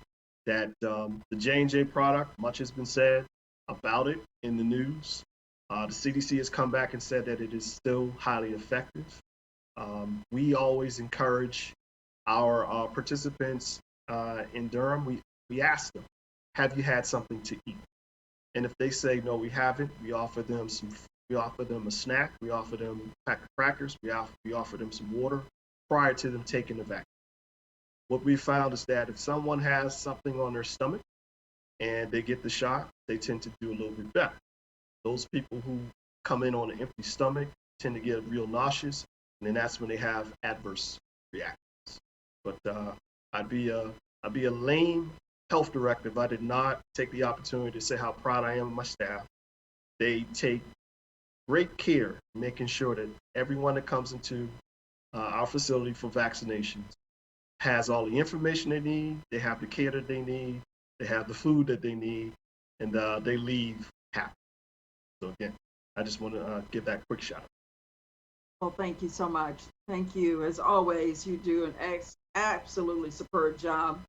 that the J&J product, much has been said about it in the news. The CDC has come back and said that it is still highly effective. We always encourage our participants in Durham, we ask them, have you had something to eat? And if they say, no, we haven't, we offer them a snack, we offer them a pack of crackers, we offer them some water prior to them taking the vaccine. What we found is that if someone has something on their stomach and they get the shot, they tend to do a little bit better. Those people who come in on an empty stomach tend to get real nauseous, and then that's when they have adverse reactions. But I'd be a lame health director if I did not take the opportunity to say how proud I am of my staff. They take great care making sure that everyone that comes into our facility for vaccinations has all the information they need, they have the care that they need, they have the food that they need, and they leave happy. So again, I just want to give that quick shout out. Well, thank you so much. Thank you. As always, you do an absolutely superb job.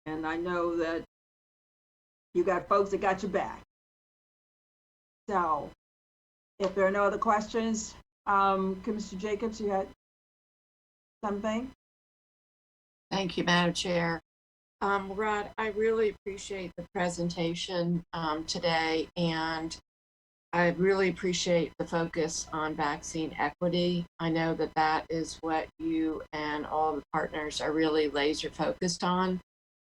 And I know that you got folks that got your back. So if there are no other questions, Mr. Jacobs, you had something? Thank you, Madam Chair. Rod, I really appreciate the presentation today, and I really appreciate the focus on vaccine equity. I know that that is what you and all the partners are really laser focused on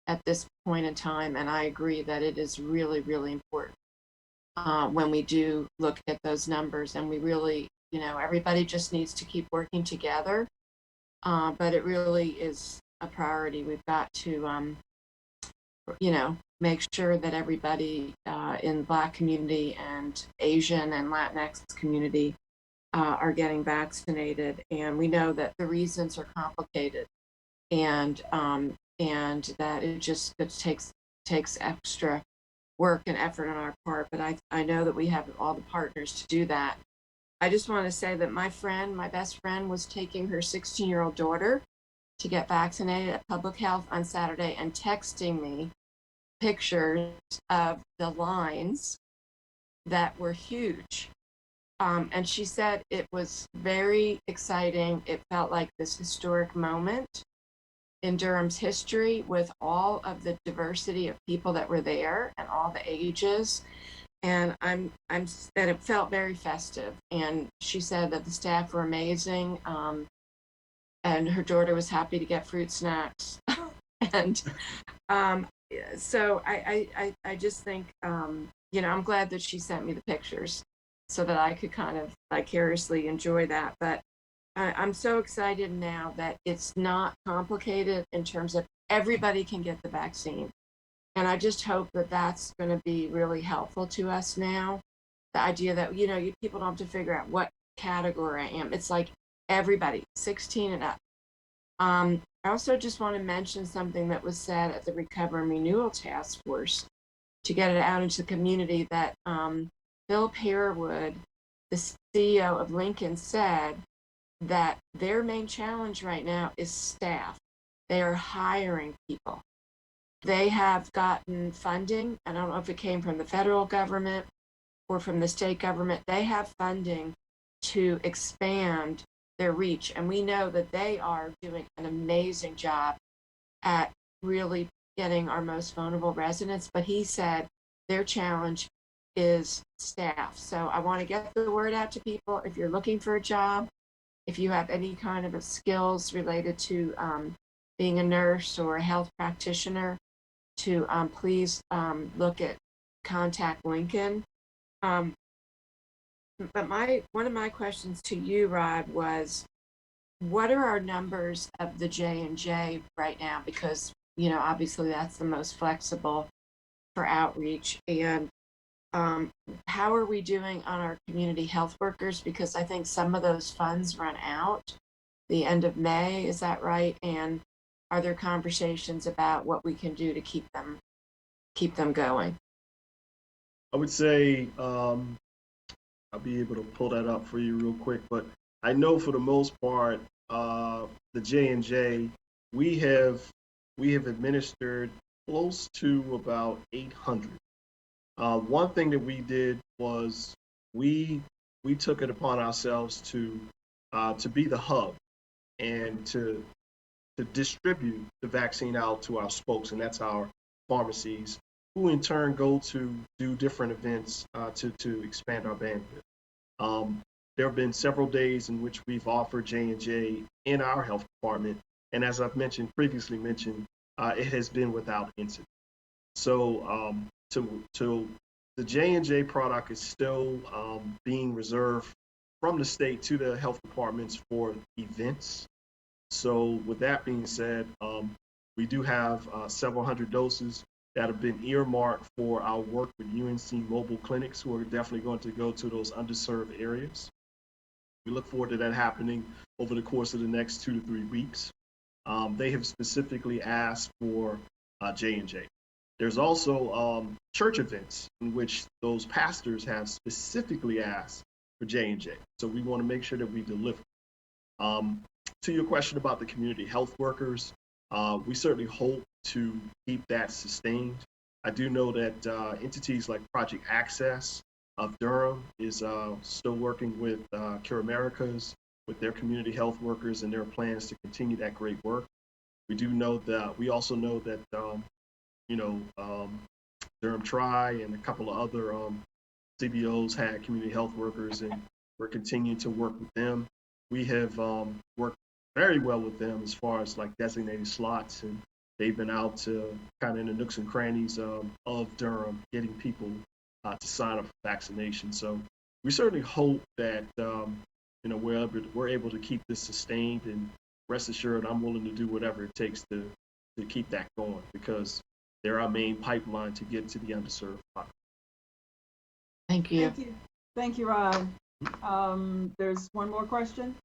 at this point in time, and I agree that it is really, really important when we do look at those numbers, and we really, you know, everybody just needs to keep working together, but it really is a priority. We've got to, you know, make sure that everybody in the Black community and Asian and Latinx community are getting vaccinated. And we know that the reasons are complicated, and that it takes extra work and effort on our part. But I know that we have all the partners to do that. I just want to say that my best friend was taking her 16-year-old daughter to get vaccinated at Public Health on Saturday and texting me pictures of the lines that were huge. And she said it was very exciting. It felt like this historic moment in Durham's history with all of the diversity of people that were there and all the ages. And that it felt very festive. And she said that the staff were amazing. And her daughter was happy to get fruit snacks. And so I just think, you know, I'm glad that she sent me the pictures so that I could kind of vicariously enjoy that. But I'm so excited now that it's not complicated in terms of everybody can get the vaccine. And I just hope that that's going to be really helpful to us now. The idea that, people don't have to figure out what category I am. It's like everybody, 16 and up. I also just want to mention something that was said at the Recovery and Renewal Task Force to get it out into the community that Bill Pearwood, the CEO of Lincoln, said that their main challenge right now is staff. They are hiring people. They have gotten funding. I don't know if it came from the federal government or from the state government. They have funding to expand their reach. And we know that they are doing an amazing job at really getting our most vulnerable residents. But he said their challenge is staff. So I want to get the word out to people. If you're looking for a job, if you have any kind of skills related to being a nurse or a health practitioner, to please contact Lincoln. But one of my questions to you, Rod, was what are our numbers of the J&J right now? Because, obviously that's the most flexible for outreach. And how are we doing on our community health workers? Because I think some of those funds run out the end of May. Is that right? And are there conversations about what we can do to keep them going? I would say I'll be able to pull that up for you real quick, but I know for the most part, the J&J, we have administered close to about 800. One thing that we did was we took it upon ourselves to be the hub and to distribute the vaccine out to our spokes, and that's our pharmacies, who in turn go to do different events to expand our bandwidth. There have been several days in which we've offered J&J in our health department, and as I've previously mentioned, it has been without incident. So the J&J product is still being reserved from the state to the health departments for events. So with that being said, we do have several hundred doses that have been earmarked for our work with UNC mobile clinics, who are definitely going to go to those underserved areas. We look forward to that happening over the course of the next 2 to 3 weeks. They have specifically asked for J&J. There's also church events in which those pastors have specifically asked for J&J. So we want to make sure that we deliver. To your question about the community health workers, we certainly hope to keep that sustained. I do know that entities like Project Access of Durham is still working with Cure Americas, with their community health workers and their plans to continue that great work. We also know that Durham Tri and a couple of other CBOs had community health workers, and we're continuing to work with them. We have worked very well with them as far as like designated slots, and they've been out to kind of in the nooks and crannies of Durham, getting people to sign up for vaccination. So we certainly hope that we're able to keep this sustained, and rest assured, I'm willing to do whatever it takes to keep that going, because they're our main pipeline to get to the underserved population. Thank you. Thank you, Rod. There's one more question.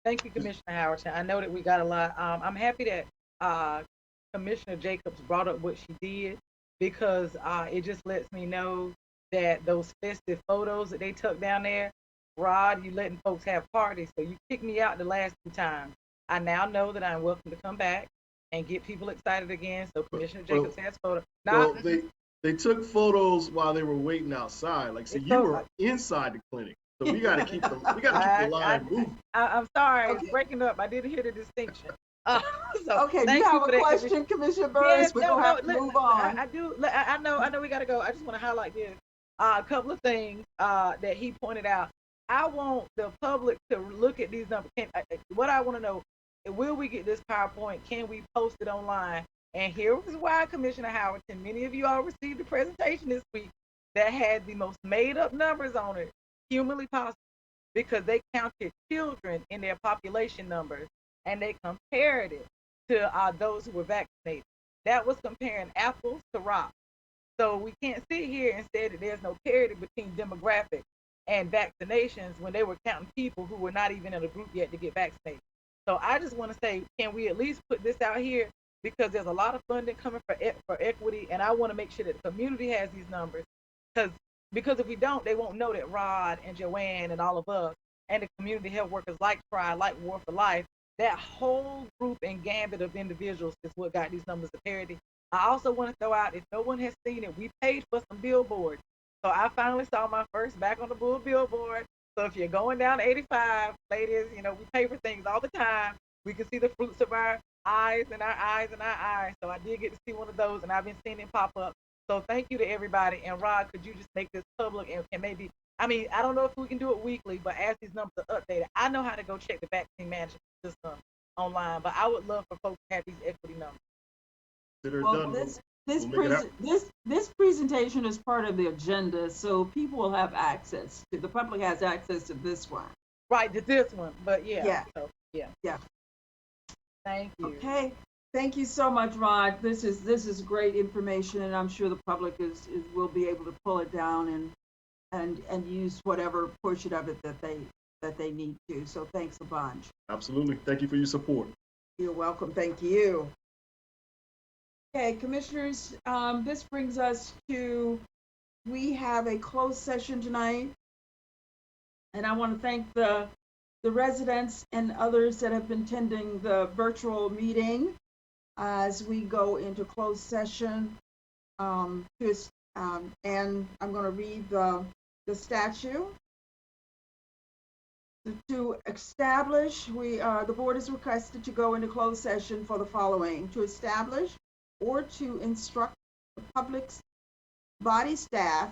Thank you, Commissioner Howard. I know that we got a lot. I'm happy that Commissioner Jacobs brought up what she did, because it just lets me know that those festive photos that they took down there, Rod, you letting folks have parties. So you kicked me out the last 2 times. I now know that I'm welcome to come back and get people excited again. So Commissioner Jacobs has photos. They took photos while they were waiting outside. Like, so you were inside the clinic. So we got to keep them. We got to keep the line moving. I'm sorry, it's breaking up. I didn't hear the distinction. Okay, do you have a question, Commissioner Burns? We're gonna have to move on. I do. I know we got to go. I just want to highlight this. A couple of things that he pointed out. I want the public to look at these numbers. What I want to know, will we get this PowerPoint? Can we post it online? And here is why, Commissioner Howard, and many of you all received the presentation this week that had the most made up numbers on it humanly possible. because they counted children in their population numbers and they compared it to those who were vaccinated. That was comparing apples to rocks. So we can't sit here and say that there's no parity between demographics and vaccinations when they were counting people who were not even in a group yet to get vaccinated. So I just want to say, can we at least put this out here? Because there's a lot of funding coming for equity, and I want to make sure that the community has these numbers. Because if we don't, they won't know that Rod and Joanne and all of us and the community health workers like Try, like War for Life, that whole group and gambit of individuals is what got these numbers to parity. I also want to throw out, if no one has seen it, we paid for some billboards. So I finally saw my first Back on the Bull billboard. So if you're going down 85, ladies, you know, we pay for things all the time. We can see the fruits of our eyes and our eyes and our eyes. So I did get to see one of those, and I've been seeing it pop up. So thank you to everybody. And Rod, could you just make this public and maybe, I mean, I don't know if we can do it weekly, but as these numbers are updated, I know how to go check the vaccine management system online, but I would love for folks to have these equity numbers. Well, this presentation is part of the agenda, so people will have access to, the public has access to this one. Right, to this one, but yeah. Yeah. So, yeah. Yeah. Thank you. Okay. Thank you so much, Rod. This is great information, and I'm sure the public will be able to pull it down and use whatever portion of it that they need to. So thanks a bunch. Absolutely. Thank you for your support. You're welcome. Thank you. Okay, commissioners, this brings us to, we have a closed session tonight, and I want to thank the residents and others that have been attending the virtual meeting as we go into closed session. And I'm going to read the statute. To establish, the board is requested to go into closed session for the following: to establish or to instruct the public's body staff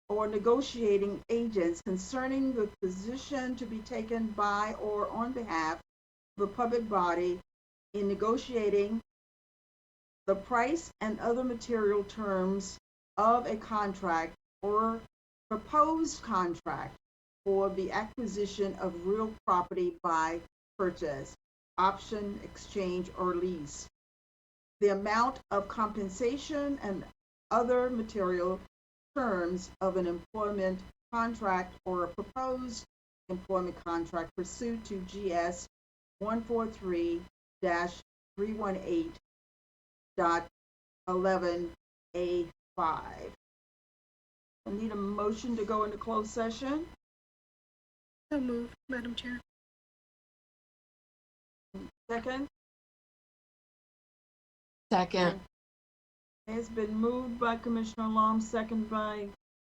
or negotiating agents concerning the position to be taken by or on behalf of a public body in negotiating the price and other material terms of a contract or proposed contract for the acquisition of real property by purchase, option, exchange, or lease. The amount of compensation and other material terms of an employment contract or a proposed employment contract pursuant to GS 143-318.11A5. I need a motion to go into closed session. So moved, Madam Chair. Second? Second. It's been moved by Commissioner Lom, second by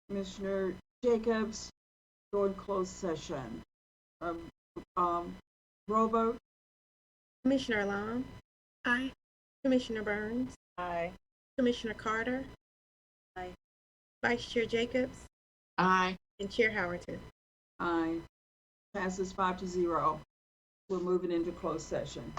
Commissioner Jacobs. Go in closed session. Roll vote. Commissioner Lom. Aye. Commissioner Burns. Aye. Commissioner Carter. Aye. Vice Chair Jacobs. Aye. And Chair Howerton. Aye. Passes 5-0. We're moving into closed session.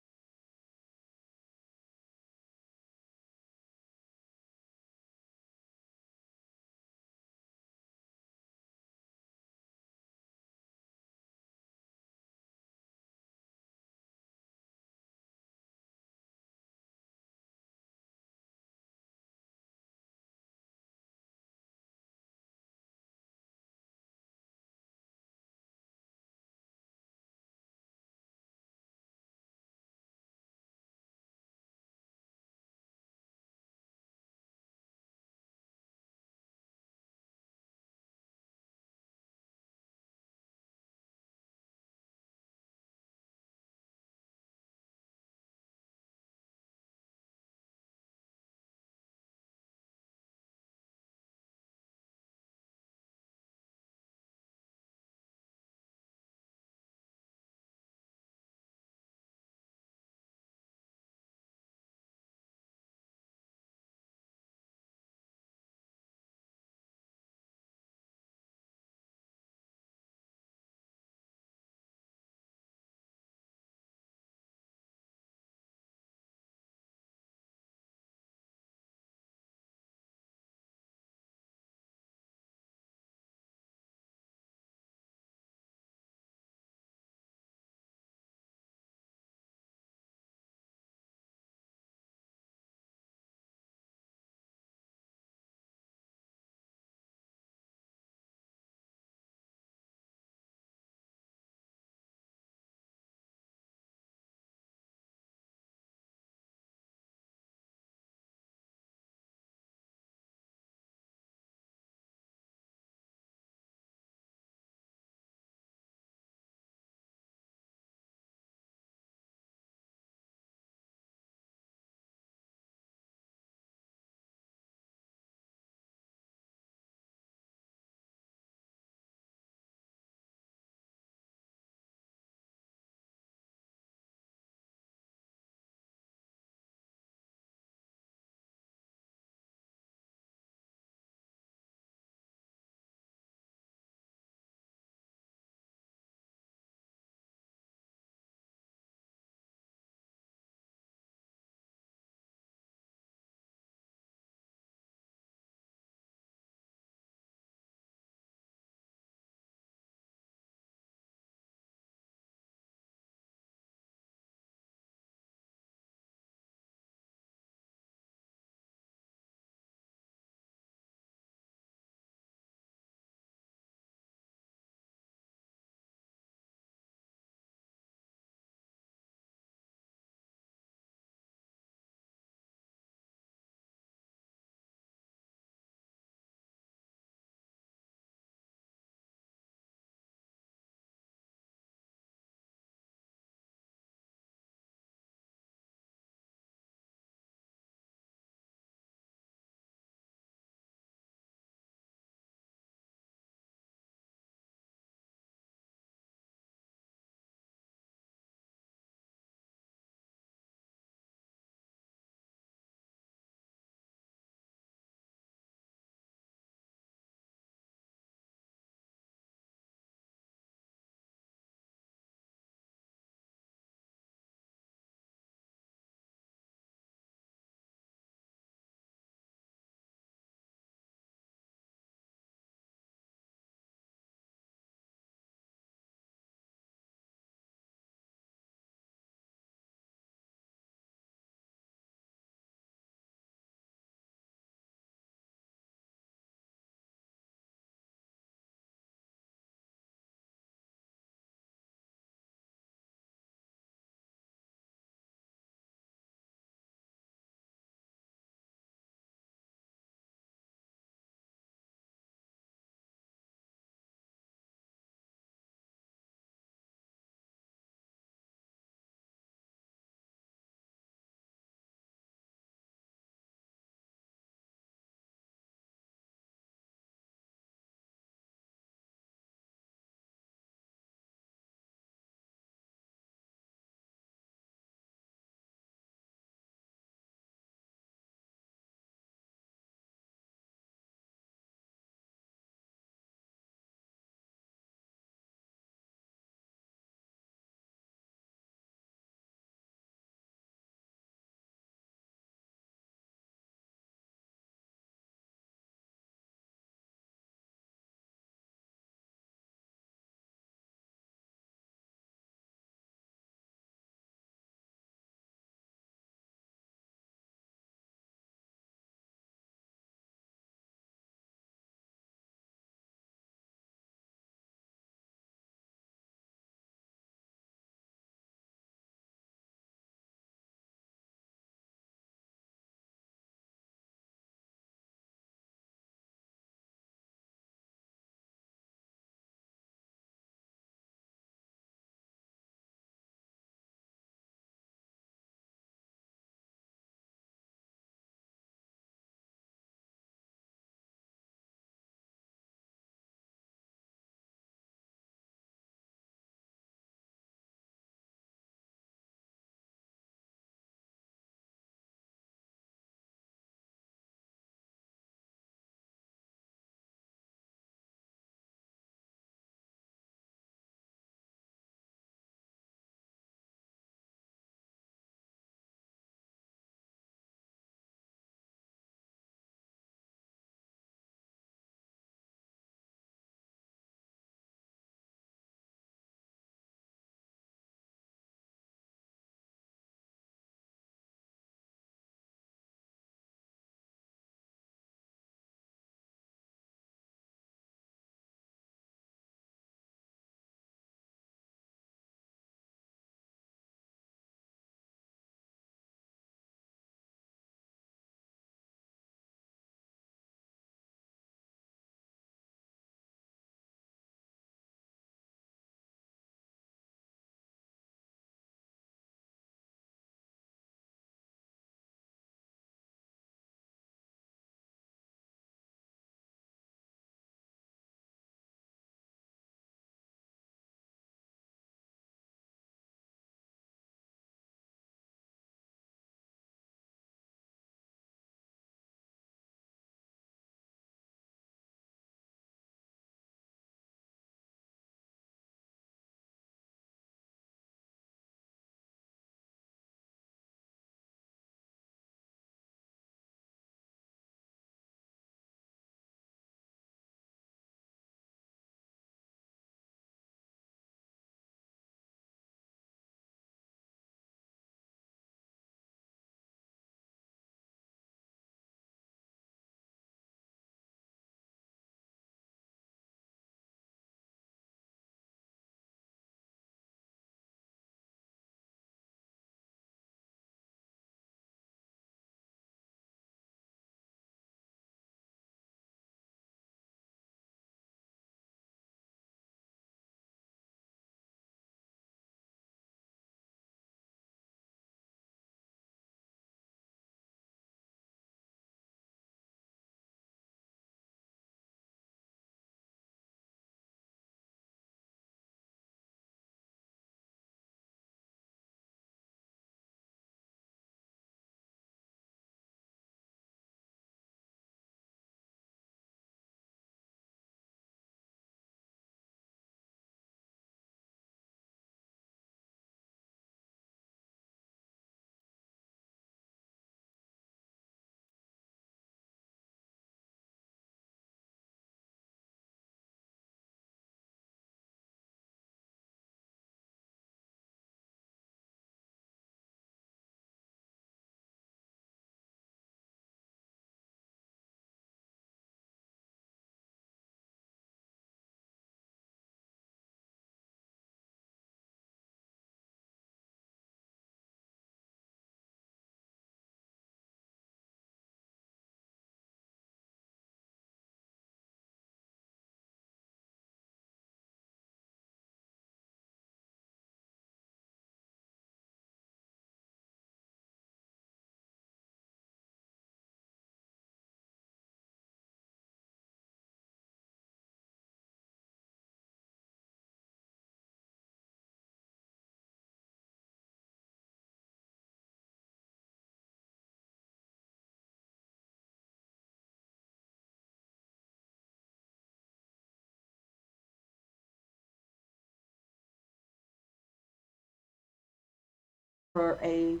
for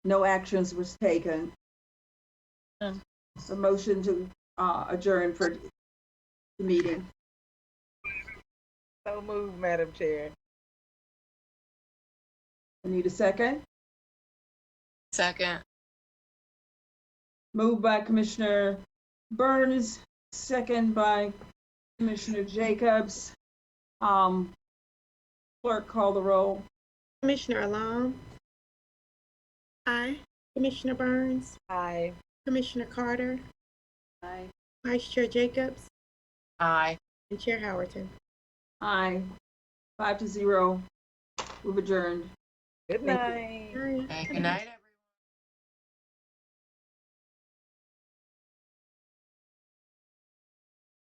no actions was taken. So motion to adjourn for the meeting. So moved, Madam Chair. I need a second. Second. Moved by Commissioner Burns, second by Commissioner Jacobs. Clerk, call the roll. Commissioner Alam, Aye. Commissioner Burns, Aye. Commissioner Carter, Aye. Vice Chair Jacobs, Aye. and Chair Howerton. Aye. 5-0. We've adjourned. Good Thank you. night. Good night.